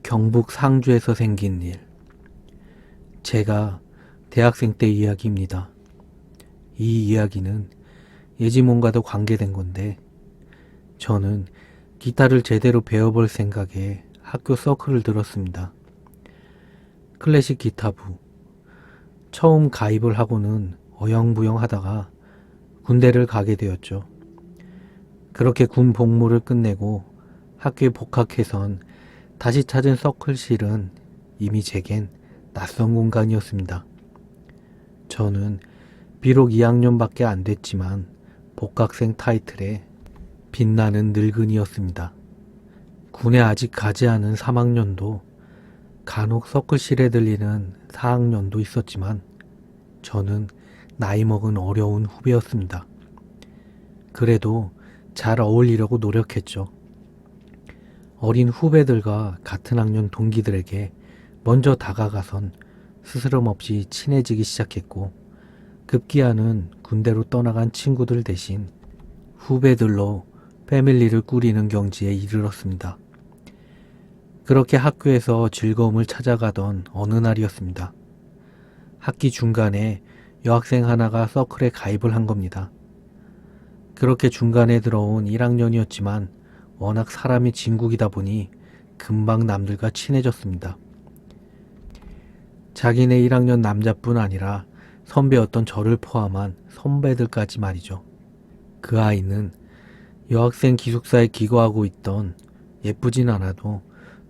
경북 상주에서 생긴 일. 제가 대학생 때 이야기입니다. 이 이야기는 예지몽과도 관계된 건데, 저는 기타를 제대로 배워볼 생각에 학교 서클을 들었습니다. 클래식 기타부. 처음 가입을 하고는 어영부영 하다가 군대를 가게 되었죠. 그렇게 군 복무를 끝내고 학교에 복학해선 다시 찾은 서클실은 이미 제겐 낯선 공간이었습니다. 저는 비록 2학년밖에 안 됐지만 복학생 타이틀에 빛나는 늙은이였습니다. 군에 아직 가지 않은 3학년도 간혹 서클실에 들리는 4학년도 있었지만 저는 나이 먹은 어려운 후배였습니다. 그래도 잘 어울리려고 노력했죠. 어린 후배들과 같은 학년 동기들에게 먼저 다가가선 스스럼 없이 친해지기 시작했고, 급기야는 군대로 떠나간 친구들 대신 후배들로 패밀리를 꾸리는 경지에 이르렀습니다. 그렇게 학교에서 즐거움을 찾아가던 어느 날이었습니다. 학기 중간에 여학생 하나가 서클에 가입을 한 겁니다. 그렇게 중간에 들어온 1학년이었지만 워낙 사람이 진국이다 보니 금방 남들과 친해졌습니다. 자기네 1학년 남자뿐 아니라 선배였던 저를 포함한 선배들까지 말이죠. 그 아이는 여학생 기숙사에 기거하고 있던 예쁘진 않아도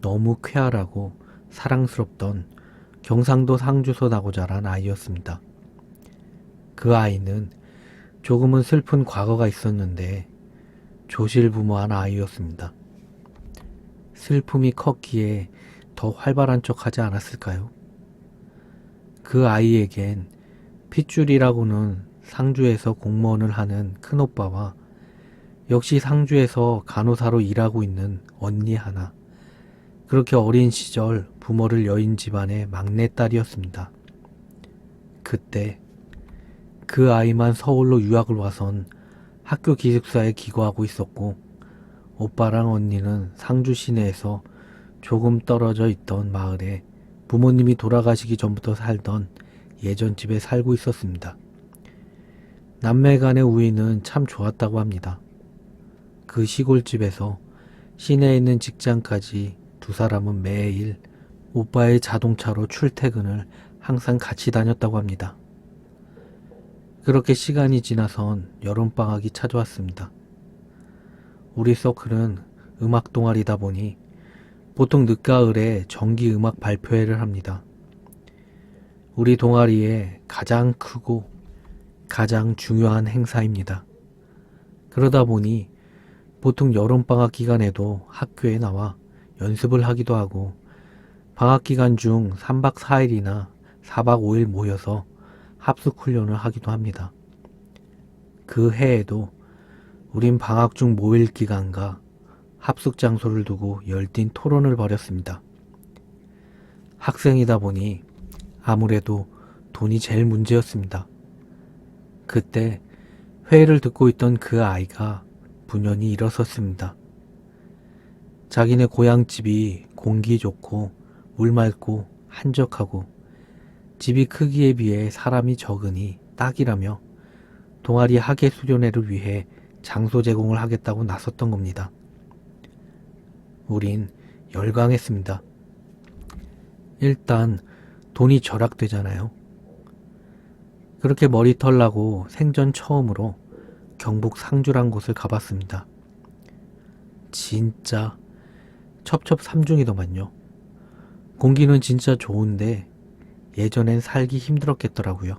너무 쾌활하고 사랑스럽던 경상도 상주서 나고 자란 아이였습니다. 그 아이는 조금은 슬픈 과거가 있었는데 조실부모한 아이였습니다. 슬픔이 컸기에 더 활발한 척하지 않았을까요? 그 아이에겐 핏줄이라고는 상주에서 공무원을 하는 큰오빠와 역시 상주에서 간호사로 일하고 있는 언니 하나, 그렇게 어린 시절 부모를 여인 집안의 막내딸이었습니다. 그때 그 아이만 서울로 유학을 와선 학교 기숙사에 기거하고 있었고, 오빠랑 언니는 상주 시내에서 조금 떨어져 있던 마을에 부모님이 돌아가시기 전부터 살던 예전 집에 살고 있었습니다. 남매 간의 우애는 참 좋았다고 합니다. 그 시골집에서 시내에 있는 직장까지 두 사람은 매일 오빠의 자동차로 출퇴근을 항상 같이 다녔다고 합니다. 그렇게 시간이 지나선 여름방학이 찾아왔습니다. 우리 서클은 음악 동아리다 보니 보통 늦가을에 정기 음악 발표회를 합니다. 우리 동아리의 가장 크고 가장 중요한 행사입니다. 그러다 보니 보통 여름방학 기간에도 학교에 나와 연습을 하기도 하고, 방학 기간 중 3박 4일이나 4박 5일 모여서 합숙훈련을 하기도 합니다. 그 해에도 우린 방학 중 모일 기간과 합숙 장소를 두고 열띤 토론을 벌였습니다. 학생이다 보니 아무래도 돈이 제일 문제였습니다. 그때 회의를 듣고 있던 그 아이가 분연히 일어섰습니다. 자기네 고향집이 공기 좋고 물 맑고 한적하고 집이 크기에 비해 사람이 적으니 딱이라며 동아리 학예 수련회를 위해 장소 제공을 하겠다고 나섰던 겁니다. 우린 열광했습니다. 일단 돈이 절약되잖아요. 그렇게 머리털 나고 생전 처음으로 경북 상주란 곳을 가봤습니다. 진짜 첩첩삼중이더만요. 공기는 진짜 좋은데 예전엔 살기 힘들었겠더라고요.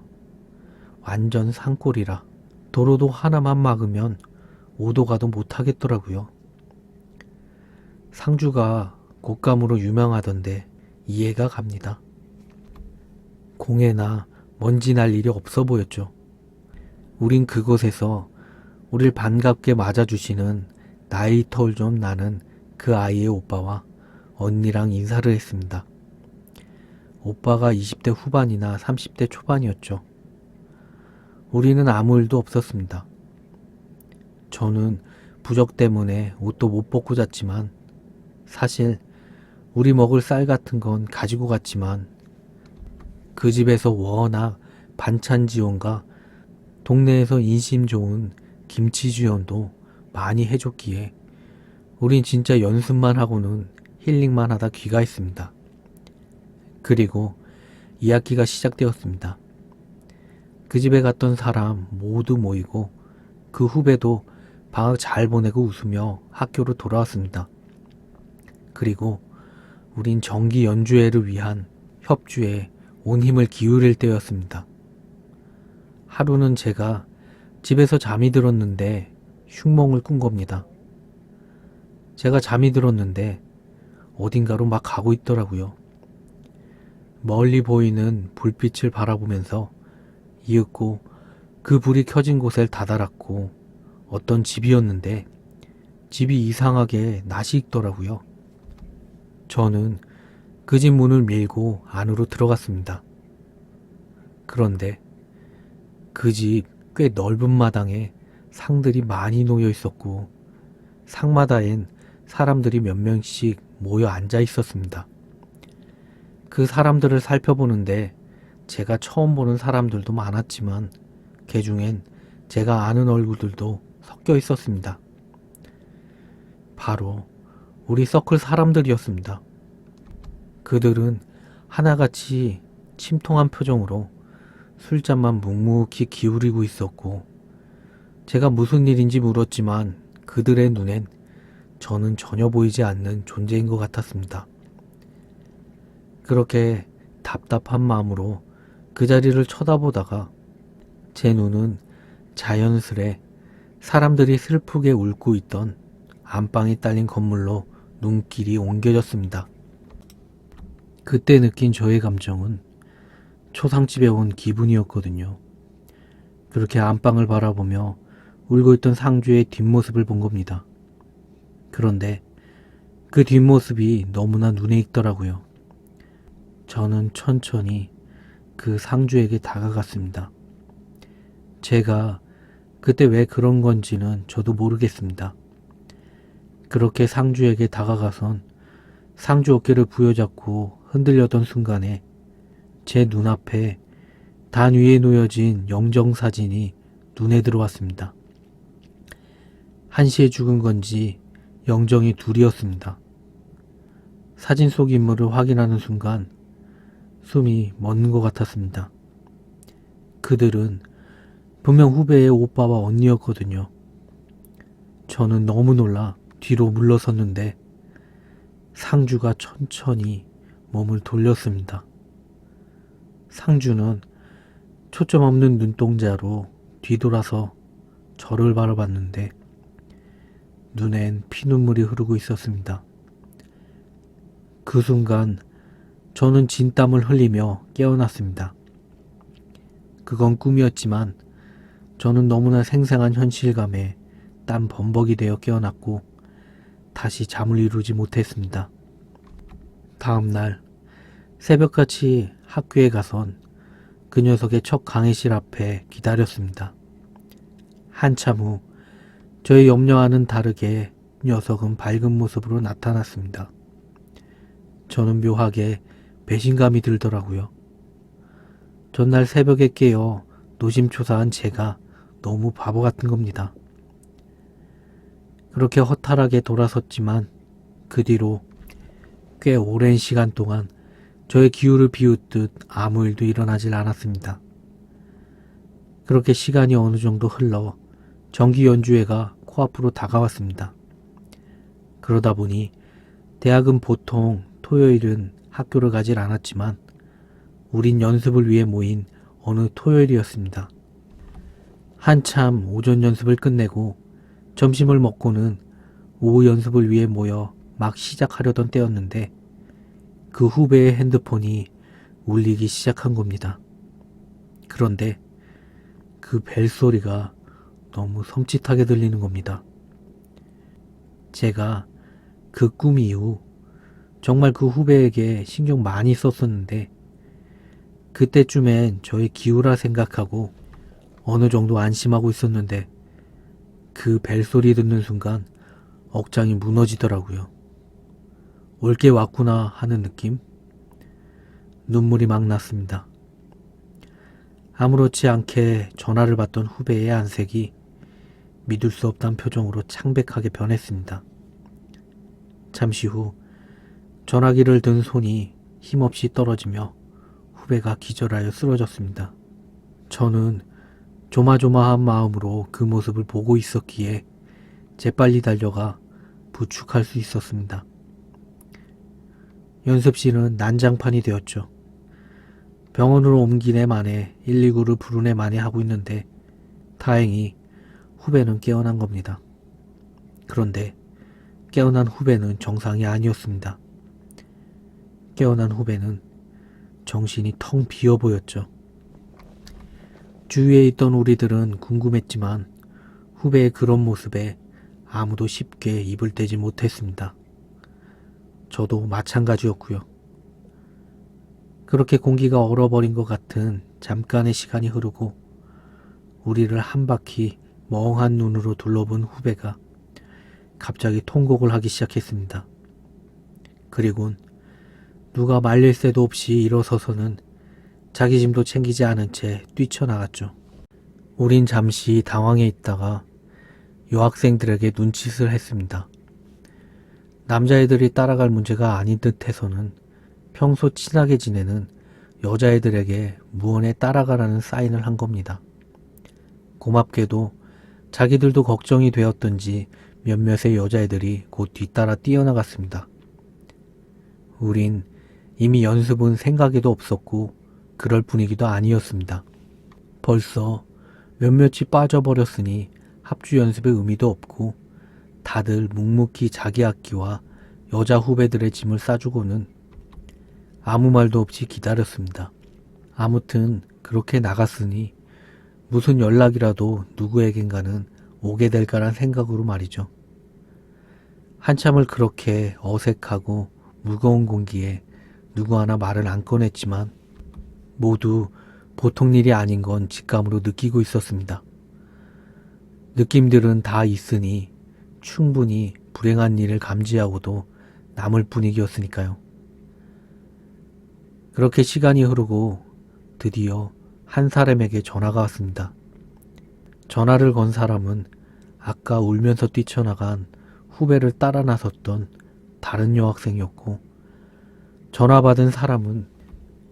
완전 산골이라 도로도 하나만 막으면 오도 가도 못하겠더라고요. 상주가 곶감으로 유명하던데 이해가 갑니다. 공해나 먼지 날 일이 없어 보였죠. 우린 그곳에서 우릴 반갑게 맞아주시는 나이 털 좀 나는 그 아이의 오빠와 언니랑 인사를 했습니다. 오빠가 20대 후반이나 30대 초반이었죠. 우리는 아무 일도 없었습니다. 저는 부적 때문에 옷도 못 벗고 잤지만 사실 우리 먹을 쌀 같은 건 가지고 갔지만 그 집에서 워낙 반찬 지원과 동네에서 인심 좋은 김치 지원도 많이 해줬기에 우린 진짜 연습만 하고는 힐링만 하다 귀가했습니다. 그리고 2학기가 시작되었습니다. 그 집에 갔던 사람 모두 모이고 그 후배도 방학 잘 보내고 웃으며 학교로 돌아왔습니다. 그리고 우린 정기 연주회를 위한 협주에 온 힘을 기울일 때였습니다. 하루는 제가 집에서 잠이 들었는데 흉몽을 꾼 겁니다. 제가 잠이 들었는데 어딘가로 막 가고 있더라고요. 멀리 보이는 불빛을 바라보면서 이윽고 그 불이 켜진 곳에 다다랐고 어떤 집이었는데 집이 이상하게 낯이 익더라고요. 저는 그 집 문을 밀고 안으로 들어갔습니다. 그런데 그 집 꽤 넓은 마당에 상들이 많이 놓여 있었고 상마다엔 사람들이 몇 명씩 모여 앉아 있었습니다. 그 사람들을 살펴보는데 제가 처음 보는 사람들도 많았지만 그 중엔 제가 아는 얼굴들도 섞여 있었습니다. 바로 우리 서클 사람들이었습니다. 그들은 하나같이 침통한 표정으로 술잔만 묵묵히 기울이고 있었고 제가 무슨 일인지 물었지만 그들의 눈엔 저는 전혀 보이지 않는 존재인 것 같았습니다. 그렇게 답답한 마음으로 그 자리를 쳐다보다가 제 눈은 자연스레 사람들이 슬프게 울고 있던 안방이 딸린 건물로 눈길이 옮겨졌습니다. 그때 느낀 저의 감정은 초상집에 온 기분이었거든요. 그렇게 안방을 바라보며 울고 있던 상주의 뒷모습을 본 겁니다. 그런데 그 뒷모습이 너무나 눈에 익더라고요. 저는 천천히 그 상주에게 다가갔습니다. 제가 그때 왜 그런 건지는 저도 모르겠습니다. 그렇게 상주에게 다가가선 상주 어깨를 부여잡고 흔들려던 순간에 제 눈앞에 단 위에 놓여진 영정사진이 눈에 들어왔습니다. 한시에 죽은 건지 영정이 둘이었습니다. 사진 속 인물을 확인하는 순간 숨이 멎는 것 같았습니다. 그들은 분명 후배의 오빠와 언니였거든요. 저는 너무 놀라 뒤로 물러섰는데 상주가 천천히 몸을 돌렸습니다. 상주는 초점 없는 눈동자로 뒤돌아서 저를 바라봤는데 눈엔 피눈물이 흐르고 있었습니다. 그 순간 저는 진땀을 흘리며 깨어났습니다. 그건 꿈이었지만 저는 너무나 생생한 현실감에 땀 범벅이 되어 깨어났고 다시 잠을 이루지 못했습니다. 다음날 새벽같이 학교에 가선 그 녀석의 첫 강의실 앞에 기다렸습니다. 한참 후 저의 염려와는 다르게 녀석은 밝은 모습으로 나타났습니다. 저는 묘하게 배신감이 들더라고요. 전날 새벽에 깨어 노심초사한 제가 너무 바보 같은 겁니다. 그렇게 허탈하게 돌아섰지만 그 뒤로 꽤 오랜 시간 동안 저의 기울을 비웃듯 아무 일도 일어나질 않았습니다. 그렇게 시간이 어느 정도 흘러 정기 연주회가 코앞으로 다가왔습니다. 그러다 보니 대학은 보통 토요일은 학교를 가질 않았지만 우린 연습을 위해 모인 어느 토요일이었습니다. 한참 오전 연습을 끝내고 점심을 먹고는 오후 연습을 위해 모여 막 시작하려던 때였는데 그 후배의 핸드폰이 울리기 시작한 겁니다. 그런데 그 벨소리가 너무 섬찟하게 들리는 겁니다. 제가 그 꿈 이후 정말 그 후배에게 신경 많이 썼었는데 그때쯤엔 저의 기우라 생각하고 어느 정도 안심하고 있었는데 그 벨소리 듣는 순간 억장이 무너지더라고요. 올 게 왔구나 하는 느낌? 눈물이 막 났습니다. 아무렇지 않게 전화를 받던 후배의 안색이 믿을 수 없다는 표정으로 창백하게 변했습니다. 잠시 후 전화기를 든 손이 힘없이 떨어지며 후배가 기절하여 쓰러졌습니다. 저는 조마조마한 마음으로 그 모습을 보고 있었기에 재빨리 달려가 부축할 수 있었습니다. 연습실은 난장판이 되었죠. 병원으로 옮긴 애 만에 119를 부른 애 만에 하고 있는데 다행히 후배는 깨어난 겁니다. 그런데 깨어난 후배는 정상이 아니었습니다. 깨어난 후배는 정신이 텅 비어 보였죠. 주위에 있던 우리들은 궁금했지만 후배의 그런 모습에 아무도 쉽게 입을 떼지 못했습니다. 저도 마찬가지였고요. 그렇게 공기가 얼어버린 것 같은 잠깐의 시간이 흐르고 우리를 한 바퀴 멍한 눈으로 둘러본 후배가 갑자기 통곡을 하기 시작했습니다. 그리곤 누가 말릴 새도 없이 일어서서는 자기 짐도 챙기지 않은 채 뛰쳐나갔죠. 우린 잠시 당황해 있다가 여학생들에게 눈짓을 했습니다. 남자애들이 따라갈 문제가 아닌 듯 해서는 평소 친하게 지내는 여자애들에게 무언에 따라가라는 사인을 한 겁니다. 고맙게도 자기들도 걱정이 되었던지 몇몇의 여자애들이 곧 뒤따라 뛰어나갔습니다. 우린 이미 연습은 생각에도 없었고 그럴 분위기도 아니었습니다. 벌써 몇몇이 빠져버렸으니 합주 연습의 의미도 없고 다들 묵묵히 자기 악기와 여자 후배들의 짐을 싸주고는 아무 말도 없이 기다렸습니다. 아무튼 그렇게 나갔으니 무슨 연락이라도 누구에겐가는 오게 될까란 생각으로 말이죠. 한참을 그렇게 어색하고 무거운 공기에 누구 하나 말을 안 꺼냈지만 모두 보통 일이 아닌 건 직감으로 느끼고 있었습니다. 느낌들은 다 있으니 충분히 불행한 일을 감지하고도 남을 분위기였으니까요. 그렇게 시간이 흐르고 드디어 한 사람에게 전화가 왔습니다. 전화를 건 사람은 아까 울면서 뛰쳐나간 후배를 따라 나섰던 다른 여학생이었고 전화 받은 사람은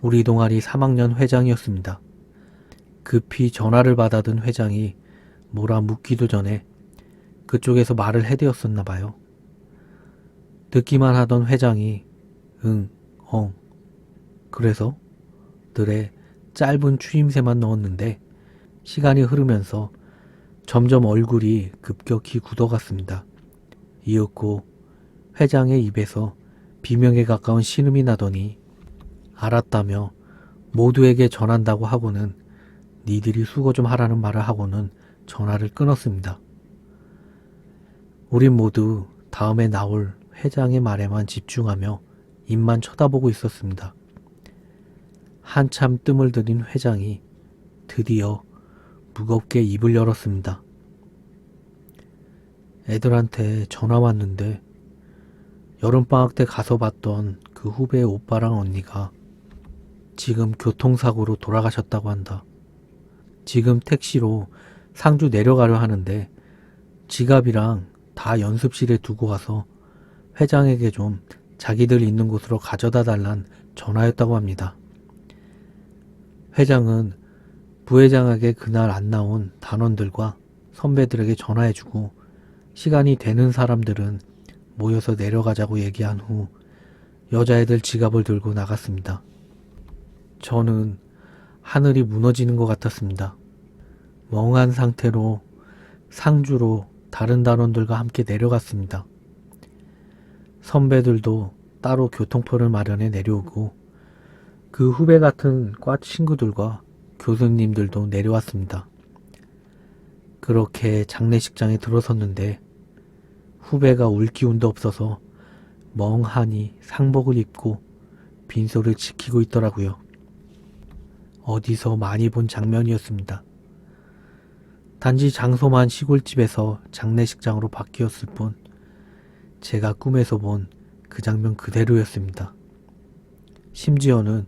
우리 동아리 3학년 회장이었습니다. 급히 전화를 받아든 회장이 뭐라 묻기도 전에 그쪽에서 말을 해대었었나 봐요. 듣기만 하던 회장이 응, 그래서 들의 짧은 추임새만 넣었는데 시간이 흐르면서 점점 얼굴이 급격히 굳어갔습니다. 이윽고 회장의 입에서 비명에 가까운 신음이 나더니 알았다며 모두에게 전한다고 하고는 니들이 수고 좀 하라는 말을 하고는 전화를 끊었습니다. 우린 모두 다음에 나올 회장의 말에만 집중하며 입만 쳐다보고 있었습니다. 한참 뜸을 들인 회장이 드디어 무겁게 입을 열었습니다. 애들한테 전화 왔는데 여름방학 때 가서 봤던 그 후배의 오빠랑 언니가 지금 교통사고로 돌아가셨다고 한다. 지금 택시로 상주 내려가려 하는데 지갑이랑 다 연습실에 두고 가서 회장에게 좀 자기들 있는 곳으로 가져다 달란 전화였다고 합니다. 회장은 부회장에게 그날 안 나온 단원들과 선배들에게 전화해주고 시간이 되는 사람들은 모여서 내려가자고 얘기한 후 여자애들 지갑을 들고 나갔습니다. 저는 하늘이 무너지는 것 같았습니다. 멍한 상태로 상주로 다른 단원들과 함께 내려갔습니다. 선배들도 따로 교통표를 마련해 내려오고 그 후배 같은 과 친구들과 교수님들도 내려왔습니다. 그렇게 장례식장에 들어섰는데 후배가 울 기운도 없어서 멍하니 상복을 입고 빈소를 지키고 있더라고요. 어디서 많이 본 장면이었습니다. 단지 장소만 시골집에서 장례식장으로 바뀌었을 뿐 제가 꿈에서 본 그 장면 그대로였습니다. 심지어는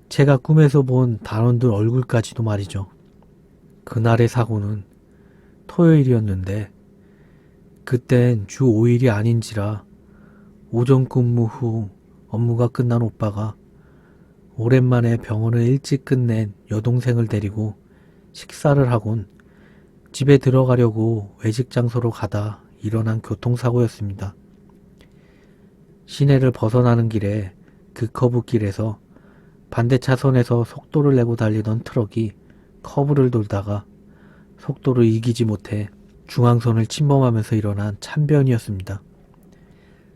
제가 꿈에서 본 단원들 얼굴까지도 말이죠. 그날의 사고는 토요일이었는데 그땐 주 5일이 아닌지라 오전 근무 후 업무가 끝난 오빠가 오랜만에 병원을 일찍 끝낸 여동생을 데리고 식사를 하곤 집에 들어가려고 외식 장소로 가다 일어난 교통사고였습니다. 시내를 벗어나는 길에 그 커브길에서 반대 차선에서 속도를 내고 달리던 트럭이 커브를 돌다가 속도를 이기지 못해 중앙선을 침범하면서 일어난 참변이었습니다.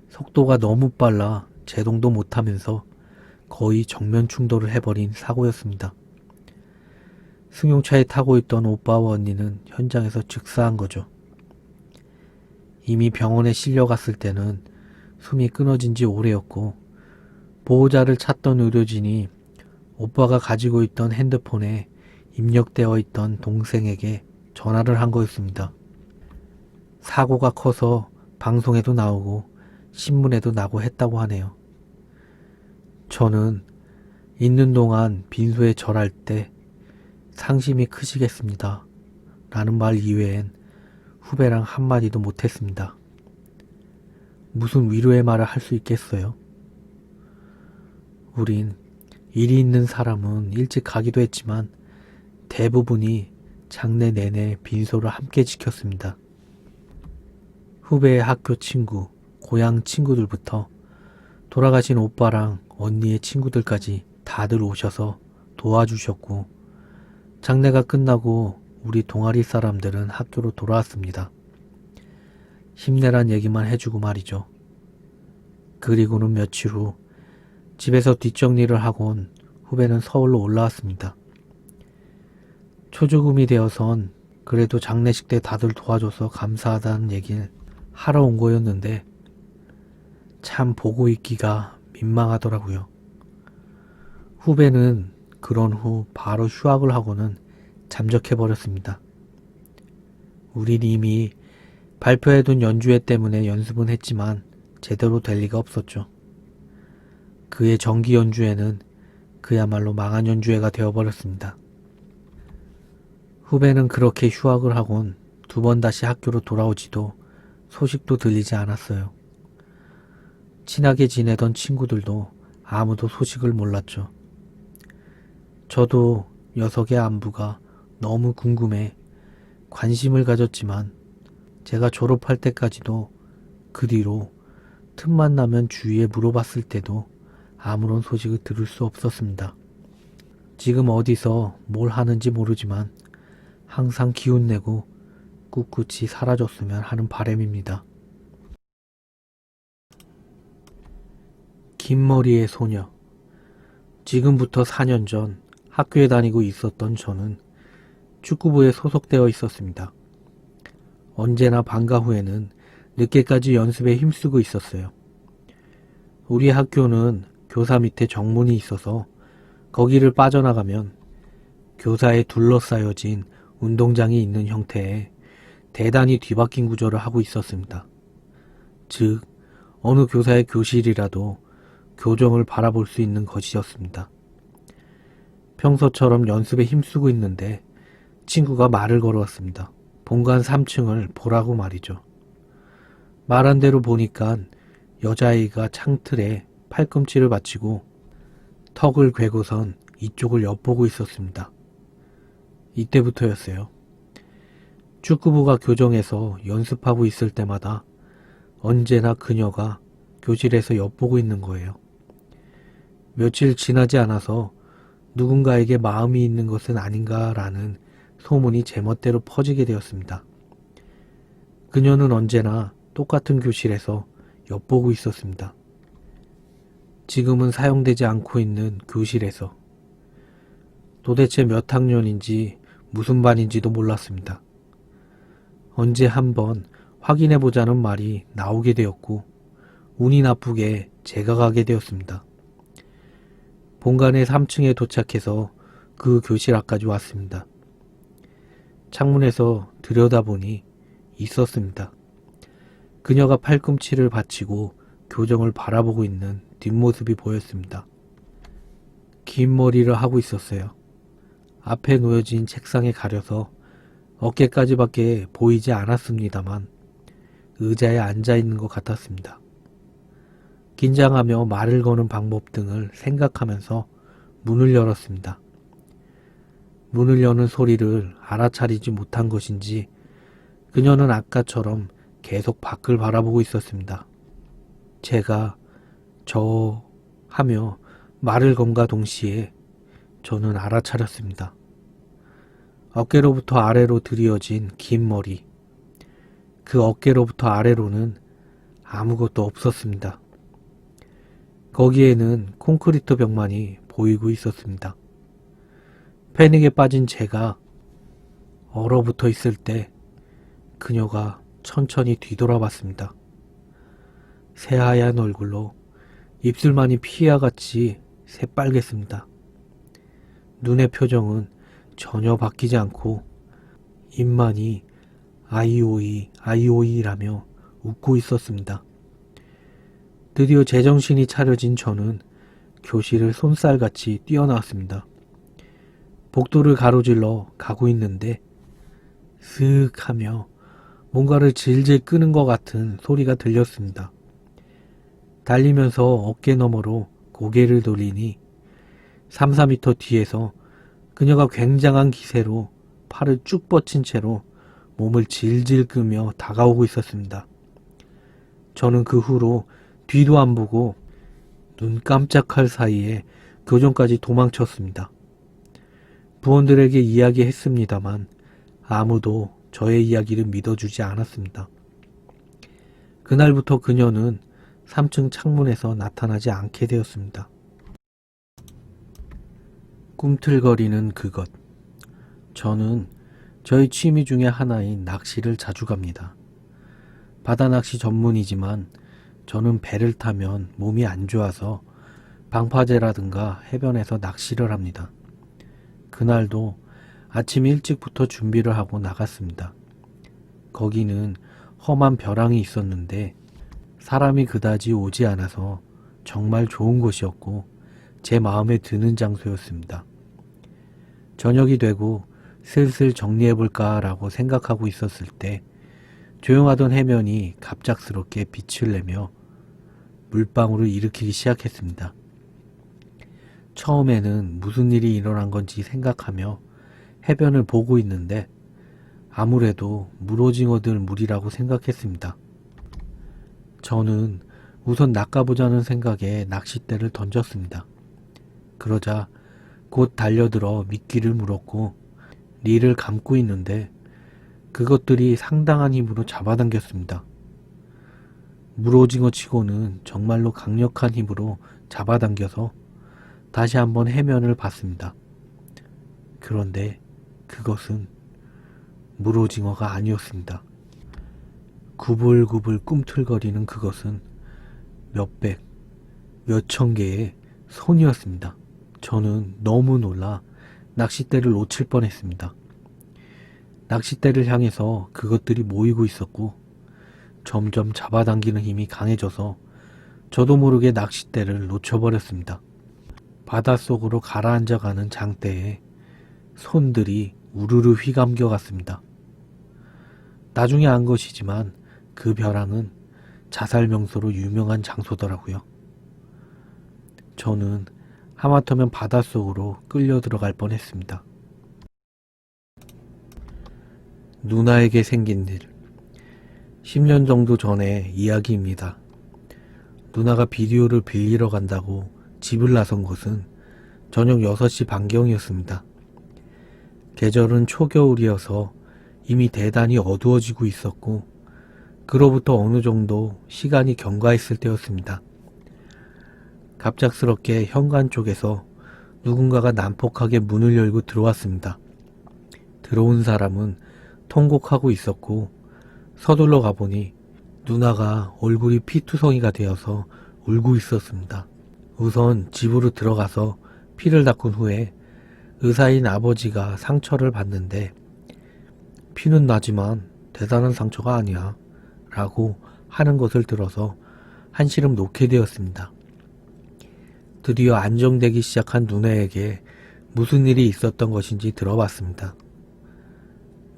속도가 너무 빨라 제동도 못하면서 거의 정면 충돌을 해버린 사고였습니다. 승용차에 타고 있던 오빠와 언니는 현장에서 즉사한 거죠. 이미 병원에 실려갔을 때는 숨이 끊어진 지 오래였고 보호자를 찾던 의료진이 오빠가 가지고 있던 핸드폰에 입력되어 있던 동생에게 전화를 한 거였습니다. 사고가 커서 방송에도 나오고 신문에도 나고 했다고 하네요. 저는 있는 동안 빈소에 절할 때 상심이 크시겠습니다. 라는 말 이외엔 후배랑 한마디도 못했습니다. 무슨 위로의 말을 할 수 있겠어요? 우린 일이 있는 사람은 일찍 가기도 했지만 대부분이 장례 내내 빈소를 함께 지켰습니다. 후배의 학교 친구, 고향 친구들부터 돌아가신 오빠랑 언니의 친구들까지 다들 오셔서 도와주셨고 장례가 끝나고 우리 동아리 사람들은 학교로 돌아왔습니다. 힘내란 얘기만 해주고 말이죠. 그리고는 며칠 후 집에서 뒷정리를 하곤 후배는 서울로 올라왔습니다. 초조금이 되어선 그래도 장례식 때 다들 도와줘서 감사하다는 얘기를 하러 온 거였는데 참 보고 있기가 민망하더라고요. 후배는 그런 후 바로 휴학을 하고는 잠적해버렸습니다. 우린 이미 발표해둔 연주회 때문에 연습은 했지만 제대로 될 리가 없었죠. 그의 정기 연주회는 그야말로 망한 연주회가 되어버렸습니다. 후배는 그렇게 휴학을 하곤 2번 다시 학교로 돌아오지도 소식도 들리지 않았어요. 친하게 지내던 친구들도 아무도 소식을 몰랐죠. 저도 녀석의 안부가 너무 궁금해 관심을 가졌지만 제가 졸업할 때까지도 그 뒤로 틈만 나면 주위에 물어봤을 때도 아무런 소식을 들을 수 없었습니다. 지금 어디서 뭘 하는지 모르지만 항상 기운내고 꿋꿋이 살아줬으면 하는 바람입니다. 긴 머리의 소녀. 지금부터 4년 전 학교에 다니고 있었던 저는 축구부에 소속되어 있었습니다. 언제나 방과 후에는 늦게까지 연습에 힘쓰고 있었어요. 우리 학교는 교사 밑에 정문이 있어서 거기를 빠져나가면 교사에 둘러싸여진 운동장이 있는 형태의 대단히 뒤바뀐 구조를 하고 있었습니다. 즉, 어느 교사의 교실이라도 교정을 바라볼 수 있는 것이었습니다. 평소처럼 연습에 힘쓰고 있는데 친구가 말을 걸어왔습니다. 본관 3층을 보라고 말이죠. 말한 대로 보니까 여자아이가 창틀에 팔꿈치를 받치고 턱을 괴고선 이쪽을 엿보고 있었습니다. 이때부터였어요. 축구부가 교정에서 연습하고 있을 때마다 언제나 그녀가 교실에서 엿보고 있는 거예요. 며칠 지나지 않아서 누군가에게 마음이 있는 것은 아닌가라는 소문이 제멋대로 퍼지게 되었습니다. 그녀는 언제나 똑같은 교실에서 엿보고 있었습니다. 지금은 사용되지 않고 있는 교실에서 도대체 몇 학년인지 무슨 반인지도 몰랐습니다. 언제 한번 확인해보자는 말이 나오게 되었고 운이 나쁘게 제가 가게 되었습니다. 본관의 3층에 도착해서 그 교실 앞까지 왔습니다. 창문에서 들여다보니 있었습니다. 그녀가 팔꿈치를 받치고 교정을 바라보고 있는 뒷모습이 보였습니다. 긴 머리를 하고 있었어요. 앞에 놓여진 책상에 가려서 어깨까지밖에 보이지 않았습니다만 의자에 앉아 있는 것 같았습니다. 긴장하며 말을 거는 방법 등을 생각하면서 문을 열었습니다. 문을 여는 소리를 알아차리지 못한 것인지 그녀는 아까처럼 계속 밖을 바라보고 있었습니다. 제가 저 하며 말을 건과 동시에 저는 알아차렸습니다. 어깨로부터 아래로 들이어진 긴 머리. 그 어깨로부터 아래로는 아무것도 없었습니다. 거기에는 콘크리트 벽만이 보이고 있었습니다. 패닉에 빠진 제가 얼어붙어 있을 때 그녀가 천천히 뒤돌아봤습니다. 새하얀 얼굴로 입술만이 피아같이 새빨갰습니다. 눈의 표정은 전혀 바뀌지 않고 입만이 아이오이 아이오이라며 웃고 있었습니다. 드디어 제정신이 차려진 저는 교실을 쏜살같이 뛰어나왔습니다. 복도를 가로질러 가고 있는데 슥 하며 뭔가를 질질 끄는 것 같은 소리가 들렸습니다. 달리면서 어깨 너머로 고개를 돌리니 3, 4미터 뒤에서 그녀가 굉장한 기세로 팔을 쭉 뻗친 채로 몸을 질질 끄며 다가오고 있었습니다. 저는 그 후로 뒤도 안 보고 눈 깜짝할 사이에 교정까지 도망쳤습니다. 부원들에게 이야기했습니다만 아무도 저의 이야기를 믿어주지 않았습니다. 그날부터 그녀는 3층 창문에서 나타나지 않게 되었습니다. 꿈틀거리는 그것. 저는 저의 취미 중에 하나인 낚시를 자주 갑니다. 바다낚시 전문이지만 저는 배를 타면 몸이 안 좋아서 방파제라든가 해변에서 낚시를 합니다. 그날도 아침 일찍부터 준비를 하고 나갔습니다. 거기는 험한 벼랑이 있었는데 사람이 그다지 오지 않아서 정말 좋은 곳이었고 제 마음에 드는 장소였습니다. 저녁이 되고 슬슬 정리해볼까 라고 생각하고 있었을 때 조용하던 해면이 갑작스럽게 빛을 내며 물방울을 일으키기 시작했습니다. 처음에는 무슨 일이 일어난 건지 생각하며 해변을 보고 있는데 아무래도 물오징어들 물이라고 생각했습니다. 저는 우선 낚아보자는 생각에 낚싯대를 던졌습니다. 그러자 곧 달려들어 미끼를 물었고 릴을 감고 있는데 그것들이 상당한 힘으로 잡아당겼습니다. 물오징어 치고는 정말로 강력한 힘으로 잡아당겨서 다시 한번 해면을 봤습니다. 그런데 그것은 물오징어가 아니었습니다. 구불구불 꿈틀거리는 그것은 몇백, 몇천 개의 손이었습니다. 저는 너무 놀라 낚싯대를 놓칠 뻔했습니다. 낚싯대를 향해서 그것들이 모이고 있었고 점점 잡아당기는 힘이 강해져서 저도 모르게 낚싯대를 놓쳐버렸습니다. 바닷속으로 가라앉아가는 장대에 손들이 우르르 휘감겨 갔습니다. 나중에 안 것이지만 그 벼랑은 자살 명소로 유명한 장소더라고요. 저는 하마터면 바닷속으로 끌려 들어갈 뻔했습니다. 누나에게 생긴 일. 10년 정도 전의 이야기입니다. 누나가 비디오를 빌리러 간다고 집을 나선 것은 저녁 6시 반경이었습니다. 계절은 초겨울이어서 이미 대단히 어두워지고 있었고 그로부터 어느 정도 시간이 경과했을 때였습니다. 갑작스럽게 현관 쪽에서 누군가가 난폭하게 문을 열고 들어왔습니다. 들어온 사람은 통곡하고 있었고 서둘러 가보니 누나가 얼굴이 피투성이가 되어서 울고 있었습니다. 우선 집으로 들어가서 피를 닦은 후에 의사인 아버지가 상처를 봤는데 피는 나지만 대단한 상처가 아니야 라고 하는 것을 들어서 한시름 놓게 되었습니다. 드디어 안정되기 시작한 누나에게 무슨 일이 있었던 것인지 들어봤습니다.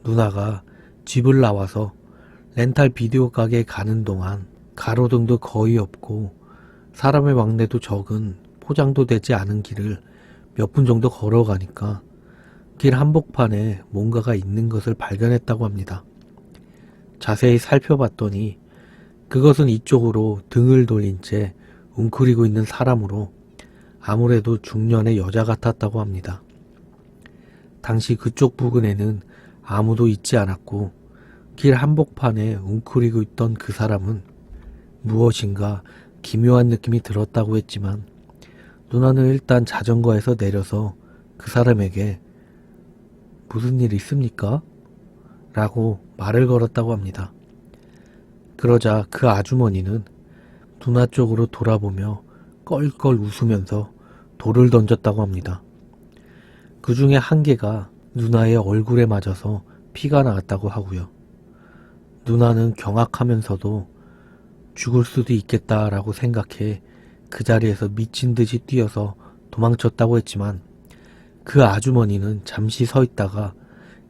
누나가 집을 나와서 렌탈 비디오 가게에 가는 동안 가로등도 거의 없고 사람의 왕래도 적은 포장도 되지 않은 길을 몇 분 정도 걸어가니까 길 한복판에 뭔가가 있는 것을 발견했다고 합니다. 자세히 살펴봤더니 그것은 이쪽으로 등을 돌린 채 웅크리고 있는 사람으로 아무래도 중년의 여자 같았다고 합니다. 당시 그쪽 부근에는 아무도 있지 않았고 길 한복판에 웅크리고 있던 그 사람은 무엇인가 기묘한 느낌이 들었다고 했지만 누나는 일단 자전거에서 내려서 그 사람에게 무슨 일 있습니까? 라고 말을 걸었다고 합니다. 그러자 그 아주머니는 누나 쪽으로 돌아보며 껄껄 웃으면서 돌을 던졌다고 합니다. 그 중에 한 개가 누나의 얼굴에 맞아서 피가 나왔다고 하고요. 누나는 경악하면서도 죽을 수도 있겠다라고 생각해 그 자리에서 미친 듯이 뛰어서 도망쳤다고 했지만 그 아주머니는 잠시 서 있다가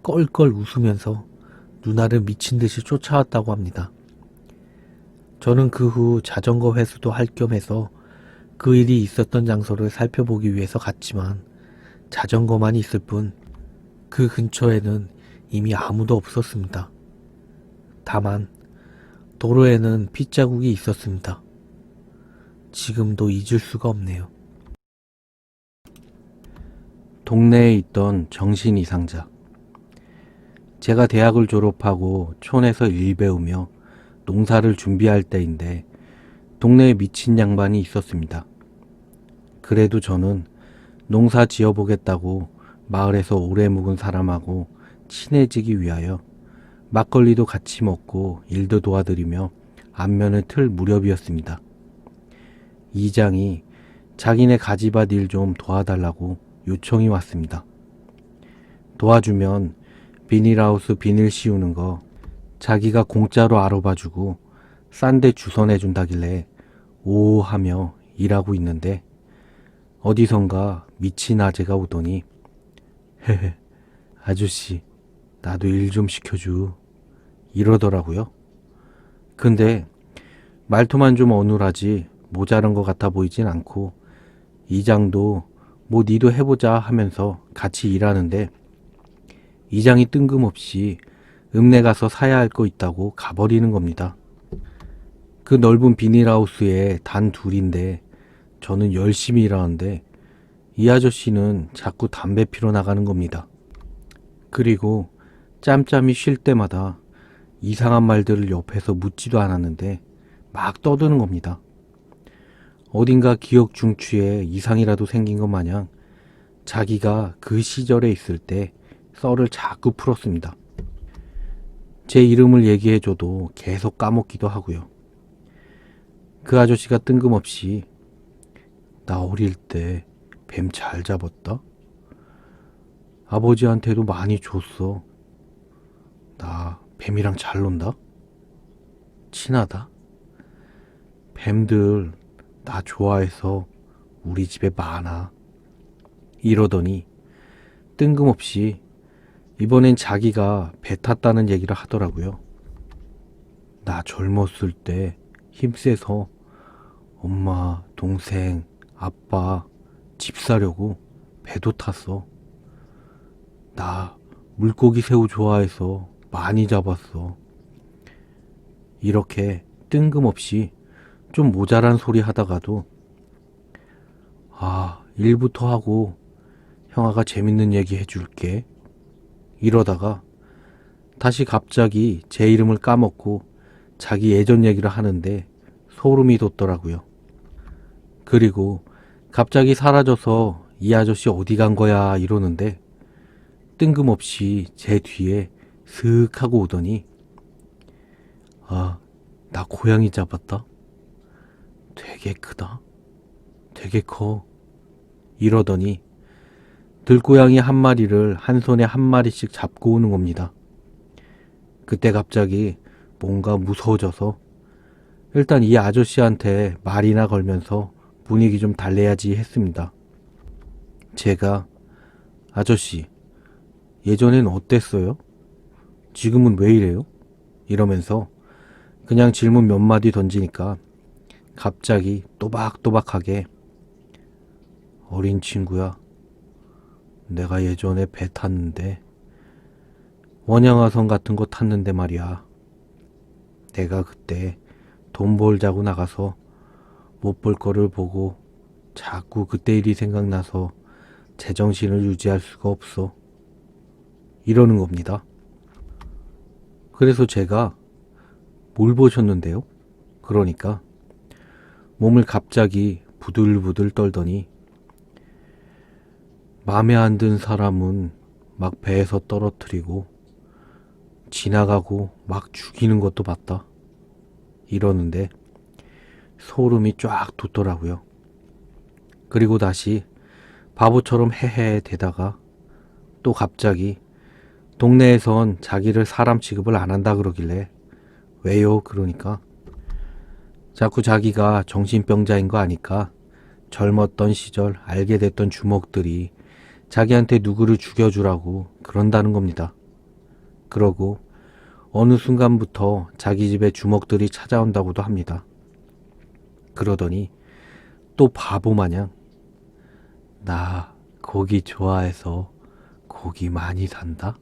껄껄 웃으면서 누나를 미친 듯이 쫓아왔다고 합니다. 저는 그 후 자전거 회수도 할 겸 해서 그 일이 있었던 장소를 살펴보기 위해서 갔지만 자전거만 있을 뿐 그 근처에는 이미 아무도 없었습니다. 다만 도로에는 핏자국이 있었습니다. 지금도 잊을 수가 없네요. 동네에 있던 정신 이상자. 제가 대학을 졸업하고 촌에서 일 배우며 농사를 준비할 때인데 동네에 미친 양반이 있었습니다. 그래도 저는 농사 지어보겠다고 마을에서 오래 묵은 사람하고 친해지기 위하여 막걸리도 같이 먹고 일도 도와드리며 안면을 틀 무렵이었습니다. 이장이 자기네 가지밭 일 좀 도와달라고 요청이 왔습니다. 도와주면 비닐하우스 비닐 씌우는 거 자기가 공짜로 알아봐주고 싼데 주선해준다길래 오 하며 일하고 있는데 어디선가 미친 아재가 오더니 헤헤 아저씨 나도 일 좀 시켜줘 이러더라고요. 근데 말투만 좀 어눌하지 모자란 것 같아 보이진 않고 이장도 뭐 니도 해보자 하면서 같이 일하는데 이장이 뜬금없이 읍내 가서 사야 할 거 있다고 가버리는 겁니다. 그 넓은 비닐하우스에 단 둘인데 저는 열심히 일하는데 이 아저씨는 자꾸 담배 피러 나가는 겁니다. 그리고 짬짬이 쉴 때마다 이상한 말들을 옆에서 묻지도 않았는데 막 떠드는 겁니다. 어딘가 기억 중추에 이상이라도 생긴 것 마냥 자기가 그 시절에 있을 때 썰을 자꾸 풀었습니다. 제 이름을 얘기해줘도 계속 까먹기도 하고요. 그 아저씨가 뜬금없이 나 어릴 때 뱀 잘 잡았다? 아버지한테도 많이 줬어. 나 뱀이랑 잘 논다? 친하다? 뱀들 나 좋아해서 우리 집에 많아. 이러더니 뜬금없이 이번엔 자기가 배 탔다는 얘기를 하더라고요. 나 젊었을 때 힘세서 엄마, 동생, 아빠 집 사려고 배도 탔어. 나 물고기 새우 좋아해서 많이 잡았어. 이렇게 뜬금없이 좀 모자란 소리 하다가도 일부터 하고 형아가 재밌는 얘기 해줄게. 이러다가 다시 갑자기 제 이름을 까먹고 자기 예전 얘기를 하는데 소름이 돋더라고요. 그리고 갑자기 사라져서 이 아저씨 어디 간 거야 이러는데 뜬금없이 제 뒤에 슥 하고 오더니 나 고양이 잡았다. 되게 크다. 되게 커. 이러더니 들고양이 한 마리를 한 손에 한 마리씩 잡고 오는 겁니다. 그때 갑자기 뭔가 무서워져서 일단 이 아저씨한테 말이나 걸면서 분위기 좀 달래야지 했습니다. 제가 아저씨, 예전엔 어땠어요? 지금은 왜 이래요? 이러면서 그냥 질문 몇 마디 던지니까 갑자기 또박또박하게 어린 친구야, 내가 예전에 배 탔는데 원양어선 같은 거 탔는데 말이야. 내가 그때 돈 벌자고 나가서 못 볼 거를 보고 자꾸 그때 일이 생각나서 제정신을 유지할 수가 없어. 이러는 겁니다. 그래서 제가 뭘 보셨는데요? 그러니까 몸을 갑자기 부들부들 떨더니 맘에 안 든 사람은 막 배에서 떨어뜨리고 지나가고 막 죽이는 것도 봤다. 이러는데 소름이 쫙 돋더라고요. 그리고 다시 바보처럼 헤헤 대다가 또 갑자기 동네에선 자기를 사람 취급을 안 한다 그러길래 왜요? 그러니까 자꾸 자기가 정신병자인 거 아니까 젊었던 시절 알게 됐던 주먹들이 자기한테 누구를 죽여주라고 그런다는 겁니다. 그러고 어느 순간부터 자기 집에 주먹들이 찾아온다고도 합니다. 그러더니 또 바보 마냥 나 고기 좋아해서 고기 많이 산다?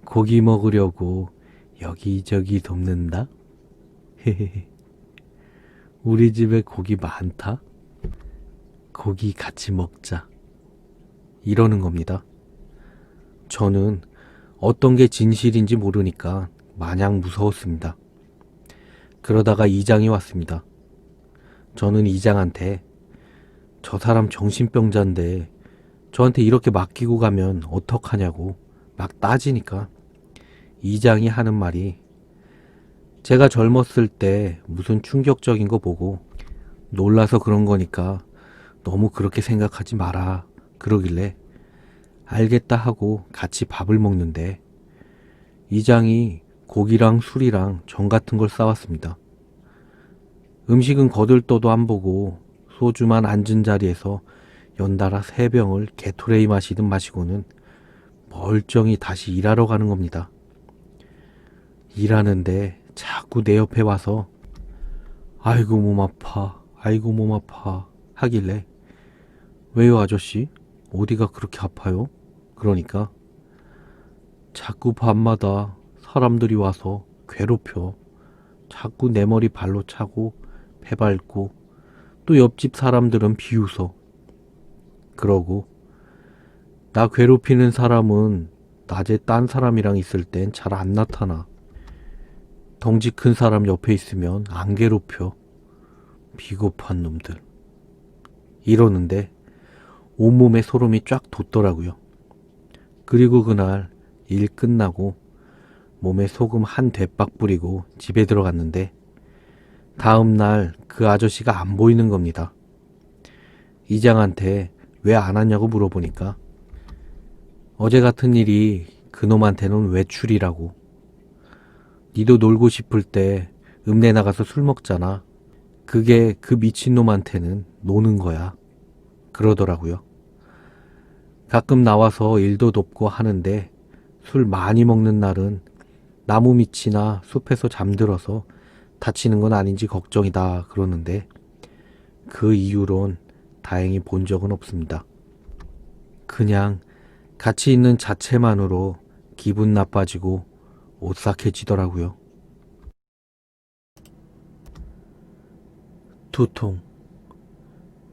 고기 먹으려고 여기저기 돕는다? 헤헤헤. 우리 집에 고기 많다? 고기 같이 먹자. 이러는 겁니다. 저는 어떤 게 진실인지 모르니까 마냥 무서웠습니다. 그러다가 이장이 왔습니다. 저는 이장한테 저 사람 정신병자인데 저한테 이렇게 맡기고 가면 어떡하냐고 막 따지니까 이장이 하는 말이 제가 젊었을 때 무슨 충격적인 거 보고 놀라서 그런 거니까 너무 그렇게 생각하지 마라 그러길래 알겠다 하고 같이 밥을 먹는데 이장이 고기랑 술이랑 전 같은 걸 싸왔습니다. 음식은 거들떠도 안 보고 소주만 앉은 자리에서 연달아 3병을 게토레이 마시듯 마시고는 멀쩡히 다시 일하러 가는 겁니다. 일하는데 자꾸 내 옆에 와서 아이고 몸 아파 아이고 몸 아파 하길래 왜요 아저씨? 어디가 그렇게 아파요? 그러니까 자꾸 밤마다 사람들이 와서 괴롭혀. 자꾸 내 머리 발로 차고 배 밟고 또 옆집 사람들은 비웃어. 그러고 나 괴롭히는 사람은 낮에 딴 사람이랑 있을 땐 잘 안 나타나. 덩치 큰 사람 옆에 있으면 안 괴롭혀. 비겁한 놈들. 이러는데 온몸에 소름이 쫙 돋더라고요. 그리고 그날 일 끝나고 몸에 소금 한 대박 뿌리고 집에 들어갔는데 다음날 그 아저씨가 안 보이는 겁니다. 이장한테 왜 안 왔냐고 물어보니까 어제 같은 일이 그놈한테는 외출이라고. 니도 놀고 싶을 때 읍내 나가서 술 먹잖아. 그게 그 미친놈한테는 노는 거야. 그러더라고요. 가끔 나와서 일도 돕고 하는데 술 많이 먹는 날은 나무 밑이나 숲에서 잠들어서 다치는 건 아닌지 걱정이다 그러는데 그 이후론 다행히 본 적은 없습니다. 그냥 같이 있는 자체만으로 기분 나빠지고 오싹해지더라고요. 두통.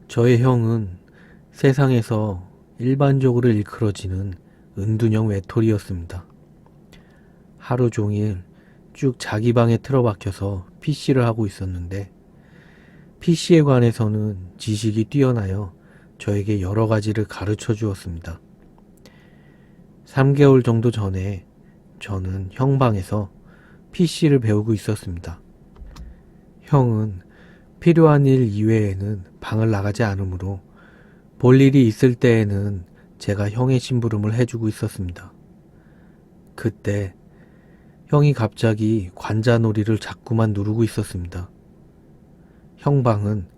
저의 형은 세상에서 일반적으로 일컬어지는 은둔형 외톨이였습니다. 하루 종일 쭉 자기 방에 틀어박혀서 PC를 하고 있었는데 PC에 관해서는 지식이 뛰어나여 저에게 여러 가지를 가르쳐 주었습니다. 3개월 정도 전에 저는 형 방에서 PC를 배우고 있었습니다. 형은 필요한 일 이외에는 방을 나가지 않으므로 볼 일이 있을 때에는 제가 형의 심부름을 해주고 있었습니다. 그때 형이 갑자기 관자놀이를 자꾸만 누르고 있었습니다. 형 방은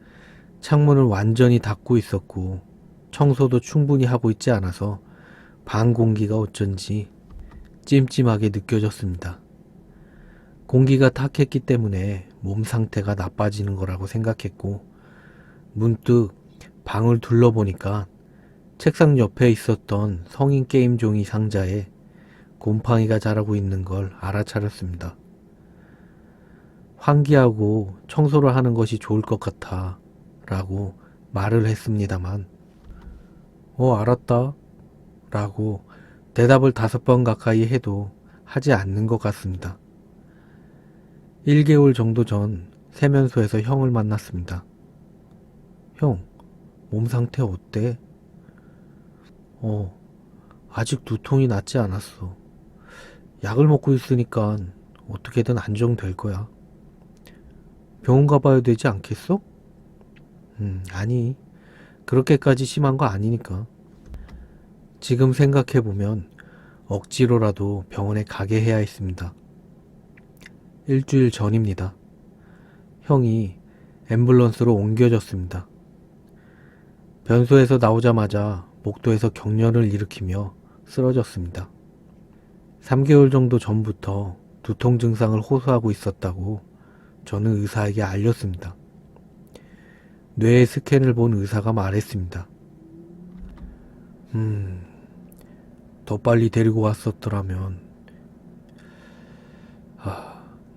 창문을 완전히 닫고 있었고 청소도 충분히 하고 있지 않아서 방 공기가 어쩐지 찜찜하게 느껴졌습니다. 공기가 탁했기 때문에 몸 상태가 나빠지는 거라고 생각했고 문득 방을 둘러보니까 책상 옆에 있었던 성인 게임 종이 상자에 곰팡이가 자라고 있는 걸 알아차렸습니다. 환기하고 청소를 하는 것이 좋을 것 같아 라고 말을 했습니다만 알았다 라고 대답을 5번 가까이 해도 하지 않는 것 같습니다. 1개월 정도 전 세면소에서 형을 만났습니다. 형, 몸 상태 어때? 아직 두통이 낫지 않았어. 약을 먹고 있으니까 어떻게든 안정될 거야. 병원 가봐야 되지 않겠어? 아니, 그렇게까지 심한 거 아니니까. 지금 생각해보면 억지로라도 병원에 가게 해야 했습니다. 일주일 전입니다. 형이 앰뷸런스로 옮겨졌습니다. 변소에서 나오자마자 목도에서 경련을 일으키며 쓰러졌습니다. 3개월 정도 전부터 두통 증상을 호소하고 있었다고 저는 의사에게 알렸습니다. 뇌의 스캔을 본 의사가 말했습니다. 더 빨리 데리고 왔었더라면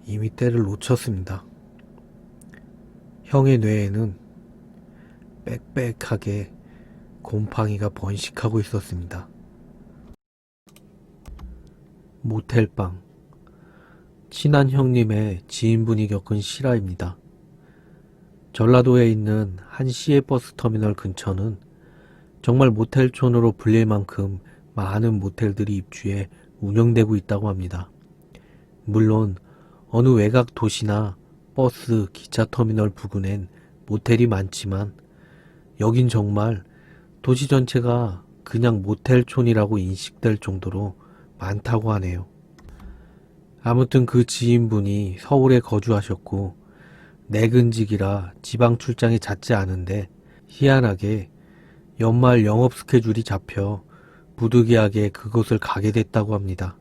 이미 때를 놓쳤습니다. 형의 뇌에는 빽빽하게 곰팡이가 번식하고 있었습니다. 모텔방. 친한 형님의 지인분이 겪은 실화입니다. 전라도에 있는 한 시외버스 터미널 근처는 정말 모텔촌으로 불릴 만큼 많은 모텔들이 입주해 운영되고 있다고 합니다. 물론 어느 외곽 도시나 버스, 기차 터미널 부근엔 모텔이 많지만 여긴 정말 도시 전체가 그냥 모텔촌이라고 인식될 정도로 많다고 하네요. 아무튼 그 지인분이 서울에 거주하셨고 내근직이라 지방 출장이 잦지 않은데 희한하게 연말 영업 스케줄이 잡혀 부득이하게 그곳을 가게 됐다고 합니다.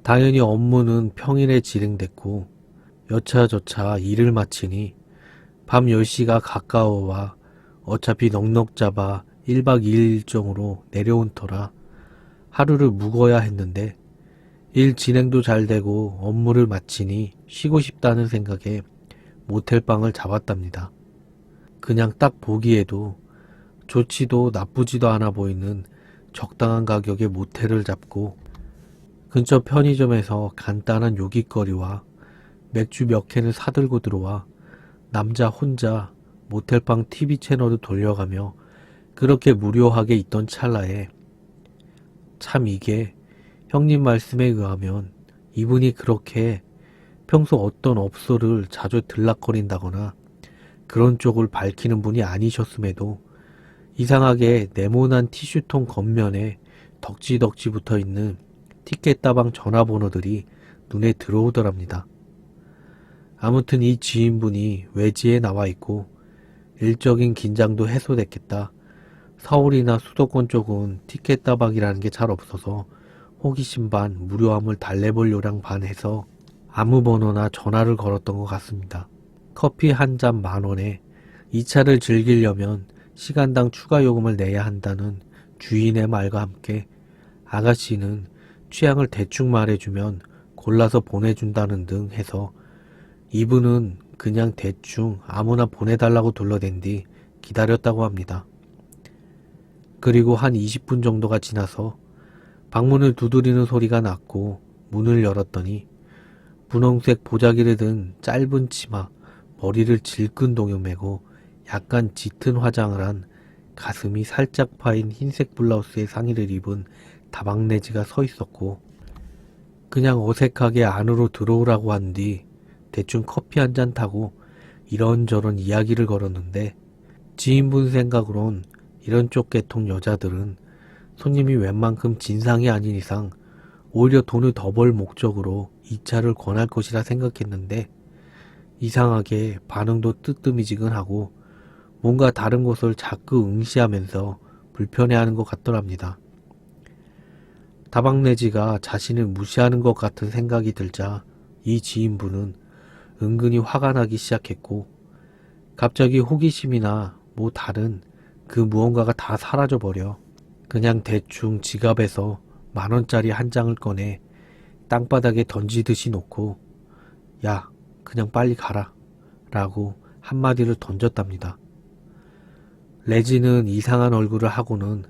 당연히 업무는 평일에 진행됐고 여차저차 일을 마치니 밤 10시가 가까워와 어차피 넉넉 잡아 1박 2일 일정으로 내려온 터라 하루를 묵어야 했는데 일 진행도 잘 되고 업무를 마치니 쉬고 싶다는 생각에 모텔방을 잡았답니다. 그냥 딱 보기에도 좋지도 나쁘지도 않아 보이는 적당한 가격의 모텔을 잡고 근처 편의점에서 간단한 요깃거리와 맥주 몇 캔을 사들고 들어와 남자 혼자 모텔방 TV 채널을 돌려가며 그렇게 무료하게 있던 찰나에 참 이게 형님 말씀에 의하면 이분이 그렇게 평소 어떤 업소를 자주 들락거린다거나 그런 쪽을 밝히는 분이 아니셨음에도 이상하게 네모난 티슈통 겉면에 덕지덕지 붙어있는 티켓다방 전화번호들이 눈에 들어오더랍니다. 아무튼 이 지인분이 외지에 나와 있고 일적인 긴장도 해소됐겠다. 서울이나 수도권 쪽은 티켓다방이라는 게 잘 없어서 호기심 반 무료함을 달래볼 요량 반 해서 아무 번호나 전화를 걸었던 것 같습니다. 커피 한 잔 10,000원에 이 차를 즐기려면 시간당 추가 요금을 내야 한다는 주인의 말과 함께 아가씨는 취향을 대충 말해주면 골라서 보내준다는 등 해서 이분은 그냥 대충 아무나 보내달라고 둘러댄 뒤 기다렸다고 합니다. 그리고 한 20분 정도가 지나서 방문을 두드리는 소리가 났고 문을 열었더니 분홍색 보자기를 든 짧은 치마, 머리를 질끈동여 매고 약간 짙은 화장을 한 가슴이 살짝 파인 흰색 블라우스에 상의를 입은 다방내지가 서 있었고 그냥 어색하게 안으로 들어오라고 한 뒤 대충 커피 한 잔 타고 이런저런 이야기를 걸었는데 지인분 생각으론 이런 쪽 계통 여자들은 손님이 웬만큼 진상이 아닌 이상 오히려 돈을 더 벌 목적으로 이 차를 권할 것이라 생각했는데 이상하게 반응도 뜨뜨미지근하고 뭔가 다른 것을 자꾸 응시하면서 불편해하는 것 같더랍니다. 다방내지가 자신을 무시하는 것 같은 생각이 들자 이 지인분은 은근히 화가 나기 시작했고 갑자기 호기심이나 뭐 다른 그 무언가가 다 사라져버려 그냥 대충 지갑에서 10,000원짜리 한 장을 꺼내 땅바닥에 던지듯이 놓고 야, 그냥 빨리 가라 라고 한마디를 던졌답니다. 레지는 이상한 얼굴을 하고는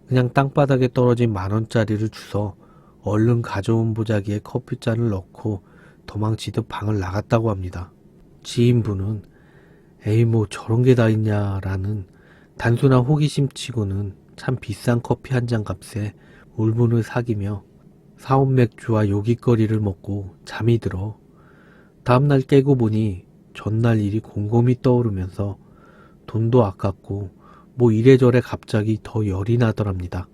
그냥 땅바닥에 떨어진 10,000원짜리를 주워 얼른 가져온 보자기에 커피잔을 넣고 도망치듯 방을 나갔다고 합니다. 지인분은 에이 뭐 저런 게 다 있냐라는 단순한 호기심 치고는 참 비싼 커피 한 잔 값에 울분을 사기며 사온 맥주와 요깃거리를 먹고 잠이 들어 다음날 깨고 보니 전날 일이 곰곰이 떠오르면서 돈도 아깝고 뭐 이래저래 갑자기 더 열이 나더랍니다.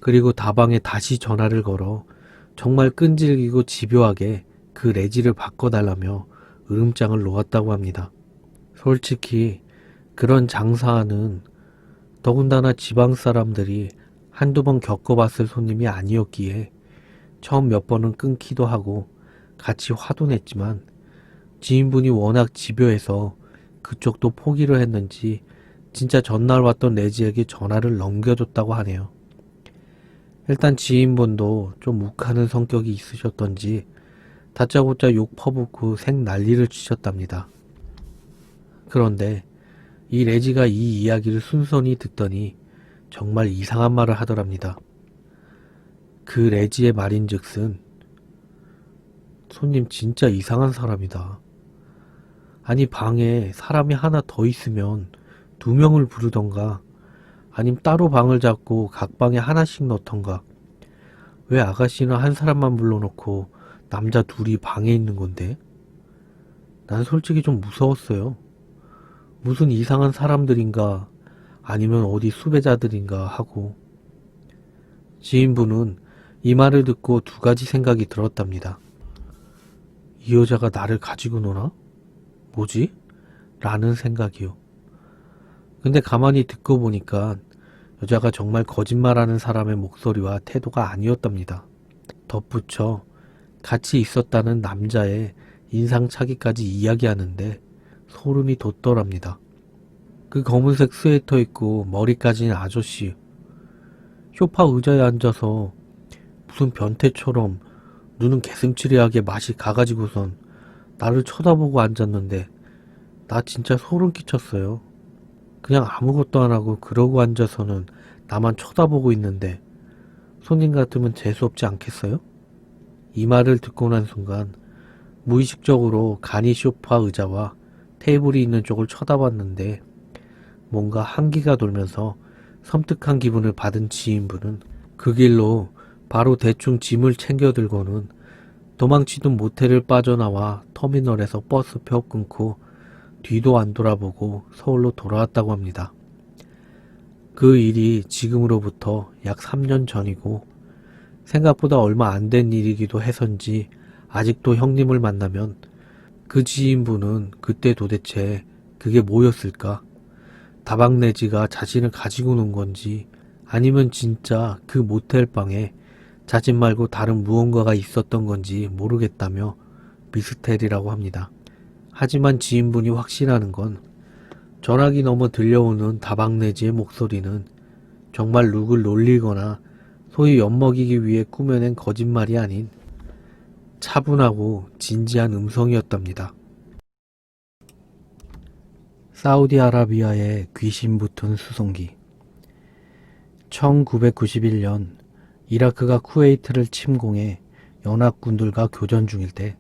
그리고 다방에 다시 전화를 걸어 정말 끈질기고 집요하게 그 레지를 바꿔달라며 으름장을 놓았다고 합니다. 솔직히 그런 장사하는 더군다나 지방 사람들이 한두 번 겪어봤을 손님이 아니었기에 처음 몇 번은 끊기도 하고 같이 화도 냈지만 지인분이 워낙 집요해서 그쪽도 포기를 했는지 진짜 전날 왔던 레지에게 전화를 넘겨줬다고 하네요. 일단 지인분도 좀 욱하는 성격이 있으셨던지 다짜고짜 욕 퍼붓고 생 난리를 치셨답니다. 그런데 이 레지가 이 이야기를 순순히 듣더니 정말 이상한 말을 하더랍니다. 그 레지의 말인즉슨 손님 진짜 이상한 사람이다. 아니 방에 사람이 하나 더 있으면 2명을 부르던가 아님 따로 방을 잡고 각 방에 하나씩 넣던가 왜 아가씨는 한 사람만 불러놓고 남자 둘이 방에 있는 건데? 난 솔직히 좀 무서웠어요. 무슨 이상한 사람들인가 아니면 어디 수배자들인가 하고 지인분은 이 말을 듣고 2가지 생각이 들었답니다. 이 여자가 나를 가지고 노나? 뭐지? 라는 생각이요. 근데 가만히 듣고 보니까 여자가 정말 거짓말하는 사람의 목소리와 태도가 아니었답니다. 덧붙여 같이 있었다는 남자의 인상착의까지 이야기하는데 소름이 돋더랍니다. 그 검은색 스웨터 입고 머리까지는 아저씨 소파 의자에 앉아서 무슨 변태처럼 눈은 개슴츠레하게 맛이 가가지고선 나를 쳐다보고 앉았는데 나 진짜 소름 끼쳤어요. 그냥 아무것도 안 하고 그러고 앉아서는 나만 쳐다보고 있는데 손님 같으면 재수없지 않겠어요? 이 말을 듣고 난 순간 무의식적으로 간이 소파 의자와 테이블이 있는 쪽을 쳐다봤는데 뭔가 한기가 돌면서 섬뜩한 기분을 받은 지인분은 그 길로 바로 대충 짐을 챙겨 들고는 도망치던 모텔을 빠져나와 터미널에서 버스표 끊고 뒤도 안 돌아보고 서울로 돌아왔다고 합니다. 그 일이 지금으로부터 약 3년 전이고 생각보다 얼마 안 된 일이기도 해서인지 아직도 형님을 만나면 그 지인분은 그때 도대체 그게 뭐였을까? 다방내지가 자신을 가지고 논 건지 아니면 진짜 그 모텔 방에 자신 말고 다른 무언가가 있었던 건지 모르겠다며 미스테리라고 합니다. 하지만 지인분이 확신하는 건 전화기 넘어 들려오는 다방내지의 목소리는 정말 누굴 놀리거나 소위 엿먹이기 위해 꾸며낸 거짓말이 아닌 차분하고 진지한 음성이었답니다. 사우디아라비아의 귀신 붙은 수송기. 1991년 이라크가 쿠웨이트를 침공해 연합군들과 교전 중일 때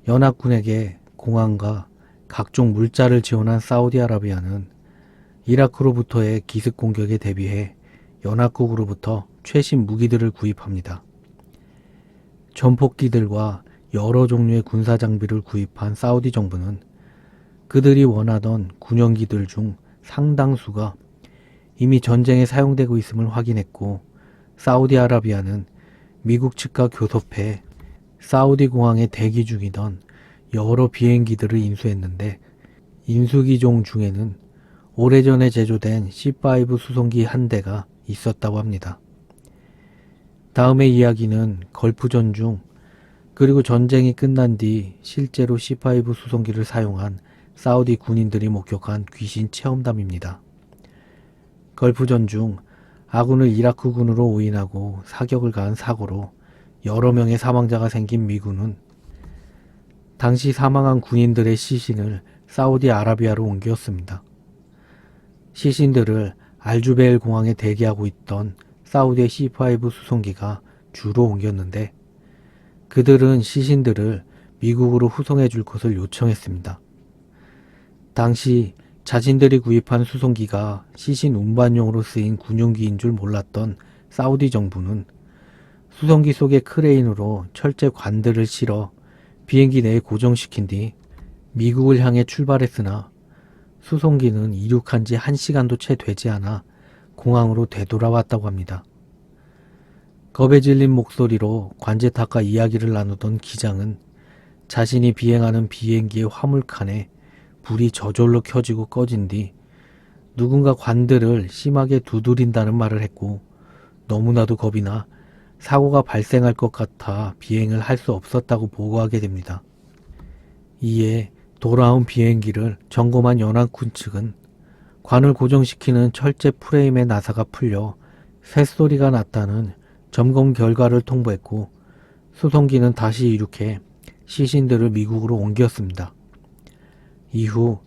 연합군에게 공항과 각종 물자를 지원한 사우디아라비아는 이라크로부터의 기습 공격에 대비해 연합국으로부터 최신 무기들을 구입합니다. 전폭기들과 여러 종류의 군사 장비를 구입한 사우디 정부는 그들이 원하던 군용기들 중 상당수가 이미 전쟁에 사용되고 있음을 확인했고 사우디아라비아는 미국 측과 교섭해 사우디 공항에 대기 중이던 여러 비행기들을 인수했는데 인수기종 중에는 오래전에 제조된 C5 수송기 한 대가 있었다고 합니다. 다음의 이야기는 걸프전 중 그리고 전쟁이 끝난 뒤 실제로 C5 수송기를 사용한 사우디 군인들이 목격한 귀신 체험담입니다. 걸프전 중 아군을 이라크군으로 오인하고 사격을 가한 사고로 여러 명의 사망자가 생긴 미군은 당시 사망한 군인들의 시신을 사우디아라비아로 옮겼습니다. 시신들을 알주베일 공항에 대기하고 있던 사우디의 C5 수송기가 주로 옮겼는데 그들은 시신들을 미국으로 후송해 줄 것을 요청했습니다. 당시 자신들이 구입한 수송기가 시신 운반용으로 쓰인 군용기인 줄 몰랐던 사우디 정부는 수송기 속에 크레인으로 철제 관들을 실어 비행기 내에 고정시킨 뒤 미국을 향해 출발했으나 수송기는 이륙한 지 1시간도 채 되지 않아 공항으로 되돌아왔다고 합니다. 겁에 질린 목소리로 관제탑과 이야기를 나누던 기장은 자신이 비행하는 비행기의 화물칸에 불이 저절로 켜지고 꺼진 뒤 누군가 관들을 심하게 두드린다는 말을 했고 너무나도 겁이 나 사고가 발생할 것 같아 비행을 할 수 없었다고 보고하게 됩니다. 이에 돌아온 비행기를 점검한 연합군 측은 관을 고정시키는 철제 프레임의 나사가 풀려 쇳소리가 났다는 점검 결과를 통보했고 수송기는 다시 이륙해 시신들을 미국으로 옮겼습니다. 이후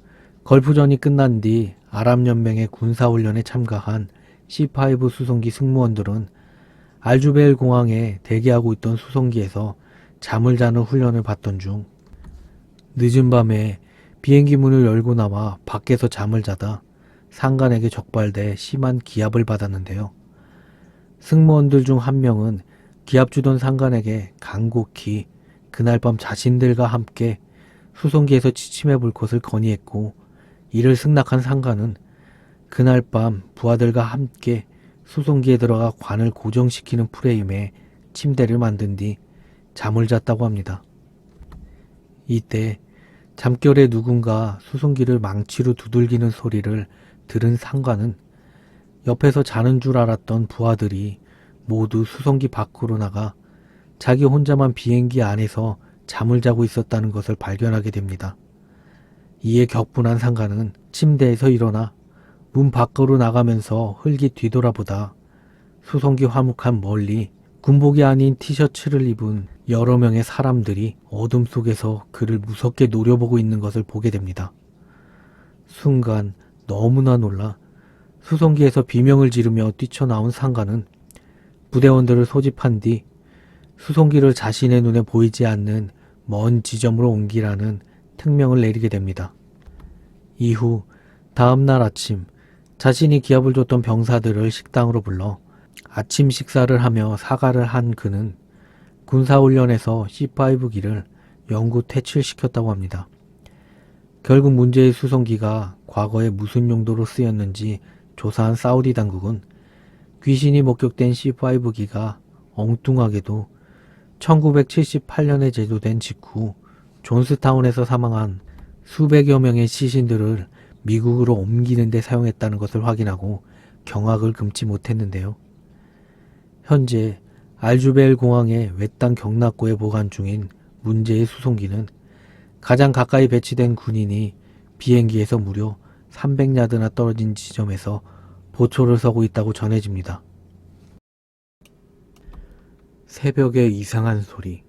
걸프전이 끝난 뒤 아랍연맹의 군사훈련에 참가한 C5 수송기 승무원들은 알주베일 공항에 대기하고 있던 수송기에서 잠을 자는 훈련을 받던 중 늦은 밤에 비행기 문을 열고 나와 밖에서 잠을 자다 상관에게 적발돼 심한 기압을 받았는데요. 승무원들 중 한 명은 기압 주던 상관에게 간곡히 그날 밤 자신들과 함께 수송기에서 취침해 볼 것을 건의했고 이를 승낙한 상관은 그날 밤 부하들과 함께 수송기에 들어가 관을 고정시키는 프레임에 침대를 만든 뒤 잠을 잤다고 합니다. 이때 잠결에 누군가 수송기를 망치로 두들기는 소리를 들은 상관은 옆에서 자는 줄 알았던 부하들이 모두 수송기 밖으로 나가 자기 혼자만 비행기 안에서 잠을 자고 있었다는 것을 발견하게 됩니다. 이에 격분한 상관은 침대에서 일어나 문 밖으로 나가면서 흘기 뒤돌아보다 수송기 화물칸 멀리 군복이 아닌 티셔츠를 입은 여러 명의 사람들이 어둠 속에서 그를 무섭게 노려보고 있는 것을 보게 됩니다. 순간 너무나 놀라 수송기에서 비명을 지르며 뛰쳐나온 상관은 부대원들을 소집한 뒤 수송기를 자신의 눈에 보이지 않는 먼 지점으로 옮기라는 특명을 내리게 됩니다. 이후 다음날 아침 자신이 기합을 줬던 병사들을 식당으로 불러 아침 식사를 하며 사과를 한 그는 군사훈련에서 C5기를 영구 퇴출시켰다고 합니다. 결국 문제의 수송기가 과거에 무슨 용도로 쓰였는지 조사한 사우디 당국은 귀신이 목격된 C5기가 엉뚱하게도 1978년에 제조된 직후 존스타운에서 사망한 수백여 명의 시신들을 미국으로 옮기는 데 사용했다는 것을 확인하고 경악을 금치 못했는데요. 현재 알주베일 공항의 외딴 경납고에 보관 중인 문제의 수송기는 가장 가까이 배치된 군인이 비행기에서 무려 300야드나 떨어진 지점에서 보초를 서고 있다고 전해집니다. 새벽에 이상한 소리.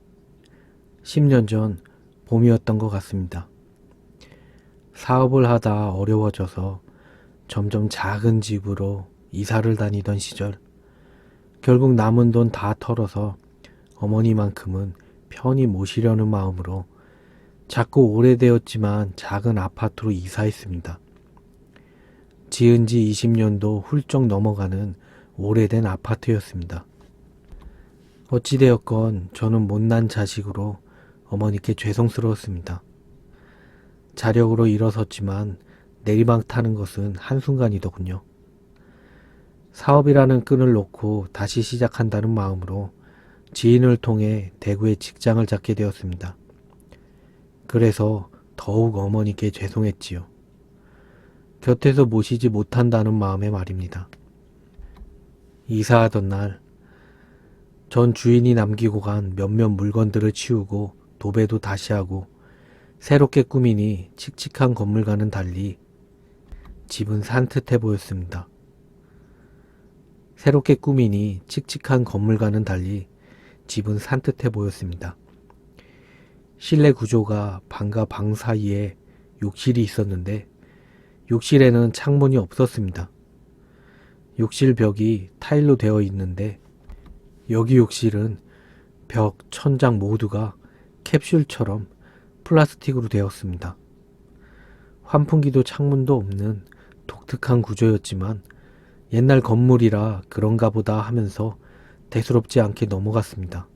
10년 전 봄이었던 것 같습니다. 사업을 하다 어려워져서 점점 작은 집으로 이사를 다니던 시절 결국 남은 돈 다 털어서 어머니만큼은 편히 모시려는 마음으로 작고 오래되었지만 작은 아파트로 이사했습니다. 지은 지 20년도 훌쩍 넘어가는 오래된 아파트였습니다. 어찌되었건 저는 못난 자식으로 어머니께 죄송스러웠습니다. 자력으로 일어섰지만 내리막 타는 것은 한순간이더군요. 사업이라는 끈을 놓고 다시 시작한다는 마음으로 지인을 통해 대구에 직장을 잡게 되었습니다. 그래서 더욱 어머니께 죄송했지요. 곁에서 모시지 못한다는 마음에 말입니다. 이사하던 날, 전 주인이 남기고 간 몇몇 물건들을 치우고 도배도 다시 하고 새롭게 꾸미니 칙칙한 건물과는 달리 집은 산뜻해 보였습니다. 새롭게 꾸미니 칙칙한 건물과는 달리 집은 산뜻해 보였습니다. 실내 구조가 방과 방 사이에 욕실이 있었는데 욕실에는 창문이 없었습니다. 욕실 벽이 타일로 되어 있는데 여기 욕실은 벽, 천장 모두가 캡슐처럼 플라스틱으로 되었습니다. 환풍기도 창문도 없는 독특한 구조였지만 옛날 건물이라 그런가 보다 하면서 대수롭지 않게 넘어갔습니다.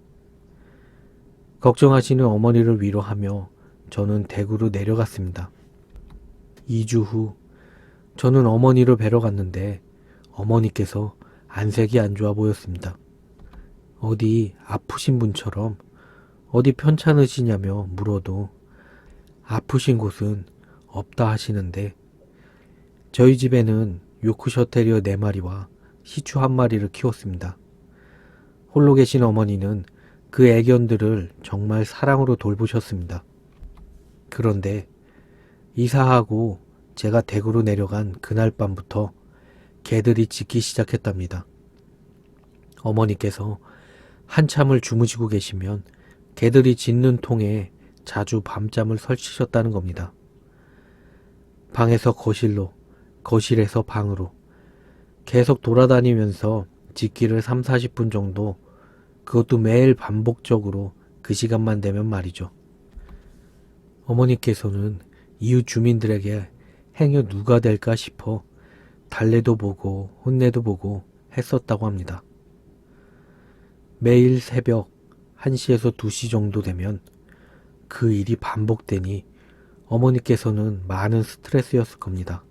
걱정하시는 어머니를 위로하며 저는 대구로 내려갔습니다. 2주 후 저는 어머니를 뵈러 갔는데 어머니께서 안색이 안 좋아 보였습니다. 어디 아프신 분처럼 어디 편찮으시냐며 물어도 아프신 곳은 없다 하시는데 저희 집에는 요크셔 테리어 4마리와 시추 1마리를 키웠습니다. 홀로 계신 어머니는 그 애견들을 정말 사랑으로 돌보셨습니다. 그런데 이사하고 제가 대구로 내려간 그날 밤부터 개들이 짖기 시작했답니다. 어머니께서 한참을 주무시고 계시면 개들이 짖는 통에 자주 밤잠을 설치셨다는 겁니다. 방에서 거실로, 거실에서 방으로 계속 돌아다니면서 짖기를 30-40분 정도, 그것도 매일 반복적으로 그 시간만 되면 말이죠. 어머니께서는 이웃 주민들에게 행여 누가 될까 싶어 달래도 보고 혼내도 보고 했었다고 합니다. 매일 새벽 1시에서 2시 정도 되면 그 일이 반복되니 어머니께서는 많은 스트레스였을 겁니다.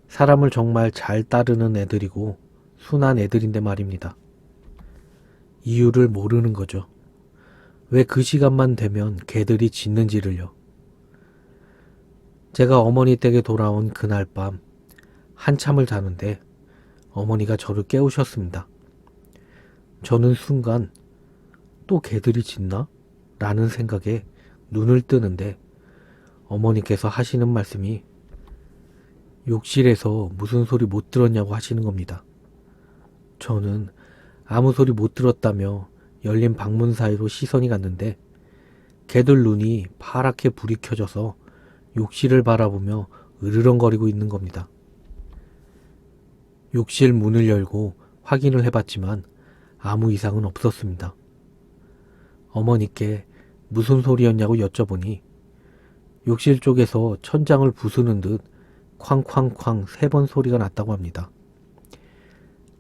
사람을 정말 잘 따르는 애들이고 순한 애들인데 말입니다. 이유를 모르는 거죠. 왜 그 시간만 되면 개들이 짖는지를요. 제가 어머니 댁에 돌아온 그날 밤 한참을 자는데 어머니가 저를 깨우셨습니다. 저는 순간 또 개들이 짖나? 라는 생각에 눈을 뜨는데 어머니께서 하시는 말씀이 욕실에서 무슨 소리 못 들었냐고 하시는 겁니다. 저는 아무 소리 못 들었다며 열린 방문 사이로 시선이 갔는데 개들 눈이 파랗게 불이 켜져서 욕실을 바라보며 으르렁거리고 있는 겁니다. 욕실 문을 열고 확인을 해봤지만 아무 이상은 없었습니다. 어머니께 무슨 소리였냐고 여쭤보니 욕실 쪽에서 천장을 부수는 듯 쾅쾅쾅 3번 소리가 났다고 합니다.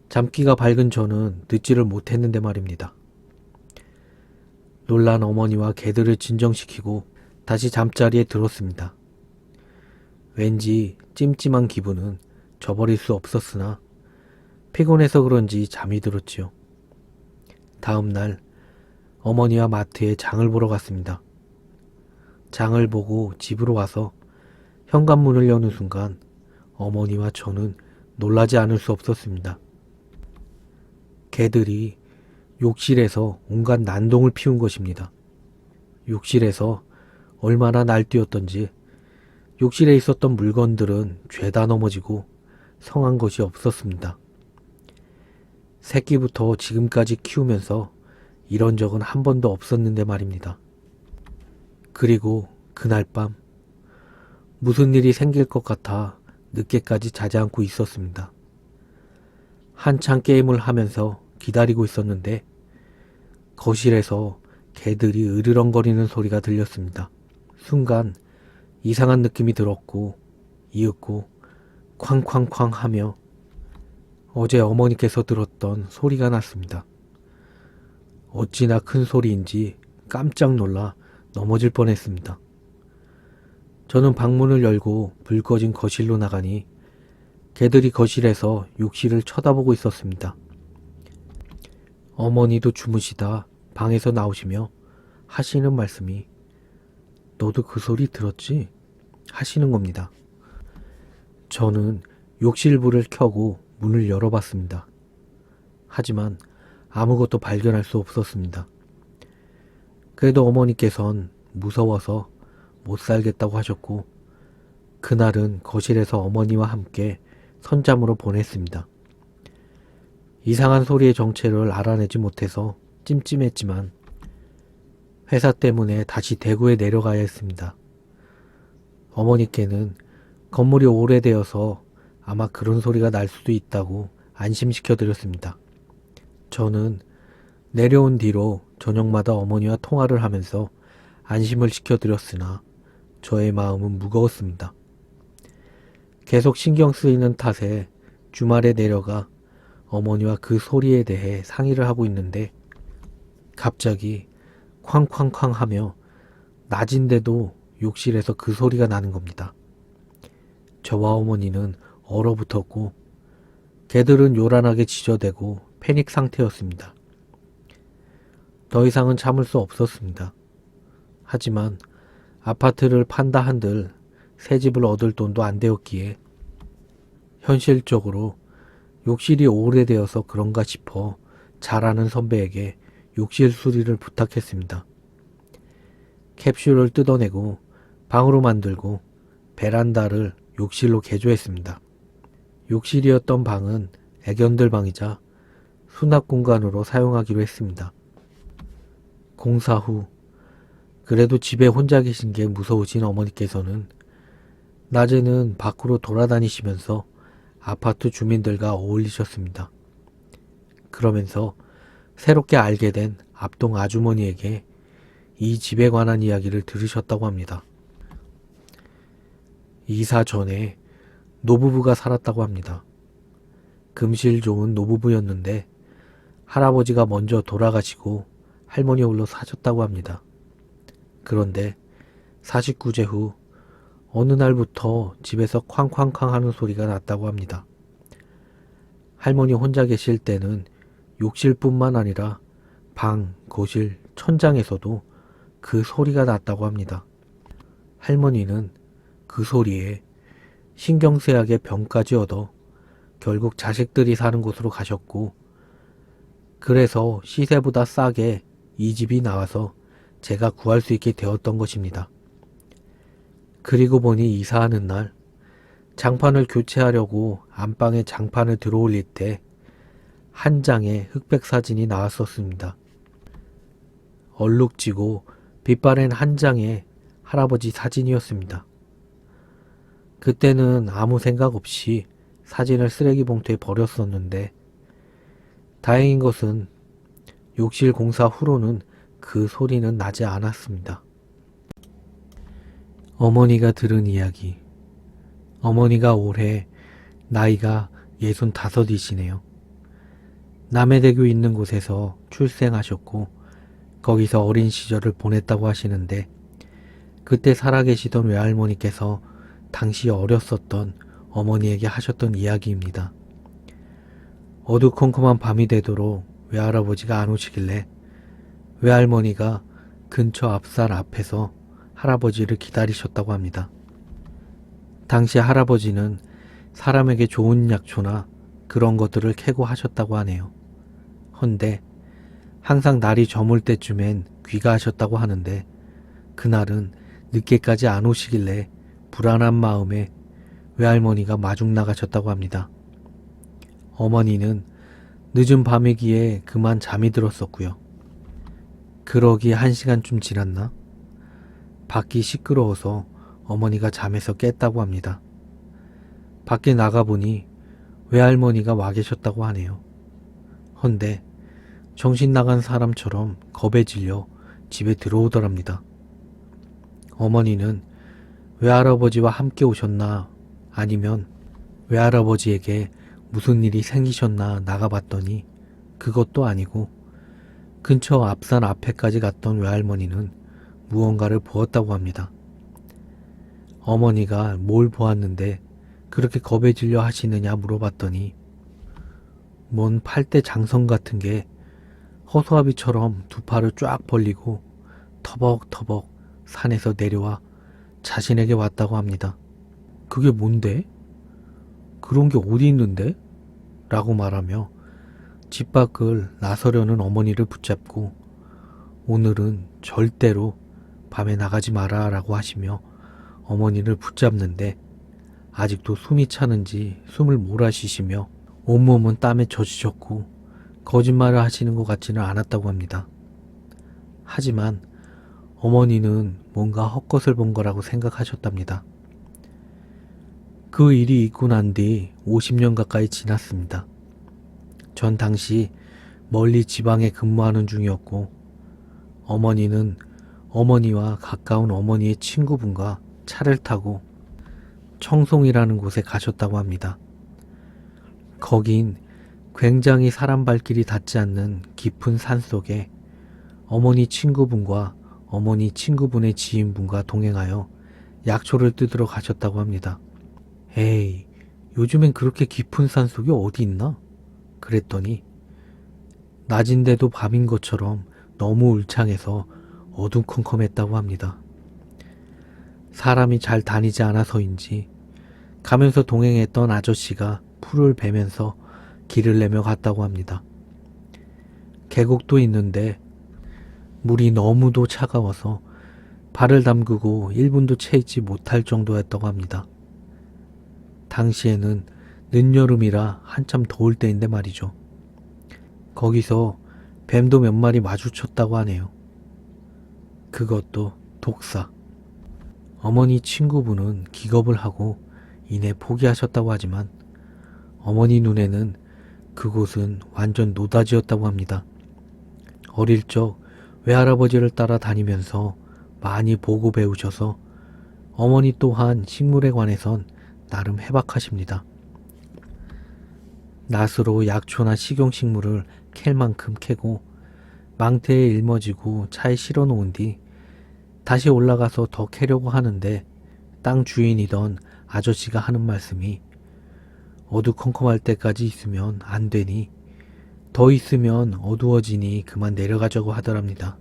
잠기가 밝은 저는 듣지를 못했는데 말입니다. 놀란 어머니와 개들을 진정시키고 다시 잠자리에 들었습니다. 왠지 찜찜한 기분은 저버릴 수 없었으나 피곤해서 그런지 잠이 들었지요. 다음 날 어머니와 마트에 장을 보러 갔습니다. 장을 보고 집으로 와서 현관문을 여는 순간 어머니와 저는 놀라지 않을 수 없었습니다. 개들이 욕실에서 온갖 난동을 피운 것입니다. 욕실에서 얼마나 날뛰었던지 욕실에 있었던 물건들은 죄다 넘어지고 성한 것이 없었습니다. 새끼부터 지금까지 키우면서 이런 적은 한 번도 없었는데 말입니다. 그리고 그날 밤 무슨 일이 생길 것 같아 늦게까지 자지 않고 있었습니다. 한창 게임을 하면서 기다리고 있었는데 거실에서 개들이 으르렁거리는 소리가 들렸습니다. 순간 이상한 느낌이 들었고 이윽고 쾅쾅쾅 하며 어제 어머니께서 들었던 소리가 났습니다. 어찌나 큰 소리인지 깜짝 놀라 넘어질 뻔했습니다. 저는 방문을 열고 불 꺼진 거실로 나가니 개들이 거실에서 욕실을 쳐다보고 있었습니다. 어머니도 주무시다 방에서 나오시며 하시는 말씀이 너도 그 소리 들었지? 하시는 겁니다. 저는 욕실불을 켜고 문을 열어봤습니다. 하지만 아무것도 발견할 수 없었습니다. 그래도 어머니께선 무서워서 못 살겠다고 하셨고 그날은 거실에서 어머니와 함께 선잠으로 보냈습니다. 이상한 소리의 정체를 알아내지 못해서 찜찜했지만 회사 때문에 다시 대구에 내려가야 했습니다. 어머니께는 건물이 오래되어서 아마 그런 소리가 날 수도 있다고 안심시켜드렸습니다. 저는 내려온 뒤로 저녁마다 어머니와 통화를 하면서 안심을 시켜드렸으나 저의 마음은 무거웠습니다. 계속 신경 쓰이는 탓에 주말에 내려가 어머니와 그 소리에 대해 상의를 하고 있는데 갑자기 쾅쾅쾅 하며 낮인데도 욕실에서 그 소리가 나는 겁니다. 저와 어머니는 얼어붙었고 개들은 요란하게 지저대고 패닉 상태였습니다. 더 이상은 참을 수 없었습니다. 하지만 아파트를 판다 한들 새 집을 얻을 돈도 안 되었기에 현실적으로 욕실이 오래되어서 그런가 싶어 잘 아는 선배에게 욕실 수리를 부탁했습니다. 캡슐을 뜯어내고 방으로 만들고 베란다를 욕실로 개조했습니다. 욕실이었던 방은 애견들 방이자 수납 공간으로 사용하기로 했습니다. 공사 후 그래도 집에 혼자 계신 게 무서우신 어머니께서는 낮에는 밖으로 돌아다니시면서 아파트 주민들과 어울리셨습니다. 그러면서 새롭게 알게 된 앞동 아주머니에게 이 집에 관한 이야기를 들으셨다고 합니다. 이사 전에 노부부가 살았다고 합니다. 금실 좋은 노부부였는데 할아버지가 먼저 돌아가시고 할머니 홀로 사셨다고 합니다. 그런데 49제 후 어느 날부터 집에서 쾅쾅쾅 하는 소리가 났다고 합니다. 할머니 혼자 계실 때는 욕실뿐만 아니라 방, 거실, 천장에서도 그 소리가 났다고 합니다. 할머니는 그 소리에 신경쇠약의 병까지 얻어 결국 자식들이 사는 곳으로 가셨고 그래서 시세보다 싸게 이 집이 나와서 제가 구할 수 있게 되었던 것입니다. 그리고 보니 이사하는 날 장판을 교체하려고 안방에 장판을 들어올릴 때 한 장의 흑백 사진이 나왔었습니다. 얼룩지고 빛바랜 한 장의 할아버지 사진이었습니다. 그때는 아무 생각 없이 사진을 쓰레기 봉투에 버렸었는데 다행인 것은 욕실 공사 후로는 그 소리는 나지 않았습니다. 어머니가 들은 이야기. 어머니가 올해 나이가 65이시네요. 남해대교 있는 곳에서 출생하셨고 거기서 어린 시절을 보냈다고 하시는데 그때 살아계시던 외할머니께서 당시 어렸었던 어머니에게 하셨던 이야기입니다. 어두컴컴한 밤이 되도록 외할아버지가 안 오시길래 외할머니가 근처 앞살 앞에서 할아버지를 기다리셨다고 합니다. 당시 할아버지는 사람에게 좋은 약초나 그런 것들을 캐고 하셨다고 하네요. 헌데 항상 날이 저물 때쯤엔 귀가하셨다고 하는데 그날은 늦게까지 안 오시길래 불안한 마음에 외할머니가 마중 나가셨다고 합니다. 어머니는 늦은 밤이기에 그만 잠이 들었었고요. 그러기 1시간쯤 지났나? 밖이 시끄러워서 어머니가 잠에서 깼다고 합니다. 밖에 나가보니 외할머니가 와 계셨다고 하네요. 헌데 정신 나간 사람처럼 겁에 질려 집에 들어오더랍니다. 어머니는 외할아버지와 함께 오셨나 아니면 외할아버지에게 무슨 일이 생기셨나 나가봤더니 그것도 아니고 근처 앞산 앞에까지 갔던 외할머니는 무언가를 보았다고 합니다. 어머니가 뭘 보았는데 그렇게 겁에 질려 하시느냐 물어봤더니 뭔 팔대 장성 같은 게 허수아비처럼 두 팔을 쫙 벌리고 터벅터벅 산에서 내려와 자신에게 왔다고 합니다. 그게 뭔데? 그런 게 어디 있는데? 라고 말하며 집 밖을 나서려는 어머니를 붙잡고 오늘은 절대로 밤에 나가지 마라 라고 하시며 어머니를 붙잡는데 아직도 숨이 차는지 숨을 몰아쉬시며 온몸은 땀에 젖으셨고 거짓말을 하시는 것 같지는 않았다고 합니다. 하지만 어머니는 뭔가 헛것을 본 거라고 생각하셨답니다. 그 일이 있고 난 뒤 50년 가까이 지났습니다. 전 당시 멀리 지방에 근무하는 중이었고 어머니는 어머니와 가까운 어머니의 친구분과 차를 타고 청송이라는 곳에 가셨다고 합니다. 거긴 굉장히 사람 발길이 닿지 않는 깊은 산 속에 어머니 친구분과 어머니 친구분의 지인분과 동행하여 약초를 뜯으러 가셨다고 합니다. 에이, 요즘엔 그렇게 깊은 산 속이 어디 있나? 그랬더니 낮인데도 밤인 것처럼 너무 울창해서 어두컴컴했다고 합니다. 사람이 잘 다니지 않아서인지 가면서 동행했던 아저씨가 풀을 베면서 길을 내며 갔다고 합니다. 계곡도 있는데 물이 너무도 차가워서 발을 담그고 1분도 채 있지 못할 정도였다고 합니다. 당시에는 늦여름이라 한참 더울 때인데 말이죠. 거기서 뱀도 몇 마리 마주쳤다고 하네요. 그것도 독사. 어머니 친구분은 기겁을 하고 이내 포기하셨다고 하지만 어머니 눈에는 그곳은 완전 노다지였다고 합니다. 어릴 적 외할아버지를 따라 다니면서 많이 보고 배우셔서 어머니 또한 식물에 관해선 나름 해박하십니다. 낫으로 약초나 식용식물을 캘 만큼 캐고 망태에 일머지고 차에 실어 놓은 뒤 다시 올라가서 더 캐려고 하는데 땅 주인이던 아저씨가 하는 말씀이 어두컴컴할 때까지 있으면 안 되니 더 있으면 어두워지니 그만 내려가자고 하더랍니다.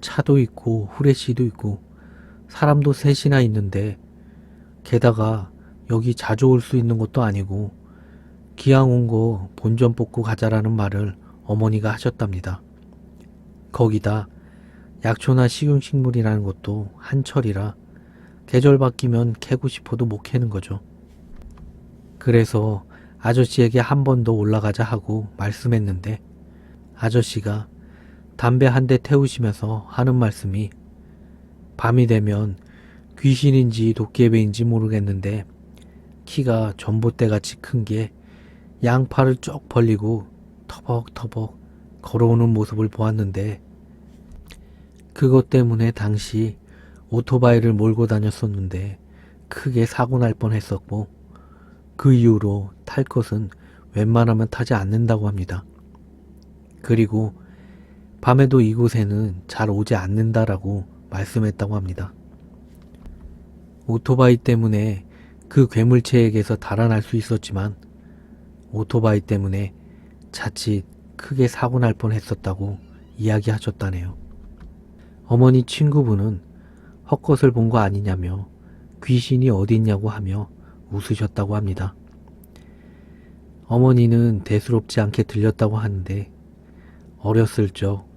차도 있고 후레쉬도 있고 사람도 셋이나 있는데 게다가 여기 자주 올 수 있는 것도 아니고 기왕 온 거 본전 뽑고 가자라는 말을 어머니가 하셨답니다. 거기다 약초나 식용식물이라는 것도 한철이라 계절 바뀌면 캐고 싶어도 못 캐는 거죠. 그래서 아저씨에게 한 번 더 올라가자 하고 말씀했는데 아저씨가 담배 한 대 태우시면서 하는 말씀이 밤이 되면 귀신인지 도깨비인지 모르겠는데 키가 전봇대같이 큰 게 양팔을 쭉 벌리고 터벅터벅 걸어오는 모습을 보았는데 그것 때문에 당시 오토바이를 몰고 다녔었는데 크게 사고 날 뻔했었고 그 이후로 탈 것은 웬만하면 타지 않는다고 합니다. 그리고 밤에도 이곳에는 잘 오지 않는다라고 말씀했다고 합니다. 오토바이 때문에 그 괴물체에게서 달아날 수 있었지만 오토바이 때문에 자칫 크게 사고 날 뻔했었다고 이야기하셨다네요. 어머니 친구분은 헛것을 본 거 아니냐며 귀신이 어디 있냐고 하며 웃으셨다고 합니다. 어머니는 대수롭지 않게 들렸다고 하는데 어렸을 적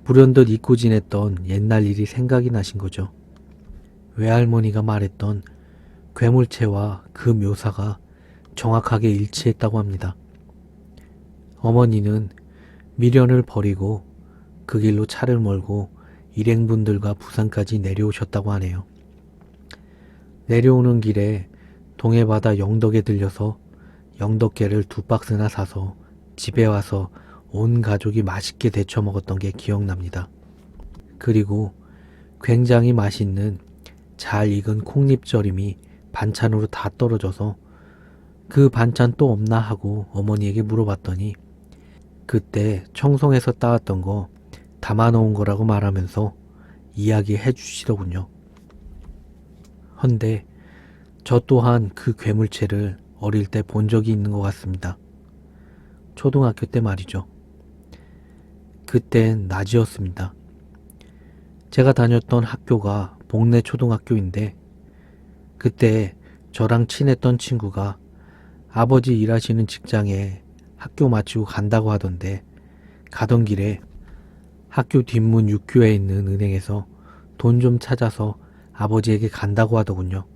불현듯 잊고 지냈던 옛날 일이 생각이 나신 거죠. 외할머니가 말했던 괴물체와 그 묘사가 정확하게 일치했다고 합니다. 어머니는 미련을 버리고 그 길로 차를 몰고 일행분들과 부산까지 내려오셨다고 하네요. 내려오는 길에 동해바다 영덕에 들려서 영덕게를 2박스나 사서 집에 와서 온 가족이 맛있게 데쳐 먹었던 게 기억납니다. 그리고 굉장히 맛있는 잘 익은 콩잎절임이 반찬으로 다 떨어져서 그 반찬 또 없나 하고 어머니에게 물어봤더니 그때 청송에서 따왔던 거 담아놓은 거라고 말하면서 이야기해 주시더군요. 헌데 저 또한 그 괴물체를 어릴 때 본 적이 있는 것 같습니다. 초등학교 때 말이죠. 그땐 낮이었습니다. 제가 다녔던 학교가 복내 초등학교인데 그때 저랑 친했던 친구가 아버지 일하시는 직장에 학교 마치고 간다고 하던데 가던 길에 학교 뒷문 6교에 있는 은행에서 돈 좀 찾아서 아버지에게 간다고 하더군요.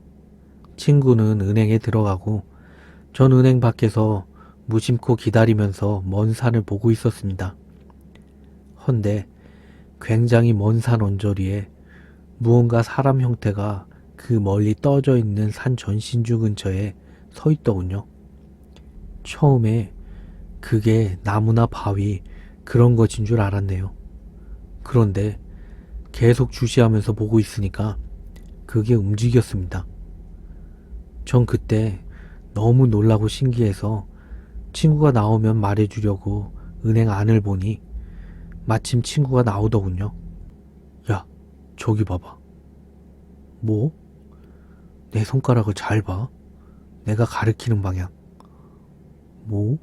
친구는 은행에 들어가고 전 은행 밖에서 무심코 기다리면서 먼 산을 보고 있었습니다. 헌데 굉장히 먼 산 언저리에 무언가 사람 형태가 그 멀리 떠져 있는 산 전신주 근처에 서 있더군요. 처음에 그게 나무나 바위 그런 것인 줄 알았네요. 그런데 계속 주시하면서 보고 있으니까 그게 움직였습니다. 전 그때 너무 놀라고 신기해서 친구가 나오면 말해주려고 은행 안을 보니 마침 친구가 나오더군요. 야, 저기 봐봐. 뭐? 내 손가락을 잘 봐. 내가 가리키는 방향. 뭐?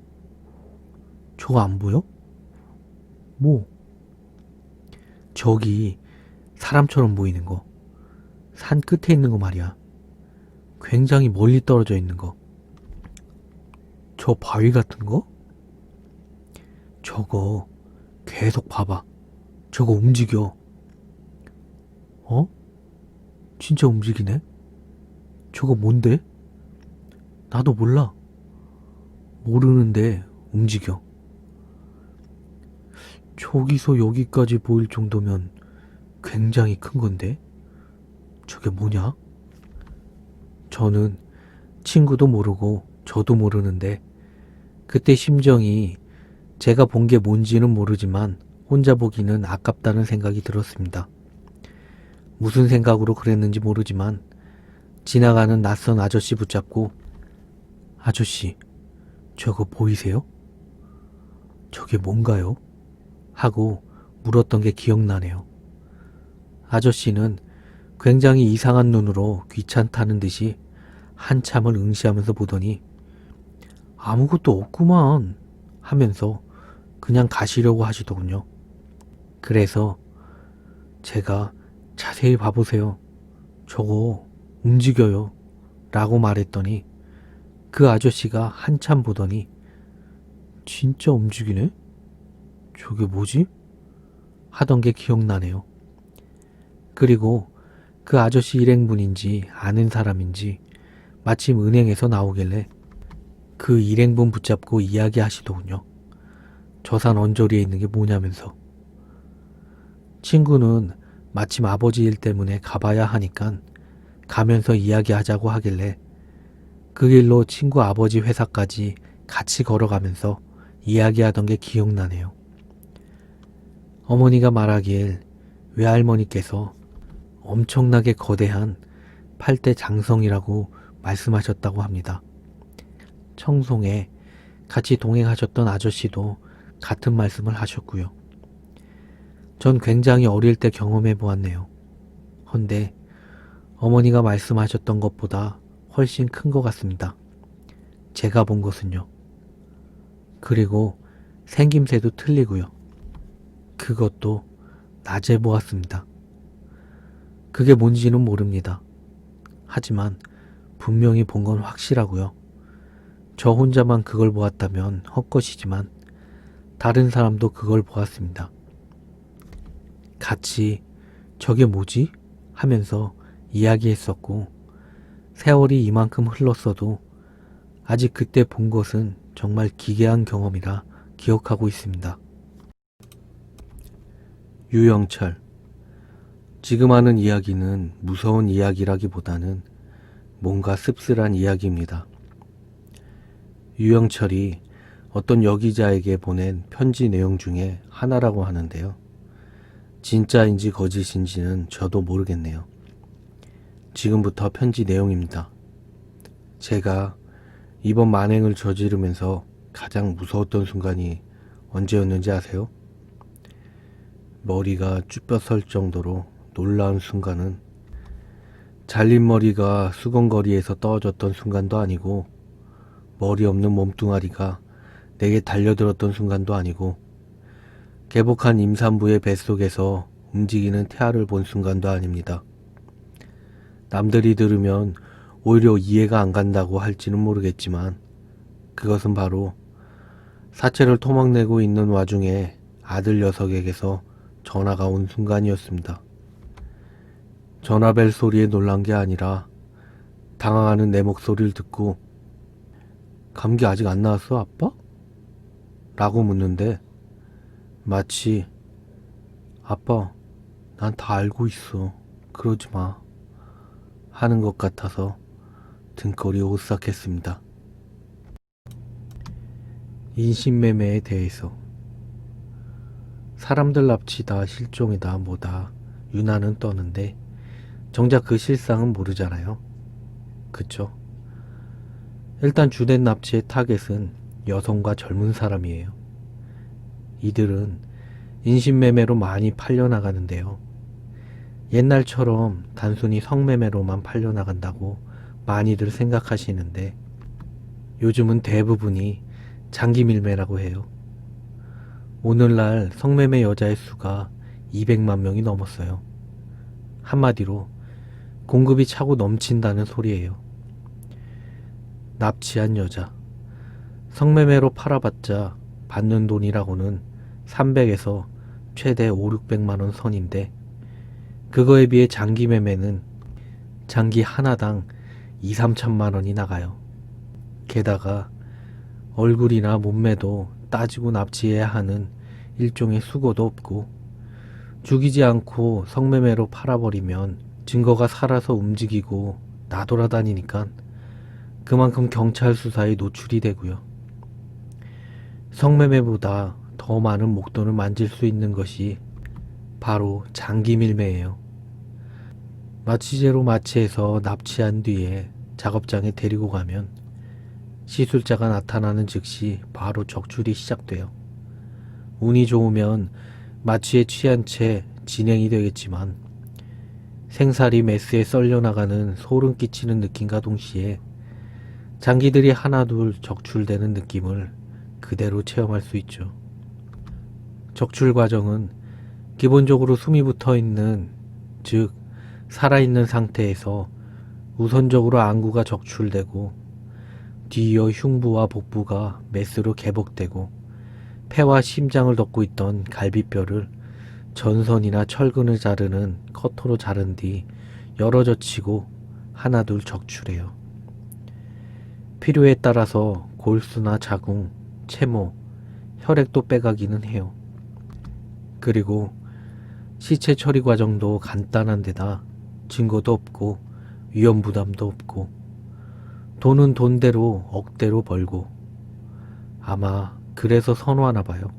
저거 안 보여? 뭐? 저기 사람처럼 보이는 거. 산 끝에 있는 거 말이야. 굉장히 멀리 떨어져 있는 거. 저 바위 같은 거? 저거 계속 봐봐. 저거 움직여. 어? 진짜 움직이네? 저거 뭔데? 나도 몰라. 모르는데 움직여. 저기서 여기까지 보일 정도면 굉장히 큰 건데? 저게 뭐냐? 저는 친구도 모르고 저도 모르는데 그때 심정이 제가 본 게 뭔지는 모르지만 혼자 보기는 아깝다는 생각이 들었습니다. 무슨 생각으로 그랬는지 모르지만 지나가는 낯선 아저씨 붙잡고 아저씨, 저거 보이세요? 저게 뭔가요? 하고 물었던 게 기억나네요. 아저씨는 굉장히 이상한 눈으로 귀찮다는 듯이 한참을 응시하면서 보더니 아무것도 없구만 하면서 그냥 가시려고 하시더군요. 그래서 제가 자세히 봐보세요. 저거 움직여요. 라고 말했더니 그 아저씨가 한참 보더니 진짜 움직이네? 저게 뭐지? 하던 게 기억나네요. 그리고 그 아저씨 일행분인지 아는 사람인지 마침 은행에서 나오길래 그 일행분 붙잡고 이야기하시더군요. 저 산 언저리에 있는 게 뭐냐면서. 친구는 마침 아버지 일 때문에 가봐야 하니까 가면서 이야기하자고 하길래 그 길로 친구 아버지 회사까지 같이 걸어가면서 이야기하던 게 기억나네요. 어머니가 말하길 외할머니께서 엄청나게 거대한 8대 장성이라고 말씀하셨다고 합니다. 청송에 같이 동행하셨던 아저씨도 같은 말씀을 하셨고요. 전 굉장히 어릴 때 경험해 보았네요. 헌데 어머니가 말씀하셨던 것보다 훨씬 큰 것 같습니다. 제가 본 것은요. 그리고 생김새도 틀리고요. 그것도 낮에 보았습니다. 그게 뭔지는 모릅니다. 하지만 분명히 본 건 확실하고요. 저 혼자만 그걸 보았다면 헛것이지만 다른 사람도 그걸 보았습니다. 같이 저게 뭐지? 하면서 이야기했었고 세월이 이만큼 흘렀어도 아직 그때 본 것은 정말 기괴한 경험이라 기억하고 있습니다. 유영철. 지금 하는 이야기는 무서운 이야기라기보다는 뭔가 씁쓸한 이야기입니다. 유영철이 어떤 여기자에게 보낸 편지 내용 중에 하나라고 하는데요. 진짜인지 거짓인지는 저도 모르겠네요. 지금부터 편지 내용입니다. 제가 이번 만행을 저지르면서 가장 무서웠던 순간이 언제였는지 아세요? 머리가 쭈뼛설 정도로 놀라운 순간은 잘린 머리가 수건거리에서 떨어졌던 순간도 아니고 머리 없는 몸뚱아리가 내게 달려들었던 순간도 아니고 개복한 임산부의 뱃속에서 움직이는 태아를 본 순간도 아닙니다. 남들이 들으면 오히려 이해가 안 간다고 할지는 모르겠지만 그것은 바로 사체를 토막내고 있는 와중에 아들 녀석에게서 전화가 온 순간이었습니다. 전화벨 소리에 놀란 게 아니라 당황하는 내 목소리를 듣고 감기 아직 안 나왔어, 아빠? 라고 묻는데 마치 아빠, 난 다 알고 있어. 그러지 마. 하는 것 같아서 등골이 오싹했습니다. 인신매매에 대해서 사람들 납치다 실종이다 뭐다 유난은 떠는데 정작 그 실상은 모르잖아요. 그쵸? 일단 주된 납치의 타겟은 여성과 젊은 사람이에요. 이들은 인신매매로 많이 팔려나가는데요. 옛날처럼 단순히 성매매로만 팔려나간다고 많이들 생각하시는데 요즘은 대부분이 장기밀매라고 해요. 오늘날 성매매 여자의 수가 200만 명이 넘었어요. 한마디로 공급이 차고 넘친다는 소리예요. 납치한 여자, 성매매로 팔아봤자 받는 돈이라고는 300에서 최대 5, 600만 원 선인데 그거에 비해 장기 매매는 장기 하나당 2, 3천만 원이 나가요. 게다가 얼굴이나 몸매도 따지고 납치해야 하는 일종의 수고도 없고 죽이지 않고 성매매로 팔아버리면 증거가 살아서 움직이고 나돌아다니니까 그만큼 경찰 수사에 노출이 되고요. 성매매보다 더 많은 목돈을 만질 수 있는 것이 바로 장기 밀매예요. 마취제로 마취해서 납치한 뒤에 작업장에 데리고 가면 시술자가 나타나는 즉시 바로 적출이 시작돼요. 운이 좋으면 마취에 취한 채 진행이 되겠지만 생살이 메스에 썰려나가는 소름 끼치는 느낌과 동시에 장기들이 하나둘 적출되는 느낌을 그대로 체험할 수 있죠. 적출 과정은 기본적으로 숨이 붙어 있는, 즉 살아있는 상태에서 우선적으로 안구가 적출되고 뒤이어 흉부와 복부가 메스로 개복되고 폐와 심장을 덮고 있던 갈비뼈를 전선이나 철근을 자르는 커터로 자른 뒤 열어 젖히고 하나둘 적출해요. 필요에 따라서 골수나 자궁, 채모, 혈액도 빼가기는 해요. 그리고 시체 처리 과정도 간단한 데다 증거도 없고 위험 부담도 없고 돈은 돈대로 억대로 벌고 아마 그래서 선호하나 봐요.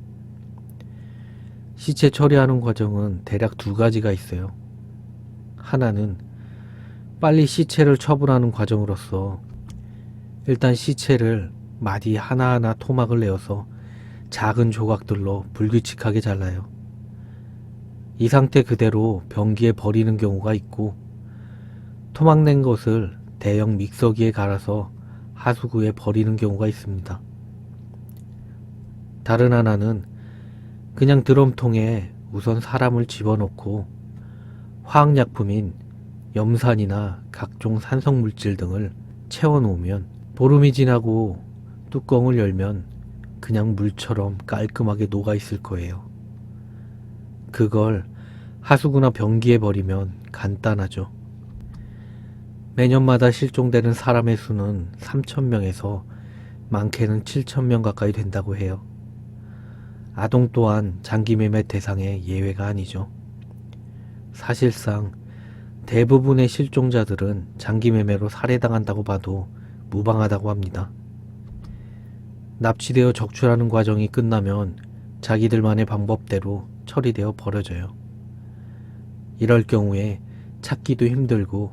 시체 처리하는 과정은 대략 두 가지가 있어요. 하나는 빨리 시체를 처분하는 과정으로서 일단 시체를 마디 하나하나 토막을 내어서 작은 조각들로 불규칙하게 잘라요. 이 상태 그대로 변기에 버리는 경우가 있고 토막 낸 것을 대형 믹서기에 갈아서 하수구에 버리는 경우가 있습니다. 다른 하나는 그냥 드럼통에 우선 사람을 집어넣고 화학약품인 염산이나 각종 산성물질 등을 채워놓으면 보름이 지나고 뚜껑을 열면 그냥 물처럼 깔끔하게 녹아있을 거예요. 그걸 하수구나 변기에 버리면 간단하죠. 매년마다 실종되는 사람의 수는 3,000명에서 많게는 7,000명 가까이 된다고 해요. 아동 또한 장기매매 대상의 예외가 아니죠. 사실상 대부분의 실종자들은 장기매매로 살해당한다고 봐도 무방하다고 합니다. 납치되어 적출하는 과정이 끝나면 자기들만의 방법대로 처리되어 버려져요. 이럴 경우에 찾기도 힘들고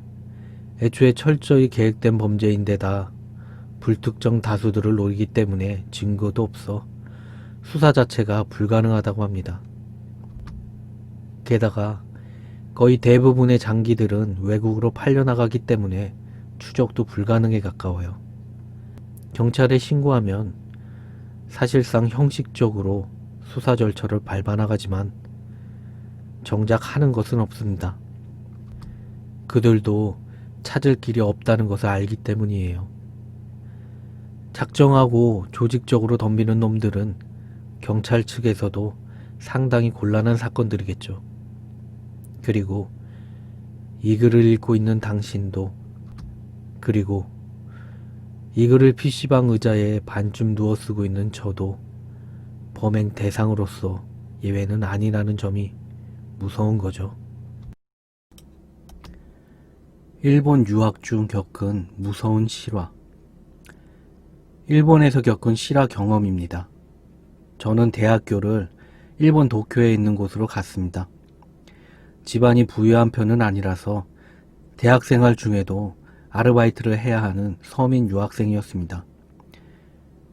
애초에 철저히 계획된 범죄인데다 불특정 다수들을 노리기 때문에 증거도 없어 수사 자체가 불가능하다고 합니다. 게다가 거의 대부분의 장기들은 외국으로 팔려나가기 때문에 추적도 불가능에 가까워요. 경찰에 신고하면 사실상 형식적으로 수사 절차를 밟아나가지만 정작 하는 것은 없습니다. 그들도 찾을 길이 없다는 것을 알기 때문이에요. 작정하고 조직적으로 덤비는 놈들은 경찰 측에서도 상당히 곤란한 사건들이겠죠. 그리고 이 글을 읽고 있는 당신도, 그리고 이 글을 PC방 의자에 반쯤 누워 쓰고 있는 저도 범행 대상으로서 예외는 아니라는 점이 무서운 거죠. 일본 유학 중 겪은 무서운 실화. 일본에서 겪은 실화 경험입니다. 저는 대학교를 일본 도쿄에 있는 곳으로 갔습니다. 집안이 부유한 편은 아니라서 대학생활 중에도 아르바이트를 해야 하는 서민 유학생이었습니다.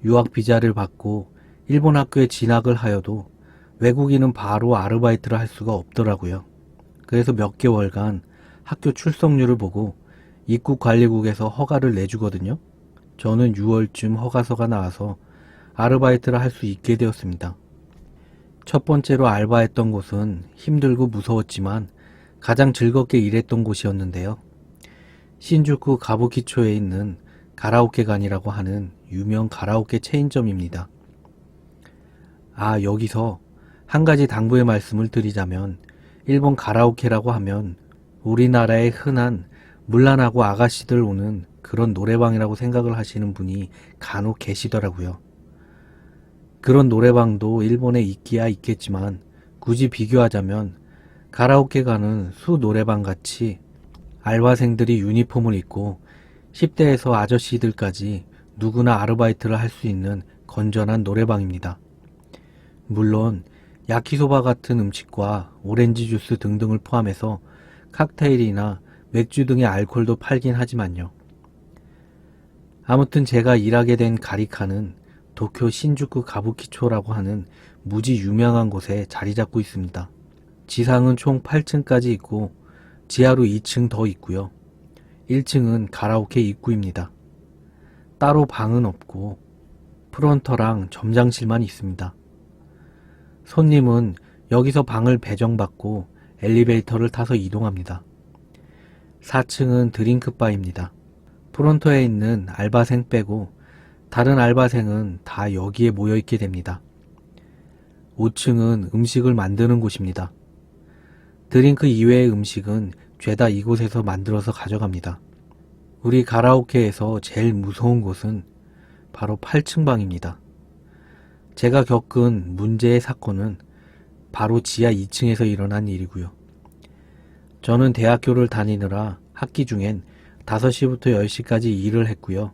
유학 비자를 받고 일본 학교에 진학을 하여도 외국인은 바로 아르바이트를 할 수가 없더라고요. 그래서 몇 개월간 학교 출석률을 보고 입국관리국에서 허가를 내주거든요. 저는 6월쯤 허가서가 나와서 아르바이트를 할 수 있게 되었습니다. 첫 번째로 알바했던 곳은 힘들고 무서웠지만 가장 즐겁게 일했던 곳이었는데요. 신주쿠 가부키초에 있는 가라오케관이라고 하는 유명 가라오케 체인점입니다. 여기서 한 가지 당부의 말씀을 드리자면 일본 가라오케라고 하면 우리나라의 흔한 물란하고 아가씨들 오는 그런 노래방이라고 생각을 하시는 분이 간혹 계시더라고요. 그런 노래방도 일본에 있기야 있겠지만 굳이 비교하자면 가라오케가는 수 노래방 같이 알바생들이 유니폼을 입고 10대에서 아저씨들까지 누구나 아르바이트를 할 수 있는 건전한 노래방입니다. 물론 야키소바 같은 음식과 오렌지 주스 등등을 포함해서 칵테일이나 맥주 등의 알코올도 팔긴 하지만요. 아무튼 제가 일하게 된 가리카는 도쿄 신주쿠 가부키초라고 하는 무지 유명한 곳에 자리 잡고 있습니다. 지상은 총 8층까지 있고 지하로 2층 더 있고요. 1층은 가라오케 입구입니다. 따로 방은 없고 프론터랑 점장실만 있습니다. 손님은 여기서 방을 배정받고 엘리베이터를 타서 이동합니다. 4층은 드링크바입니다. 프론터에 있는 알바생 빼고 다른 알바생은 다 여기에 모여있게 됩니다. 5층은 음식을 만드는 곳입니다. 드링크 이외의 음식은 죄다 이곳에서 만들어서 가져갑니다. 우리 가라오케에서 제일 무서운 곳은 바로 8층 방입니다. 제가 겪은 문제의 사건은 바로 지하 2층에서 일어난 일이고요. 저는 대학교를 다니느라 학기 중엔 5시부터 10시까지 일을 했고요.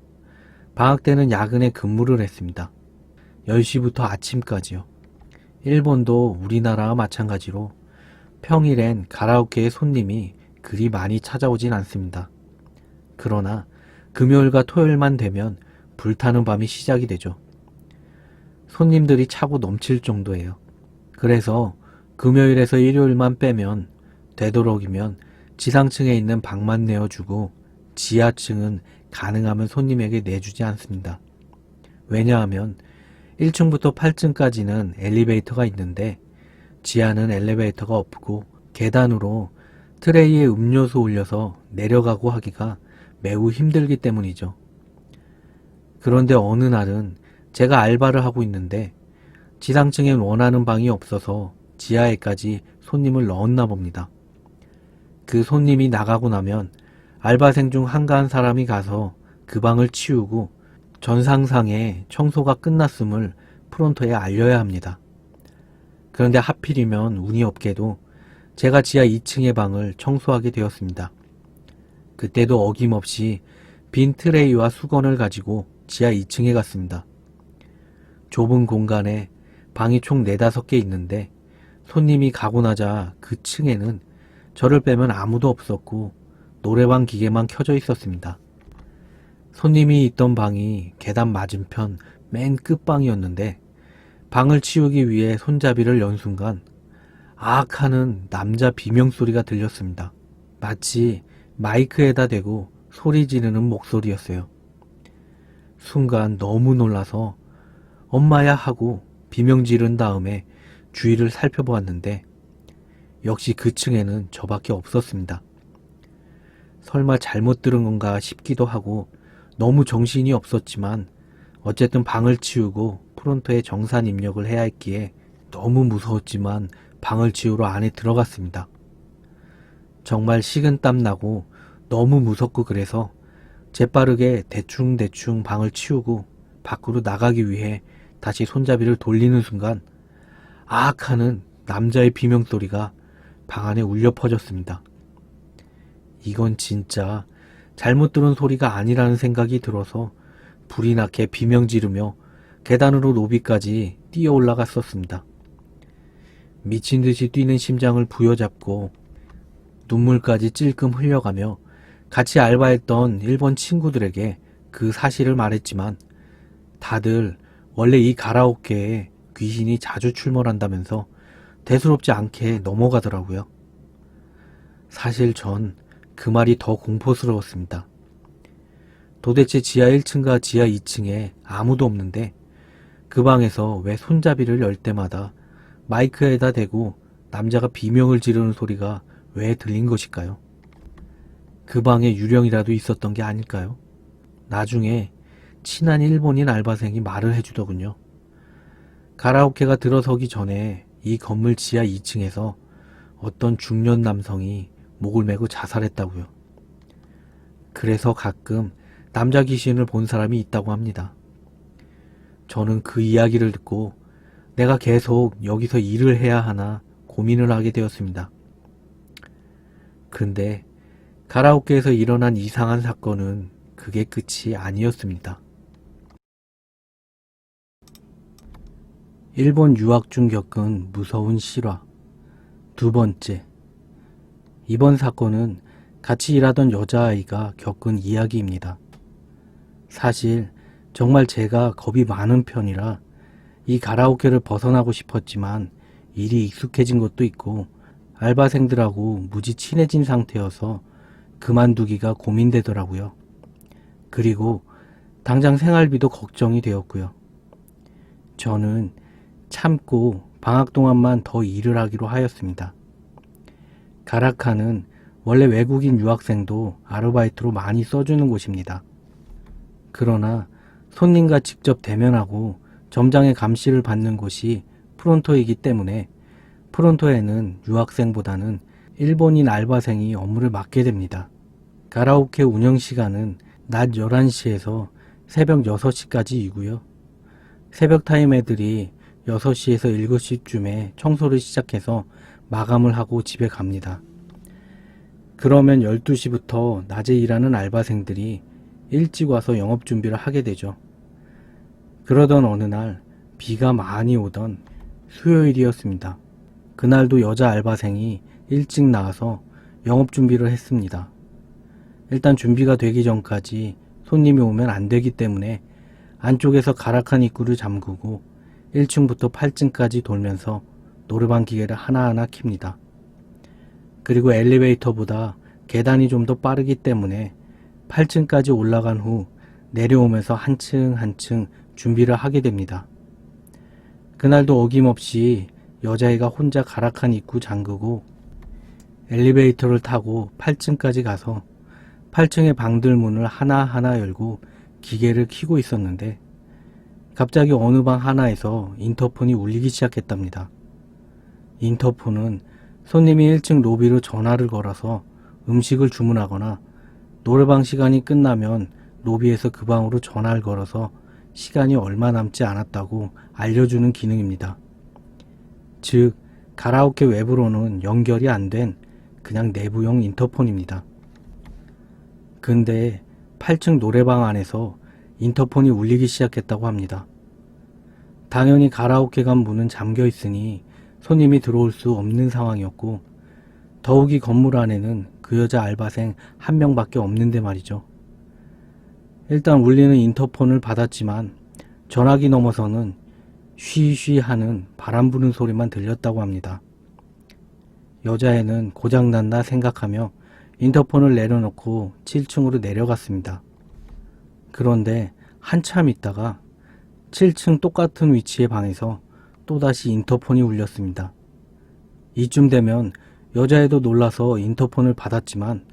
방학 때는 야근에 근무를 했습니다. 10시부터 아침까지요. 일본도 우리나라와 마찬가지로 평일엔 가라오케에 손님이 그리 많이 찾아오진 않습니다. 그러나 금요일과 토요일만 되면 불타는 밤이 시작이 되죠. 손님들이 차고 넘칠 정도예요. 그래서 금요일에서 일요일만 빼면 되도록이면 지상층에 있는 방만 내어주고 지하층은 가능하면 손님에게 내주지 않습니다. 왜냐하면 1층부터 8층까지는 엘리베이터가 있는데 지하는 엘리베이터가 없고 계단으로 트레이에 음료수 올려서 내려가고 하기가 매우 힘들기 때문이죠. 그런데 어느 날은 제가 알바를 하고 있는데 지상층엔 원하는 방이 없어서 지하에까지 손님을 넣었나 봅니다. 그 손님이 나가고 나면 알바생 중 한가한 사람이 가서 그 방을 치우고 전상상에 청소가 끝났음을 프론터에 알려야 합니다. 그런데 하필이면 운이 없게도 제가 지하 2층의 방을 청소하게 되었습니다. 그때도 어김없이 빈 트레이와 수건을 가지고 지하 2층에 갔습니다. 좁은 공간에 방이 총 4-5개 있는데 손님이 가고 나자 그 층에는 저를 빼면 아무도 없었고 노래방 기계만 켜져 있었습니다. 손님이 있던 방이 계단 맞은편 맨 끝방이었는데 방을 치우기 위해 손잡이를 연 순간 아악 하는 남자 비명소리가 들렸습니다. 마치 마이크에다 대고 소리 지르는 목소리였어요. 순간 너무 놀라서 엄마야 하고 비명 지른 다음에 주위를 살펴보았는데 역시 그 층에는 저밖에 없었습니다. 설마 잘못 들은 건가 싶기도 하고 너무 정신이 없었지만 어쨌든 방을 치우고 프론토에 정산 입력을 해야 했기에 너무 무서웠지만 방을 치우러 안에 들어갔습니다. 정말 식은땀 나고 너무 무섭고 그래서 재빠르게 대충 방을 치우고 밖으로 나가기 위해 다시 손잡이를 돌리는 순간 아악 하는 남자의 비명소리가 방 안에 울려 퍼졌습니다. 이건 진짜 잘못 들은 소리가 아니라는 생각이 들어서 불이 나게 비명 지르며 계단으로 로비까지 뛰어 올라갔었습니다. 미친 듯이 뛰는 심장을 부여잡고 눈물까지 찔끔 흘려가며 같이 알바했던 일본 친구들에게 그 사실을 말했지만 다들 원래 이 가라오케에 귀신이 자주 출몰한다면서 대수롭지 않게 넘어가더라고요. 사실 전 그 말이 더 공포스러웠습니다. 도대체 지하 1층과 지하 2층에 아무도 없는데 그 방에서 왜 손잡이를 열 때마다 마이크에다 대고 남자가 비명을 지르는 소리가 왜 들린 것일까요? 그 방에 유령이라도 있었던 게 아닐까요? 나중에 친한 일본인 알바생이 말을 해주더군요. 가라오케가 들어서기 전에 이 건물 지하 2층에서 어떤 중년 남성이 목을 메고 자살했다고요. 그래서 가끔 남자 귀신을 본 사람이 있다고 합니다. 저는 그 이야기를 듣고 내가 계속 여기서 일을 해야 하나 고민을 하게 되었습니다. 근데 가라오케에서 일어난 이상한 사건은 그게 끝이 아니었습니다. 일본 유학 중 겪은 무서운 실화. 두 번째. 이번 사건은 같이 일하던 여자아이가 겪은 이야기입니다. 사실 정말 제가 겁이 많은 편이라 이 가라오케를 벗어나고 싶었지만 일이 익숙해진 것도 있고 알바생들하고 무지 친해진 상태여서 그만두기가 고민되더라고요. 그리고 당장 생활비도 걱정이 되었고요. 저는 참고 방학 동안만 더 일을 하기로 하였습니다. 가라카는 원래 외국인 유학생도 아르바이트로 많이 써주는 곳입니다. 그러나 손님과 직접 대면하고 점장의 감시를 받는 곳이 프론토이기 때문에 프론토에는 유학생보다는 일본인 알바생이 업무를 맡게 됩니다. 가라오케 운영시간은 낮 11시에서 새벽 6시까지이고요. 새벽 타임 애들이 6시에서 7시쯤에 청소를 시작해서 마감을 하고 집에 갑니다. 그러면 12시부터 낮에 일하는 알바생들이 일찍 와서 영업 준비를 하게 되죠. 그러던 어느 날 비가 많이 오던 수요일이었습니다. 그날도 여자 알바생이 일찍 나와서 영업 준비를 했습니다. 일단 준비가 되기 전까지 손님이 오면 안 되기 때문에 안쪽에서 가락한 입구를 잠그고 1층부터 8층까지 돌면서 노래방 기계를 하나하나 킵니다. 그리고 엘리베이터보다 계단이 좀 더 빠르기 때문에 8층까지 올라간 후 내려오면서 한층 한층 준비를 하게 됩니다. 그날도 어김없이 여자애가 혼자 가락한 입구 잠그고 엘리베이터를 타고 8층까지 가서 8층의 방들 문을 하나하나 열고 기계를 켜고 있었는데 갑자기 어느 방 하나에서 인터폰이 울리기 시작했답니다. 인터폰은 손님이 1층 로비로 전화를 걸어서 음식을 주문하거나 노래방 시간이 끝나면 로비에서 그 방으로 전화를 걸어서 시간이 얼마 남지 않았다고 알려주는 기능입니다. 즉, 가라오케 외부로는 연결이 안 된 그냥 내부용 인터폰입니다. 근데 8층 노래방 안에서 인터폰이 울리기 시작했다고 합니다. 당연히 가라오케관 문은 잠겨 있으니 손님이 들어올 수 없는 상황이었고 더욱이 건물 안에는 그 여자 알바생 한 명밖에 없는데 말이죠. 일단 울리는 인터폰을 받았지만 전화기 넘어서는 쉬쉬 하는 바람 부는 소리만 들렸다고 합니다. 여자애는 고장났나 생각하며 인터폰을 내려놓고 7층으로 내려갔습니다. 그런데 한참 있다가 7층 똑같은 위치의 방에서 또다시 인터폰이 울렸습니다. 이쯤 되면 여자애도 놀라서 인터폰을 받았지만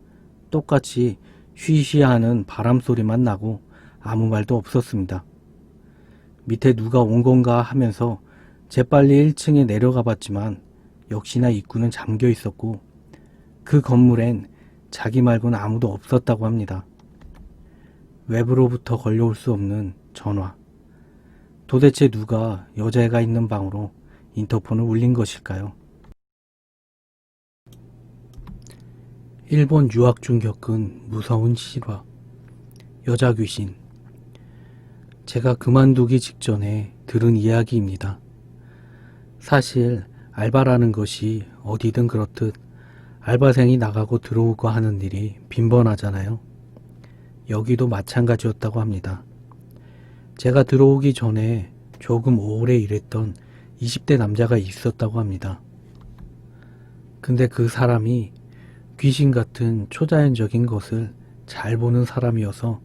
똑같이 쉬쉬하는 바람소리만 나고 아무 말도 없었습니다. 밑에 누가 온 건가 하면서 재빨리 1층에 내려가 봤지만 역시나 입구는 잠겨 있었고 그 건물엔 자기 말고는 아무도 없었다고 합니다. 외부로부터 걸려올 수 없는 전화. 도대체 누가 여자애가 있는 방으로 인터폰을 울린 것일까요? 일본 유학 중 겪은 무서운 실화. 여자 귀신. 제가 그만두기 직전에 들은 이야기입니다. 사실 알바라는 것이 어디든 그렇듯 알바생이 나가고 들어오고 하는 일이 빈번하잖아요. 여기도 마찬가지였다고 합니다. 제가 들어오기 전에 조금 오래 일했던 20대 남자가 있었다고 합니다. 근데 그 사람이 귀신 같은 초자연적인 것을 잘 보는 사람이어서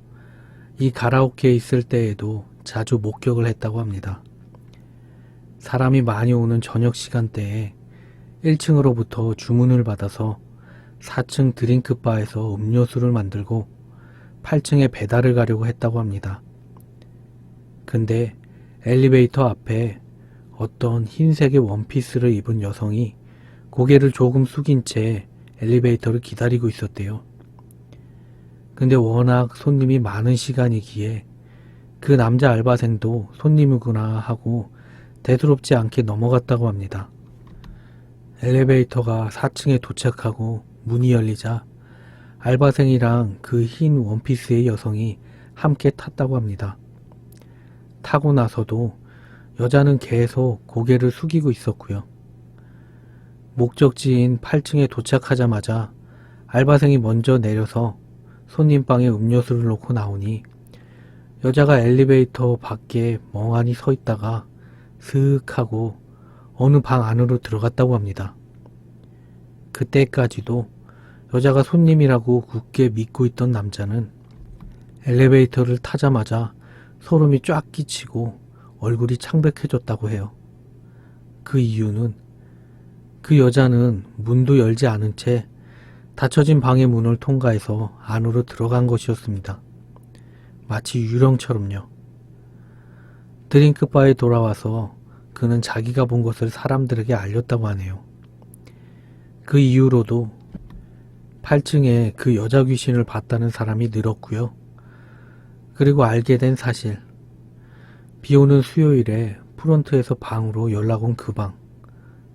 이 가라오케에 있을 때에도 자주 목격을 했다고 합니다. 사람이 많이 오는 저녁 시간대에 1층으로부터 주문을 받아서 4층 드링크바에서 음료수를 만들고 8층에 배달을 가려고 했다고 합니다. 근데 엘리베이터 앞에 어떤 흰색의 원피스를 입은 여성이 고개를 조금 숙인 채 엘리베이터를 기다리고 있었대요. 근데 워낙 손님이 많은 시간이기에 그 남자 알바생도 손님이구나 하고 대수롭지 않게 넘어갔다고 합니다. 엘리베이터가 4층에 도착하고 문이 열리자 알바생이랑 그 흰 원피스의 여성이 함께 탔다고 합니다. 타고 나서도 여자는 계속 고개를 숙이고 있었고요. 목적지인 8층에 도착하자마자 알바생이 먼저 내려서 손님방에 음료수를 놓고 나오니 여자가 엘리베이터 밖에 멍하니 서 있다가 스윽 하고 어느 방 안으로 들어갔다고 합니다. 그때까지도 여자가 손님이라고 굳게 믿고 있던 남자는 엘리베이터를 타자마자 소름이 쫙 끼치고 얼굴이 창백해졌다고 해요. 그 이유는 그 여자는 문도 열지 않은 채 닫혀진 방의 문을 통과해서 안으로 들어간 것이었습니다. 마치 유령처럼요. 드링크바에 돌아와서 그는 자기가 본 것을 사람들에게 알렸다고 하네요. 그 이후로도 8층에 그 여자 귀신을 봤다는 사람이 늘었고요. 그리고 알게 된 사실. 비오는 수요일에 프론트에서 방으로 연락 온 그 방.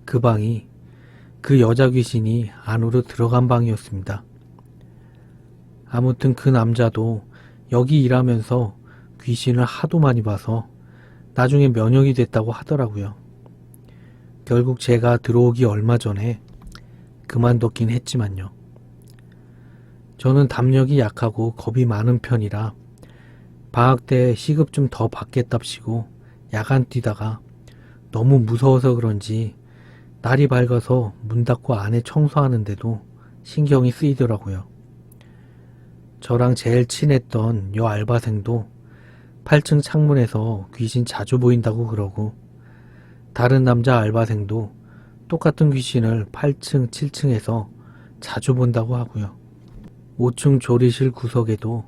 그 방이 그 여자 귀신이 안으로 들어간 방이었습니다. 아무튼 그 남자도 여기 일하면서 귀신을 하도 많이 봐서 나중에 면역이 됐다고 하더라고요. 결국 제가 들어오기 얼마 전에 그만뒀긴 했지만요. 저는 담력이 약하고 겁이 많은 편이라 방학 때 시급 좀 더 받겠답시고 야간 뛰다가 너무 무서워서 그런지 날이 밝아서 문 닫고 안에 청소하는데도 신경이 쓰이더라고요. 저랑 제일 친했던 여 알바생도 8층 창문에서 귀신 자주 보인다고 그러고 다른 남자 알바생도 똑같은 귀신을 8층, 7층에서 자주 본다고 하고요. 5층 조리실 구석에도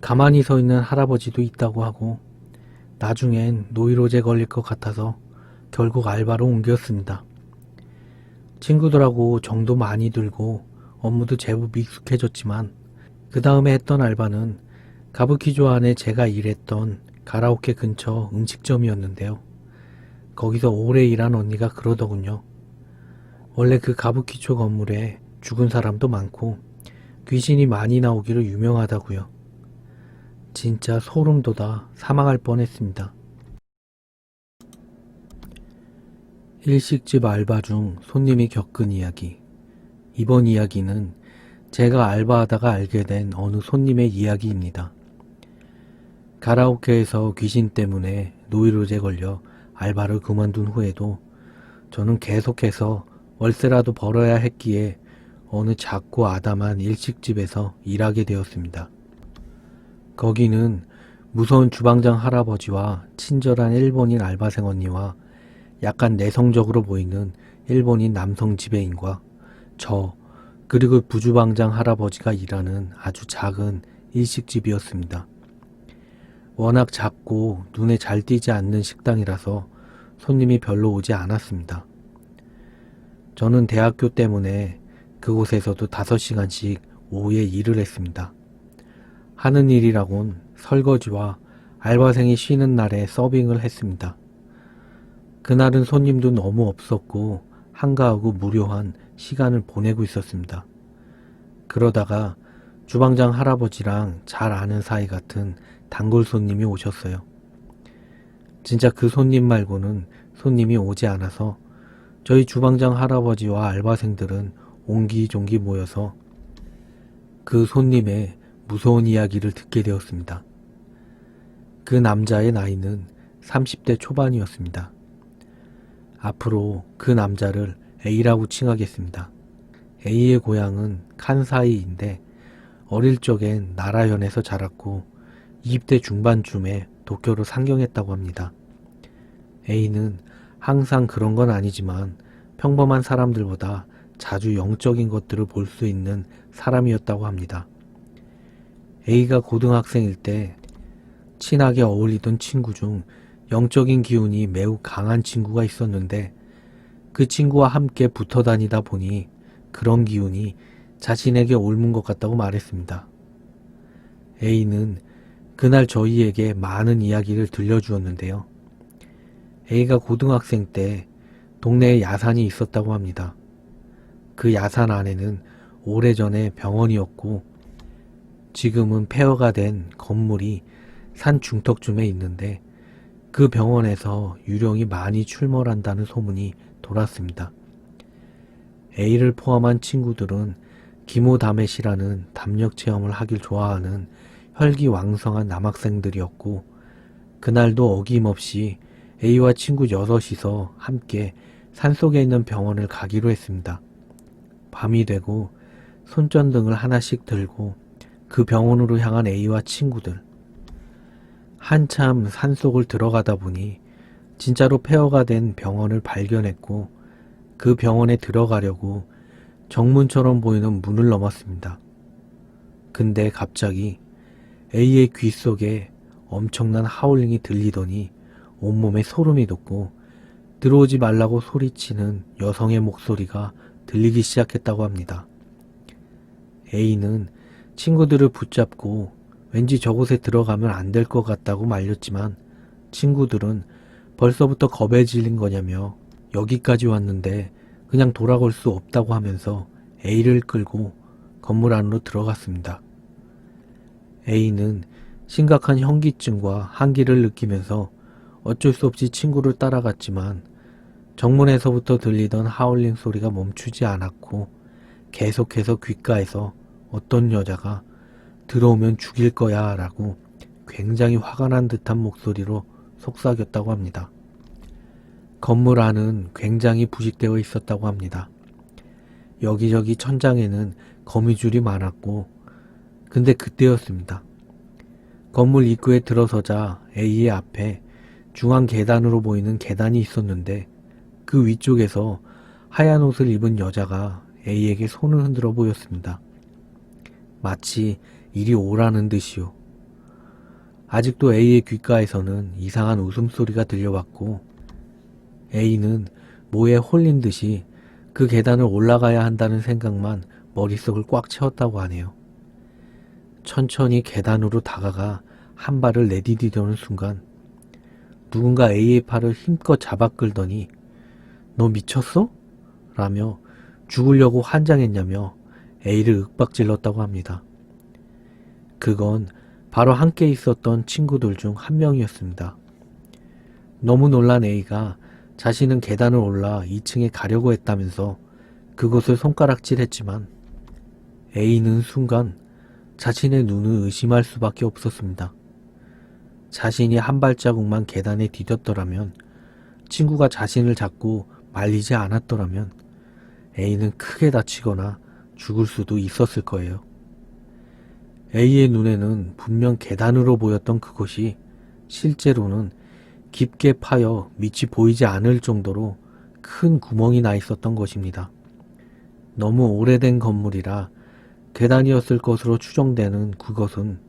가만히 서 있는 할아버지도 있다고 하고 나중엔 노이로제 걸릴 것 같아서 결국 알바로 옮겼습니다. 친구들하고 정도 많이 들고 업무도 제법 익숙해졌지만 그 다음에 했던 알바는 가부키조 안에 제가 일했던 가라오케 근처 음식점이었는데요. 거기서 오래 일한 언니가 그러더군요. 원래 그 가부키조 건물에 죽은 사람도 많고 귀신이 많이 나오기로 유명하다고요. 진짜 소름 돋아 사망할 뻔했습니다. 일식집 알바 중 손님이 겪은 이야기. 이번 이야기는 제가 알바하다가 알게 된 어느 손님의 이야기입니다. 가라오케에서 귀신 때문에 노이로제 걸려 알바를 그만둔 후에도 저는 계속해서 월세라도 벌어야 했기에 어느 작고 아담한 일식집에서 일하게 되었습니다. 거기는 무서운 주방장 할아버지와 친절한 일본인 알바생 언니와 약간 내성적으로 보이는 일본인 남성 지배인과 그리고 부주방장 할아버지가 일하는 아주 작은 일식집이었습니다. 워낙 작고 눈에 잘 띄지 않는 식당이라서 손님이 별로 오지 않았습니다. 저는 대학교 때문에 그곳에서도 5시간씩 오후에 일을 했습니다. 하는 일이라곤 설거지와 알바생이 쉬는 날에 서빙을 했습니다. 그날은 손님도 너무 없었고 한가하고 무료한 시간을 보내고 있었습니다. 그러다가 주방장 할아버지랑 잘 아는 사이 같은 단골 손님이 오셨어요. 진짜 그 손님 말고는 손님이 오지 않아서 저희 주방장 할아버지와 알바생들은 옹기종기 모여서 그 손님의 무서운 이야기를 듣게 되었습니다. 그 남자의 나이는 30대 초반이었습니다. 앞으로 그 남자를 A라고 칭하겠습니다. A의 고향은 칸사이인데 어릴 적엔 나라현에서 자랐고 20대 중반쯤에 도쿄로 상경했다고 합니다. A는 항상 그런 건 아니지만 평범한 사람들보다 자주 영적인 것들을 볼 수 있는 사람이었다고 합니다. A가 고등학생일 때 친하게 어울리던 친구 중 영적인 기운이 매우 강한 친구가 있었는데 그 친구와 함께 붙어 다니다 보니 그런 기운이 자신에게 옮은 것 같다고 말했습니다. A는 그날 저희에게 많은 이야기를 들려주었는데요. A가 고등학생 때 동네에 야산이 있었다고 합니다. 그 야산 안에는 오래전에 병원이었고 지금은 폐허가 된 건물이 산 중턱쯤에 있는데 그 병원에서 유령이 많이 출몰한다는 소문이 돌았습니다. A를 포함한 친구들은 기모다메시라는 담력 체험을 하길 좋아하는 혈기왕성한 남학생들이었고 그날도 어김없이 A와 친구 6이서 함께 산속에 있는 병원을 가기로 했습니다. 밤이 되고 손전등을 하나씩 들고 그 병원으로 향한 A와 친구들. 한참 산속을 들어가다 보니 진짜로 폐허가 된 병원을 발견했고 그 병원에 들어가려고 정문처럼 보이는 문을 넘었습니다. 근데 갑자기 A의 귀 속에 엄청난 하울링이 들리더니 온몸에 소름이 돋고 들어오지 말라고 소리치는 여성의 목소리가 들리기 시작했다고 합니다. A는 친구들을 붙잡고 왠지 저곳에 들어가면 안 될 것 같다고 말렸지만 친구들은 벌써부터 겁에 질린 거냐며 여기까지 왔는데 그냥 돌아갈 수 없다고 하면서 A를 끌고 건물 안으로 들어갔습니다. A는 심각한 현기증과 한기를 느끼면서 어쩔 수 없이 친구를 따라갔지만 정문에서부터 들리던 하울링 소리가 멈추지 않았고 계속해서 귓가에서 어떤 여자가 들어오면 죽일 거야 라고 굉장히 화가 난 듯한 목소리로 속삭였다고 합니다. 건물 안은 굉장히 부식되어 있었다고 합니다. 여기저기 천장에는 거미줄이 많았고 근데 그때였습니다. 건물 입구에 들어서자 A의 앞에 중앙 계단으로 보이는 계단이 있었는데 그 위쪽에서 하얀 옷을 입은 여자가 A에게 손을 흔들어 보였습니다. 마치 이리 오라는 듯이요. 아직도 A의 귓가에서는 이상한 웃음소리가 들려왔고 A는 뭐에 홀린 듯이 그 계단을 올라가야 한다는 생각만 머릿속을 꽉 채웠다고 하네요. 천천히 계단으로 다가가 한 발을 내디디려는 순간 누군가 A의 팔을 힘껏 잡아 끌더니 너 미쳤어? 라며 죽으려고 환장했냐며 A를 윽박질렀다고 합니다. 그건 바로 함께 있었던 친구들 중 한 명이었습니다. 너무 놀란 A가 자신은 계단을 올라 2층에 가려고 했다면서 그곳을 손가락질했지만 A는 순간 자신의 눈을 의심할 수밖에 없었습니다. 자신이 한 발자국만 계단에 디뎠더라면, 친구가 자신을 잡고 말리지 않았더라면 A는 크게 다치거나 죽을 수도 있었을 거예요. A의 눈에는 분명 계단으로 보였던 그곳이 실제로는 깊게 파여 밑이 보이지 않을 정도로 큰 구멍이 나 있었던 것입니다. 너무 오래된 건물이라 계단이었을 것으로 추정되는 그것은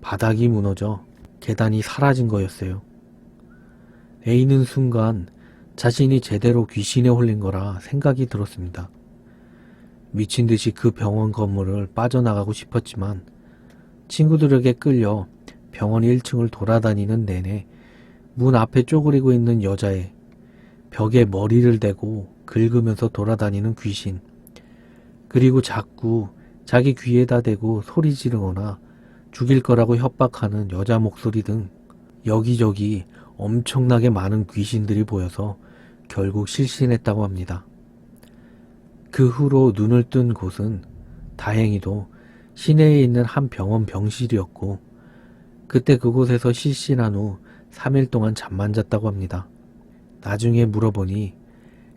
바닥이 무너져 계단이 사라진 거였어요. A는 순간 자신이 제대로 귀신에 홀린 거라 생각이 들었습니다. 미친 듯이 그 병원 건물을 빠져나가고 싶었지만 친구들에게 끌려 병원 1층을 돌아다니는 내내 문 앞에 쪼그리고 있는 여자애, 벽에 머리를 대고 긁으면서 돌아다니는 귀신, 그리고 자꾸 자기 귀에다 대고 소리 지르거나 죽일 거라고 협박하는 여자 목소리 등 여기저기 엄청나게 많은 귀신들이 보여서 결국 실신했다고 합니다. 그 후로 눈을 뜬 곳은 다행히도 시내에 있는 한 병원 병실이었고 그때 그곳에서 실신한 후 3일 동안 잠만 잤다고 합니다. 나중에 물어보니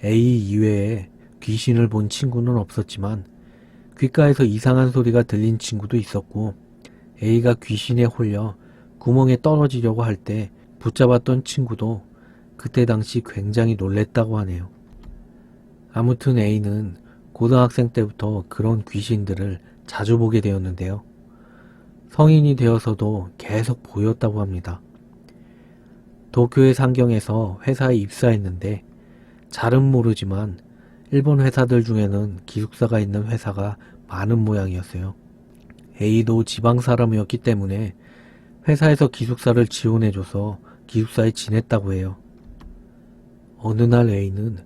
A 이외에 귀신을 본 친구는 없었지만 귓가에서 이상한 소리가 들린 친구도 있었고 A가 귀신에 홀려 구멍에 떨어지려고 할 때 붙잡았던 친구도 그때 당시 굉장히 놀랬다고 하네요. 아무튼 A는 고등학생 때부터 그런 귀신들을 자주 보게 되었는데요. 성인이 되어서도 계속 보였다고 합니다. 도쿄의 상경에서 회사에 입사했는데 잘은 모르지만 일본 회사들 중에는 기숙사가 있는 회사가 많은 모양이었어요. A도 지방 사람이었기 때문에 회사에서 기숙사를 지원해줘서 기숙사에 지냈다고 해요. 어느 날 A는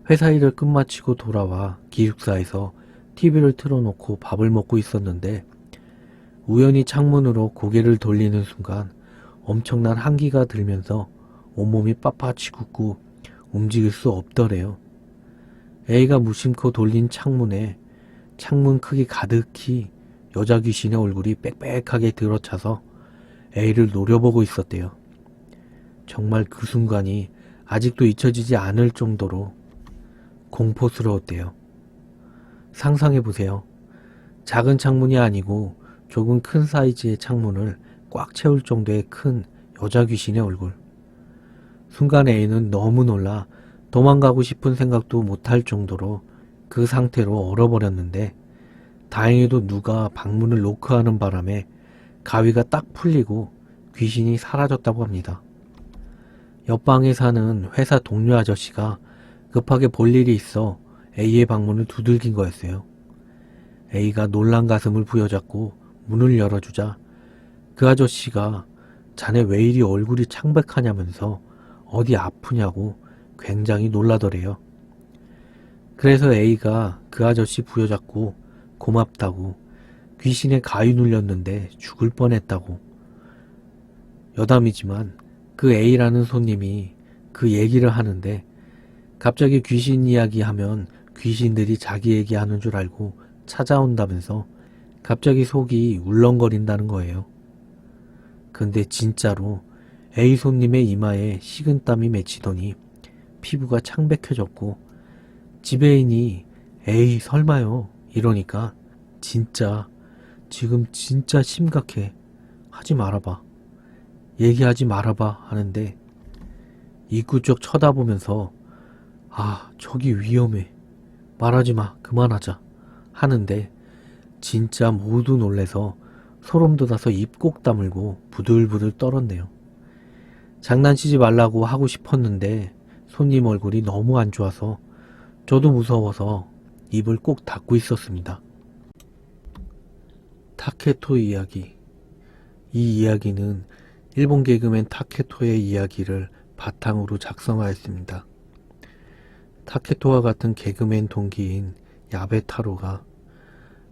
회사 일을 끝마치고 돌아와 기숙사에서 TV를 틀어놓고 밥을 먹고 있었는데 우연히 창문으로 고개를 돌리는 순간 엄청난 한기가 들면서 온몸이 빳빳이 굳고 움직일 수 없더래요. A가 무심코 돌린 창문에 창문 크기 가득히 여자 귀신의 얼굴이 빽빽하게 들어차서 A를 노려보고 있었대요. 정말 그 순간이 아직도 잊혀지지 않을 정도로 공포스러웠대요. 상상해보세요. 작은 창문이 아니고 조금 큰 사이즈의 창문을 꽉 채울 정도의 큰 여자 귀신의 얼굴. 순간 A는 너무 놀라 도망가고 싶은 생각도 못할 정도로 그 상태로 얼어버렸는데 다행히도 누가 방문을 노크하는 바람에 가위가 딱 풀리고 귀신이 사라졌다고 합니다. 옆방에 사는 회사 동료 아저씨가 급하게 볼 일이 있어 A의 방문을 두들긴 거였어요. A가 놀란 가슴을 부여잡고 문을 열어주자 그 아저씨가 자네 왜 이리 얼굴이 창백하냐면서 어디 아프냐고 굉장히 놀라더래요. 그래서 A가 그 아저씨 부여잡고 고맙다고 귀신에 가위 눌렸는데 죽을 뻔했다고. 여담이지만 그 A라는 손님이 그 얘기를 하는데 갑자기 귀신 이야기하면 귀신들이 자기 얘기하는 줄 알고 찾아온다면서 갑자기 속이 울렁거린다는 거예요. 근데 진짜로 A 손님의 이마에 식은땀이 맺히더니 피부가 창백해졌고 지배인이 에이 설마요 이러니까 진짜 지금 진짜 심각해 하지 말아봐 얘기하지 말아봐 하는데 입구 쪽 쳐다보면서 아 저기 위험해 말하지 마 그만하자 하는데 진짜 모두 놀래서 소름 돋아서 입 꼭 다물고 부들부들 떨었네요. 장난치지 말라고 하고 싶었는데 손님 얼굴이 너무 안 좋아서 저도 무서워서 입을 꼭 닫고 있었습니다. 타케토 이야기. 이 이야기는 일본 개그맨 타케토의 이야기를 바탕으로 작성하였습니다. 타케토와 같은 개그맨 동기인 야베타로가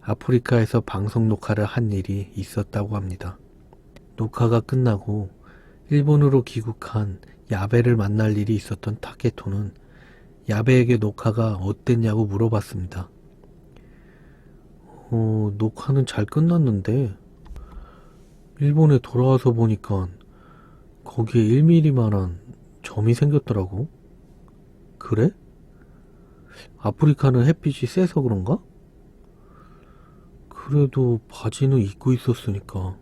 아프리카에서 방송 녹화를 한 일이 있었다고 합니다. 녹화가 끝나고 일본으로 귀국한 야베를 만날 일이 있었던 타케토는 야베에게 녹화가 어땠냐고 물어봤습니다. 녹화는 잘 끝났는데 일본에 돌아와서 보니까 거기에 1mm만한 점이 생겼더라고. 그래? 아프리카는 햇빛이 세서 그런가? 그래도 바지는 입고 있었으니까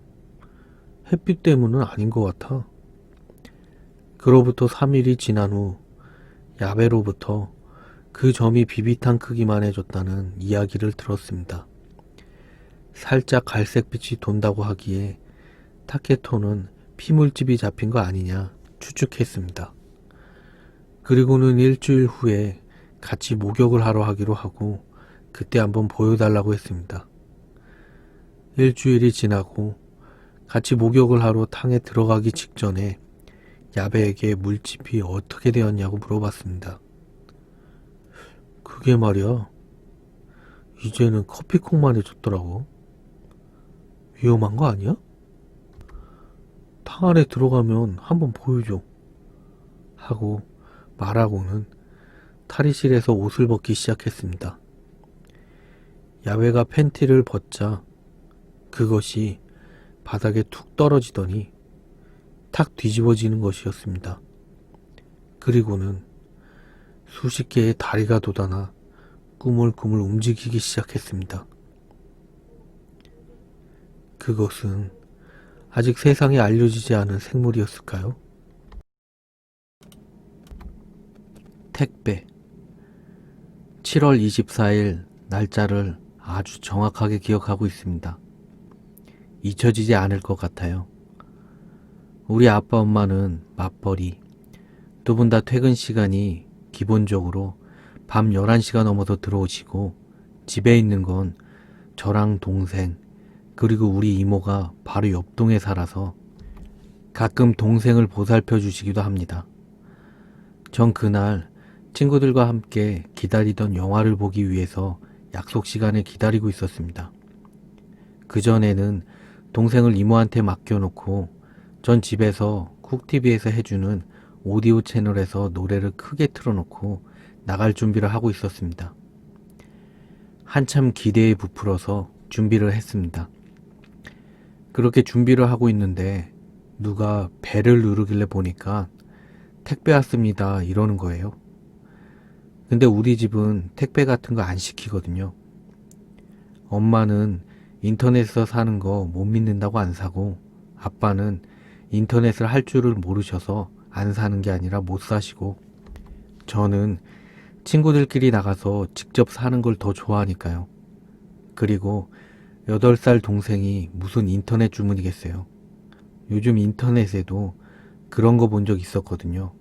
햇빛 때문은 아닌 것 같아. 그로부터 3일이 지난 후 야베로부터 그 점이 비비탄 크기만 해졌다는 이야기를 들었습니다. 살짝 갈색빛이 돈다고 하기에 타케토는 피물집이 잡힌 거 아니냐 추측했습니다. 그리고는 일주일 후에 같이 목욕을 하러 하기로 하고 그때 한번 보여달라고 했습니다. 일주일이 지나고 같이 목욕을 하러 탕에 들어가기 직전에 야베에게 물집이 어떻게 되었냐고 물어봤습니다. 그게 말이야, 이제는 커피콩만 해줬더라고. 위험한 거 아니야? 탕 안에 들어가면 한번 보여줘. 하고 말하고는 탈의실에서 옷을 벗기 시작했습니다. 야베가 팬티를 벗자 그것이 바닥에 툭 떨어지더니 탁 뒤집어지는 것이었습니다. 그리고는 수십 개의 다리가 돋아나 꾸물꾸물 움직이기 시작했습니다. 그것은 아직 세상에 알려지지 않은 생물이었을까요? 택배. 7월 24일 날짜를 아주 정확하게 기억하고 있습니다. 잊혀지지 않을 것 같아요. 우리 아빠 엄마는 맞벌이, 두 분 다 퇴근 시간이 기본적으로 밤 11시가 넘어서 들어오시고 집에 있는 건 저랑 동생 그리고 우리 이모가 바로 옆동에 살아서 가끔 동생을 보살펴 주시기도 합니다. 전 그날 친구들과 함께 기다리던 영화를 보기 위해서 약속 시간을 기다리고 있었습니다. 그전에는 동생을 이모한테 맡겨놓고 전 집에서 쿡TV에서 해주는 오디오 채널에서 노래를 크게 틀어놓고 나갈 준비를 하고 있었습니다. 한참 기대에 부풀어서 준비를 했습니다. 그렇게 준비를 하고 있는데 누가 벨을 누르길래 보니까 택배 왔습니다 이러는 거예요. 근데 우리 집은 택배 같은 거 안 시키거든요. 엄마는 인터넷에서 사는 거 못 믿는다고 안 사고 아빠는 인터넷을 할 줄을 모르셔서 안 사는 게 아니라 못 사시고 저는 친구들끼리 나가서 직접 사는 걸 더 좋아하니까요. 그리고 8살 동생이 무슨 인터넷 주문이겠어요. 요즘 인터넷에도 그런 거 본 적 있었거든요.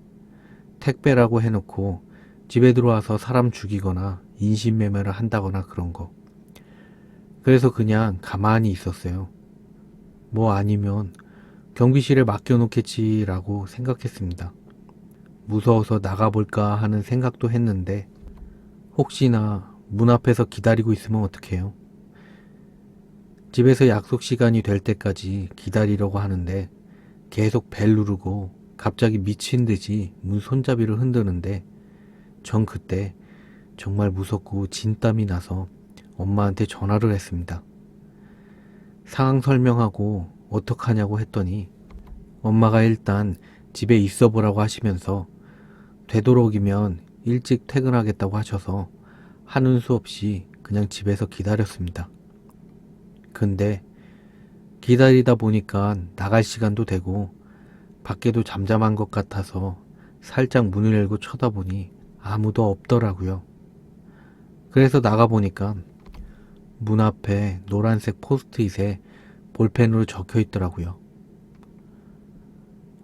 택배라고 해놓고 집에 들어와서 사람 죽이거나 인신매매를 한다거나 그런 거. 그래서 그냥 가만히 있었어요. 뭐 아니면 경비실에 맡겨놓겠지라고 생각했습니다. 무서워서 나가볼까 하는 생각도 했는데 혹시나 문 앞에서 기다리고 있으면 어떡해요? 집에서 약속 시간이 될 때까지 기다리려고 하는데 계속 벨 누르고 갑자기 미친 듯이 문 손잡이를 흔드는데 전 그때 정말 무섭고 진땀이 나서 엄마한테 전화를 했습니다. 상황 설명하고 어떡하냐고 했더니 엄마가 일단 집에 있어 보라고 하시면서 되도록이면 일찍 퇴근하겠다고 하셔서 하는 수 없이 그냥 집에서 기다렸습니다. 근데 기다리다 보니까 나갈 시간도 되고 밖에도 잠잠한 것 같아서 살짝 문을 열고 쳐다보니 아무도 없더라고요. 그래서 나가보니까 문 앞에 노란색 포스트잇에 볼펜으로 적혀 있더라고요.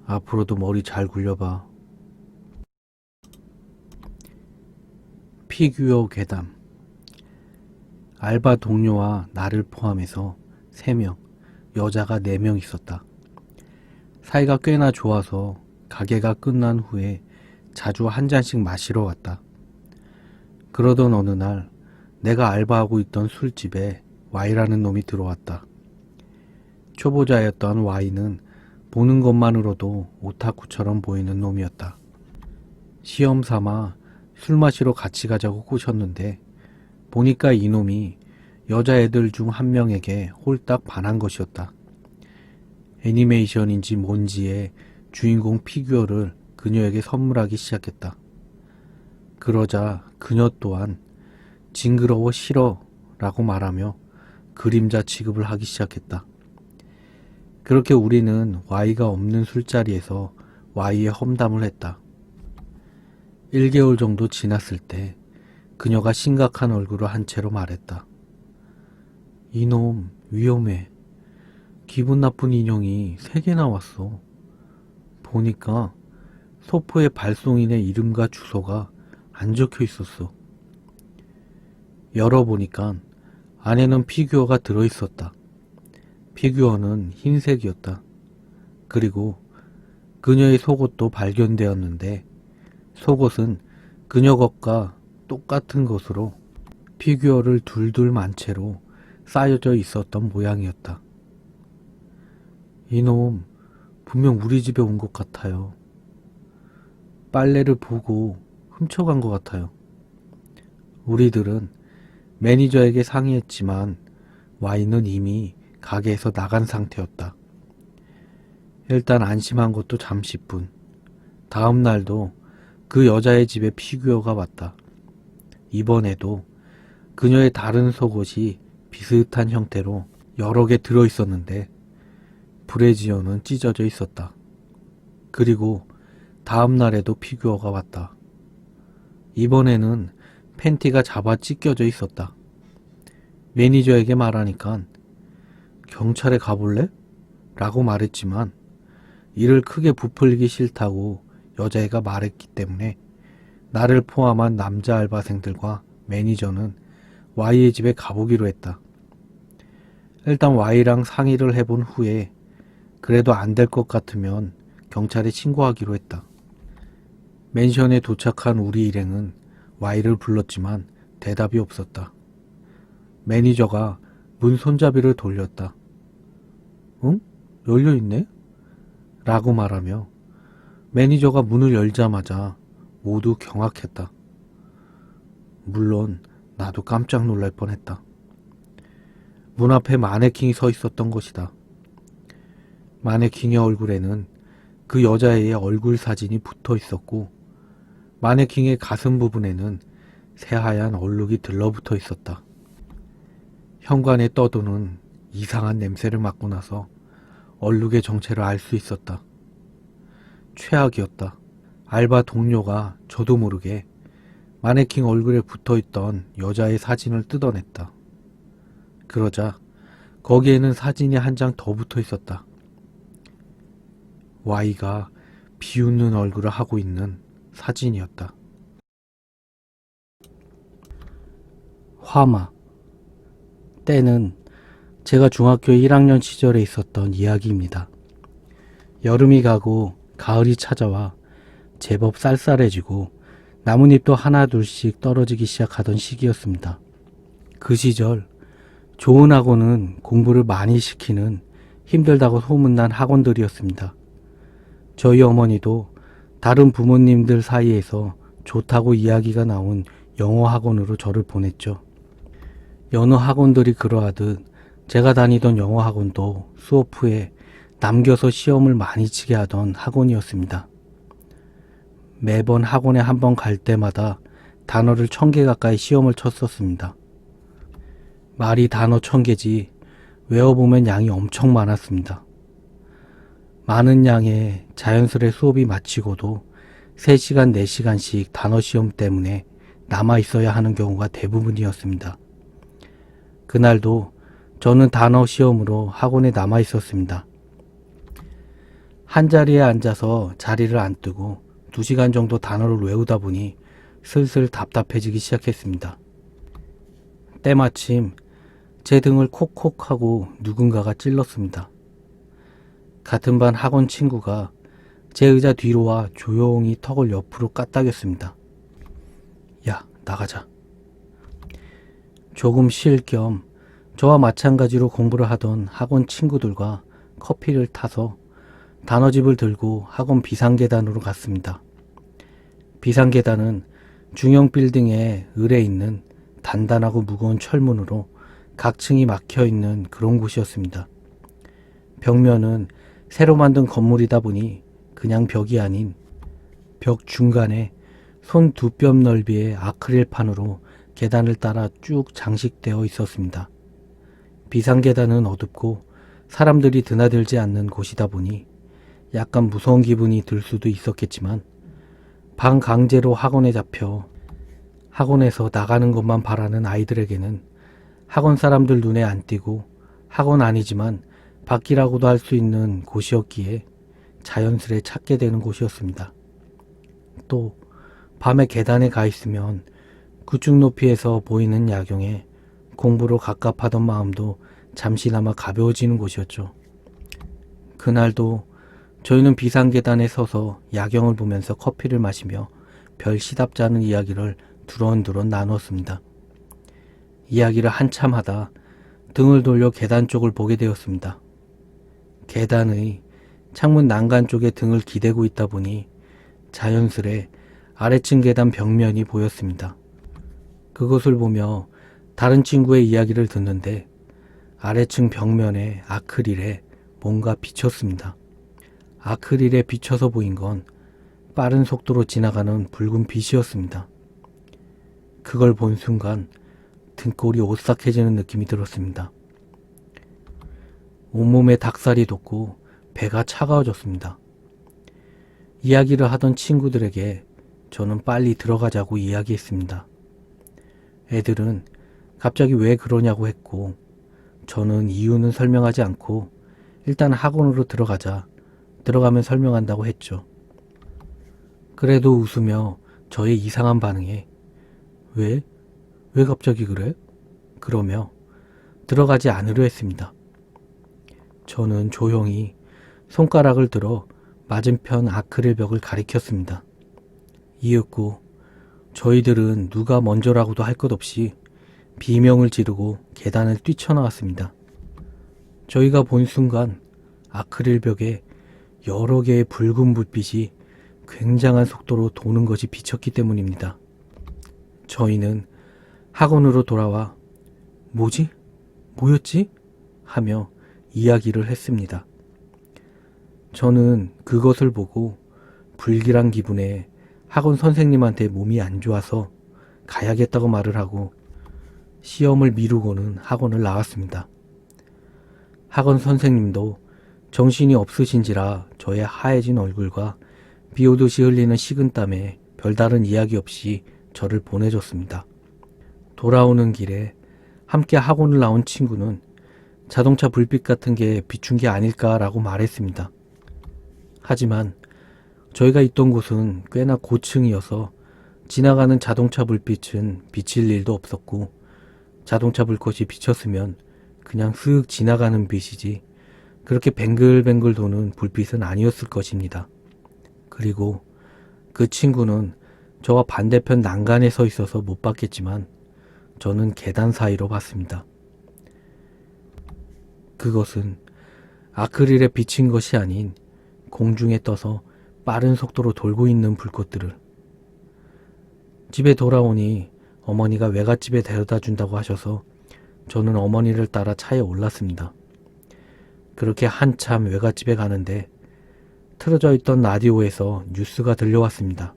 앞으로도 머리 잘 굴려봐. 피규어 괴담. 알바 동료와 나를 포함해서 3명, 여자가 4명 있었다. 사이가 꽤나 좋아서 가게가 끝난 후에 자주 한 잔씩 마시러 갔다. 그러던 어느 날 내가 알바하고 있던 술집에 Y라는 놈이 들어왔다. 초보자였던 Y는 보는 것만으로도 오타쿠처럼 보이는 놈이었다. 시험 삼아 술 마시러 같이 가자고 꼬셨는데 보니까 이놈이 여자애들 중 한 명에게 홀딱 반한 것이었다. 애니메이션인지 뭔지의 주인공 피규어를 그녀에게 선물하기 시작했다. 그러자 그녀 또한 징그러워 싫어 라고 말하며 그림자 취급을 하기 시작했다. 그렇게 우리는 Y가 없는 술자리에서 Y에 험담을 했다. 1개월 정도 지났을 때 그녀가 심각한 얼굴을 한 채로 말했다. 이놈 위험해. 기분 나쁜 인형이 3개나 왔어. 보니까 소포에 발송인의 이름과 주소가 안 적혀 있었어. 열어보니까 안에는 피규어가 들어있었다. 피규어는 흰색이었다. 그리고 그녀의 속옷도 발견되었는데 속옷은 그녀 것과 똑같은 것으로 피규어를 둘둘 만 채로 쌓여져 있었던 모양이었다. 이놈 분명 우리 집에 온 것 같아요. 빨래를 보고 훔쳐간 것 같아요. 우리들은 매니저에게 상의했지만 Y는 이미 가게에서 나간 상태였다. 일단 안심한 것도 잠시뿐. 다음 날도 그 여자의 집에 피규어가 왔다. 이번에도 그녀의 다른 속옷이 비슷한 형태로 여러 개 들어있었는데 브래지어는 찢어져 있었다. 그리고 다음 날에도 피규어가 왔다. 이번에는 팬티가 잡아 찢겨져 있었다. 매니저에게 말하니까 경찰에 가볼래? 라고 말했지만 이를 크게 부풀리기 싫다고 여자애가 말했기 때문에 나를 포함한 남자 알바생들과 매니저는 Y의 집에 가보기로 했다. 일단 Y랑 상의를 해본 후에 그래도 안 될 것 같으면 경찰에 신고하기로 했다. 맨션에 도착한 우리 일행은 Y를 불렀지만 대답이 없었다. 매니저가 문 손잡이를 돌렸다. 응? 열려있네? 라고 말하며 매니저가 문을 열자마자 모두 경악했다. 물론 나도 깜짝 놀랄 뻔했다. 문 앞에 마네킹이 서 있었던 것이다. 마네킹의 얼굴에는 그 여자애의 얼굴 사진이 붙어 있었고 마네킹의 가슴 부분에는 새하얀 얼룩이 들러붙어 있었다. 현관에 떠도는 이상한 냄새를 맡고 나서 얼룩의 정체를 알 수 있었다. 최악이었다. 알바 동료가 저도 모르게 마네킹 얼굴에 붙어있던 여자의 사진을 뜯어냈다. 그러자 거기에는 사진이 한 장 더 붙어 있었다. Y가 비웃는 얼굴을 하고 있는 사진이었다. 화마. 때는 제가 중학교 1학년 시절에 있었던 이야기입니다. 여름이 가고 가을이 찾아와 제법 쌀쌀해지고 나뭇잎도 하나 둘씩 떨어지기 시작하던 시기였습니다. 그 시절 좋은 학원은 공부를 많이 시키는 힘들다고 소문난 학원들이었습니다. 저희 어머니도 다른 부모님들 사이에서 좋다고 이야기가 나온 영어 학원으로 저를 보냈죠. 여느 학원들이 그러하듯 제가 다니던 영어 학원도 수업 후에 남겨서 시험을 많이 치게 하던 학원이었습니다. 매번 학원에 한 번 갈 때마다 단어를 1000개 가까이 시험을 쳤었습니다. 말이 단어 1000개지 외워보면 양이 엄청 많았습니다. 많은 양의 자연스레 수업이 마치고도 3시간, 4시간씩 단어 시험 때문에 남아있어야 하는 경우가 대부분이었습니다. 그날도 저는 단어 시험으로 학원에 남아있었습니다. 한 자리에 앉아서 자리를 안 뜨고 2시간 정도 단어를 외우다 보니 슬슬 답답해지기 시작했습니다. 때마침 제 등을 콕콕하고 누군가가 찔렀습니다. 같은 반 학원 친구가 제 의자 뒤로 와 조용히 턱을 옆으로 까딱였습니다. 야, 나가자. 조금 쉴 겸 저와 마찬가지로 공부를 하던 학원 친구들과 커피를 타서 단어집을 들고 학원 비상계단으로 갔습니다. 비상계단은 중형 빌딩의 을에 있는 단단하고 무거운 철문으로 각 층이 막혀있는 그런 곳이었습니다. 벽면은 새로 만든 건물이다 보니 그냥 벽이 아닌 벽 중간에 손 2뼘 넓이의 아크릴판으로 계단을 따라 쭉 장식되어 있었습니다. 비상계단은 어둡고 사람들이 드나들지 않는 곳이다 보니 약간 무서운 기분이 들 수도 있었겠지만 반강제로 학원에 잡혀 학원에서 나가는 것만 바라는 아이들에게는 학원 사람들 눈에 안 띄고 학원 아니지만 밖이라고도 할 수 있는 곳이었기에 자연스레 찾게 되는 곳이었습니다. 또 밤에 계단에 가 있으면 구축 높이에서 보이는 야경에 공부로 갑갑하던 마음도 잠시나마 가벼워지는 곳이었죠. 그날도 저희는 비상계단에 서서 야경을 보면서 커피를 마시며 별 시답지 않은 이야기를 두런두런 나누었습니다. 이야기를 한참 하다 등을 돌려 계단 쪽을 보게 되었습니다. 계단의 창문 난간 쪽에 등을 기대고 있다 보니 자연스레 아래층 계단 벽면이 보였습니다. 그것을 보며 다른 친구의 이야기를 듣는데 아래층 벽면에 아크릴에 뭔가 비쳤습니다. 아크릴에 비쳐서 보인 건 빠른 속도로 지나가는 붉은 빛이었습니다. 그걸 본 순간 등골이 오싹해지는 느낌이 들었습니다. 온몸에 닭살이 돋고 배가 차가워졌습니다. 이야기를 하던 친구들에게 저는 빨리 들어가자고 이야기했습니다. 애들은 갑자기 왜 그러냐고 했고 저는 이유는 설명하지 않고 일단 학원으로 들어가자, 들어가면 설명한다고 했죠. 그래도 웃으며 저의 이상한 반응에 왜? 왜 갑자기 그래? 그러며 들어가지 않으려 했습니다. 저는 조용히 손가락을 들어 맞은편 아크릴 벽을 가리켰습니다. 이윽고 저희들은 누가 먼저라고도 할 것 없이 비명을 지르고 계단을 뛰쳐나왔습니다. 저희가 본 순간 아크릴 벽에 여러 개의 붉은 불빛이 굉장한 속도로 도는 것이 비쳤기 때문입니다. 저희는 학원으로 돌아와 뭐지? 뭐였지? 하며 이야기를 했습니다. 저는 그것을 보고 불길한 기분에 학원 선생님한테 몸이 안 좋아서 가야겠다고 말을 하고 시험을 미루고는 학원을 나왔습니다. 학원 선생님도 정신이 없으신지라 저의 하얘진 얼굴과 비오듯이 흘리는 식은땀에 별다른 이야기 없이 저를 보내줬습니다. 돌아오는 길에 함께 학원을 나온 친구는 자동차 불빛 같은 게 비춘 게 아닐까라고 말했습니다. 하지만 저희가 있던 곳은 꽤나 고층이어서 지나가는 자동차 불빛은 비칠 일도 없었고 자동차 불꽃이 비쳤으면 그냥 쓱 지나가는 빛이지 그렇게 뱅글뱅글 도는 불빛은 아니었을 것입니다. 그리고 그 친구는 저와 반대편 난간에 서 있어서 못 봤겠지만 저는 계단 사이로 봤습니다. 그것은 아크릴에 비친 것이 아닌 공중에 떠서 빠른 속도로 돌고 있는 불꽃들을. 집에 돌아오니 어머니가 외갓집에 데려다 준다고 하셔서 저는 어머니를 따라 차에 올랐습니다. 그렇게 한참 외갓집에 가는데 틀어져 있던 라디오에서 뉴스가 들려왔습니다.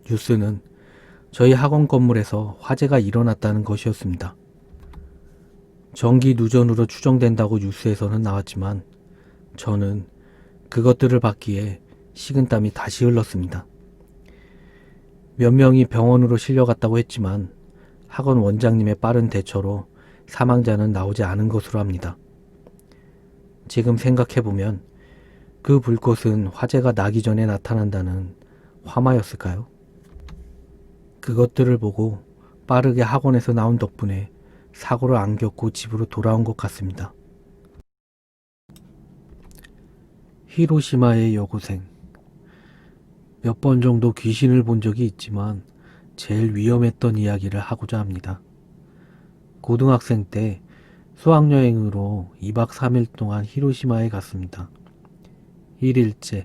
뉴스는 저희 학원 건물에서 화재가 일어났다는 것이었습니다. 전기 누전으로 추정된다고 뉴스에서는 나왔지만 저는 그것들을 받기에 식은땀이 다시 흘렀습니다. 몇 명이 병원으로 실려갔다고 했지만 학원 원장님의 빠른 대처로 사망자는 나오지 않은 것으로 합니다. 지금 생각해보면 그 불꽃은 화재가 나기 전에 나타난다는 화마였을까요? 그것들을 보고 빠르게 학원에서 나온 덕분에 사고를 안 겪고 집으로 돌아온 것 같습니다. 히로시마의 여고생. 몇 번 정도 귀신을 본 적이 있지만 제일 위험했던 이야기를 하고자 합니다. 고등학생 때 수학여행으로 2박 3일 동안 히로시마에 갔습니다. 1일째,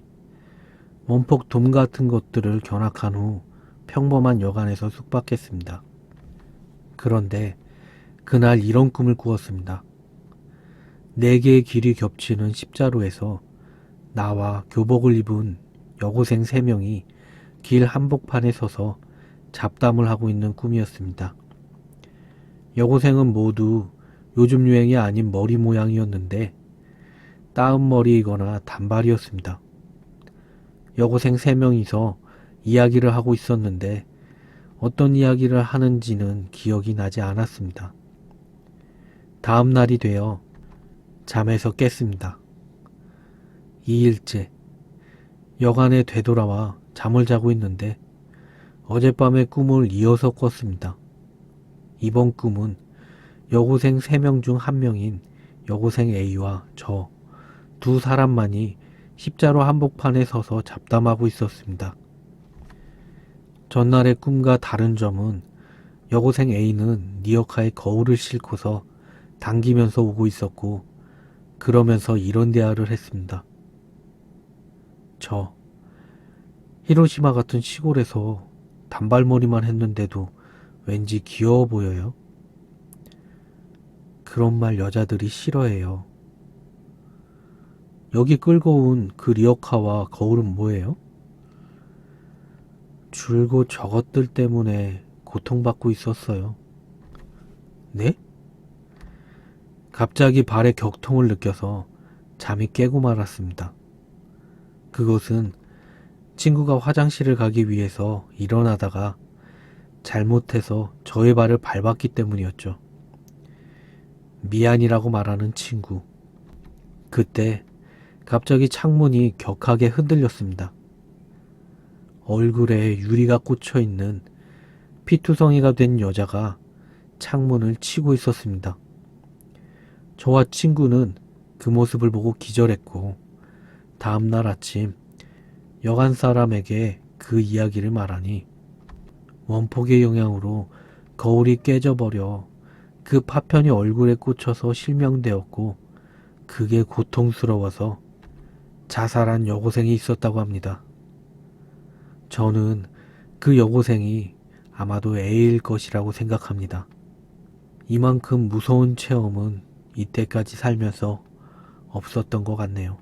원폭 돔 같은 것들을 견학한 후 평범한 여관에서 숙박했습니다. 그런데 그날 이런 꿈을 꾸었습니다. 4개의 길이 겹치는 십자로에서 나와 교복을 입은 여고생 3명이 길 한복판에 서서 잡담을 하고 있는 꿈이었습니다. 여고생은 모두 요즘 유행이 아닌 머리 모양이었는데 따은 머리이거나 단발이었습니다. 여고생 3명이서 이야기를 하고 있었는데 어떤 이야기를 하는지는 기억이 나지 않았습니다. 다음 날이 되어 잠에서 깼습니다. 2일째, 여간에 되돌아와 잠을 자고 있는데 어젯밤의 꿈을 이어서 꿨습니다. 이번 꿈은 여고생 3명 중 1명인 여고생 A와 저 두 사람만이 십자로 한복판에 서서 잡담하고 있었습니다. 전날의 꿈과 다른 점은 여고생 A는 리어카에 거울을 싣고서 당기면서 오고 있었고 그러면서 이런 대화를 했습니다. 저 히로시마 같은 시골에서 단발머리만 했는데도 왠지 귀여워 보여요. 그런 말 여자들이 싫어해요. 여기 끌고 온 그 리어카와 거울은 뭐예요? 줄곧 저것들 때문에 고통받고 있었어요. 네? 갑자기 발에 격통을 느껴서 잠이 깨고 말았습니다. 그것은 친구가 화장실을 가기 위해서 일어나다가 잘못해서 저의 발을 밟았기 때문이었죠. 미안이라고 말하는 친구. 그때 갑자기 창문이 격하게 흔들렸습니다. 얼굴에 유리가 꽂혀 있는 피투성이가 된 여자가 창문을 치고 있었습니다. 저와 친구는 그 모습을 보고 기절했고 다음날 아침 여간 사람에게 그 이야기를 말하니 원폭의 영향으로 거울이 깨져버려 그 파편이 얼굴에 꽂혀서 실명되었고 그게 고통스러워서 자살한 여고생이 있었다고 합니다. 저는 그 여고생이 아마도 A일 것이라고 생각합니다. 이만큼 무서운 체험은 이때까지 살면서 없었던 것 같네요.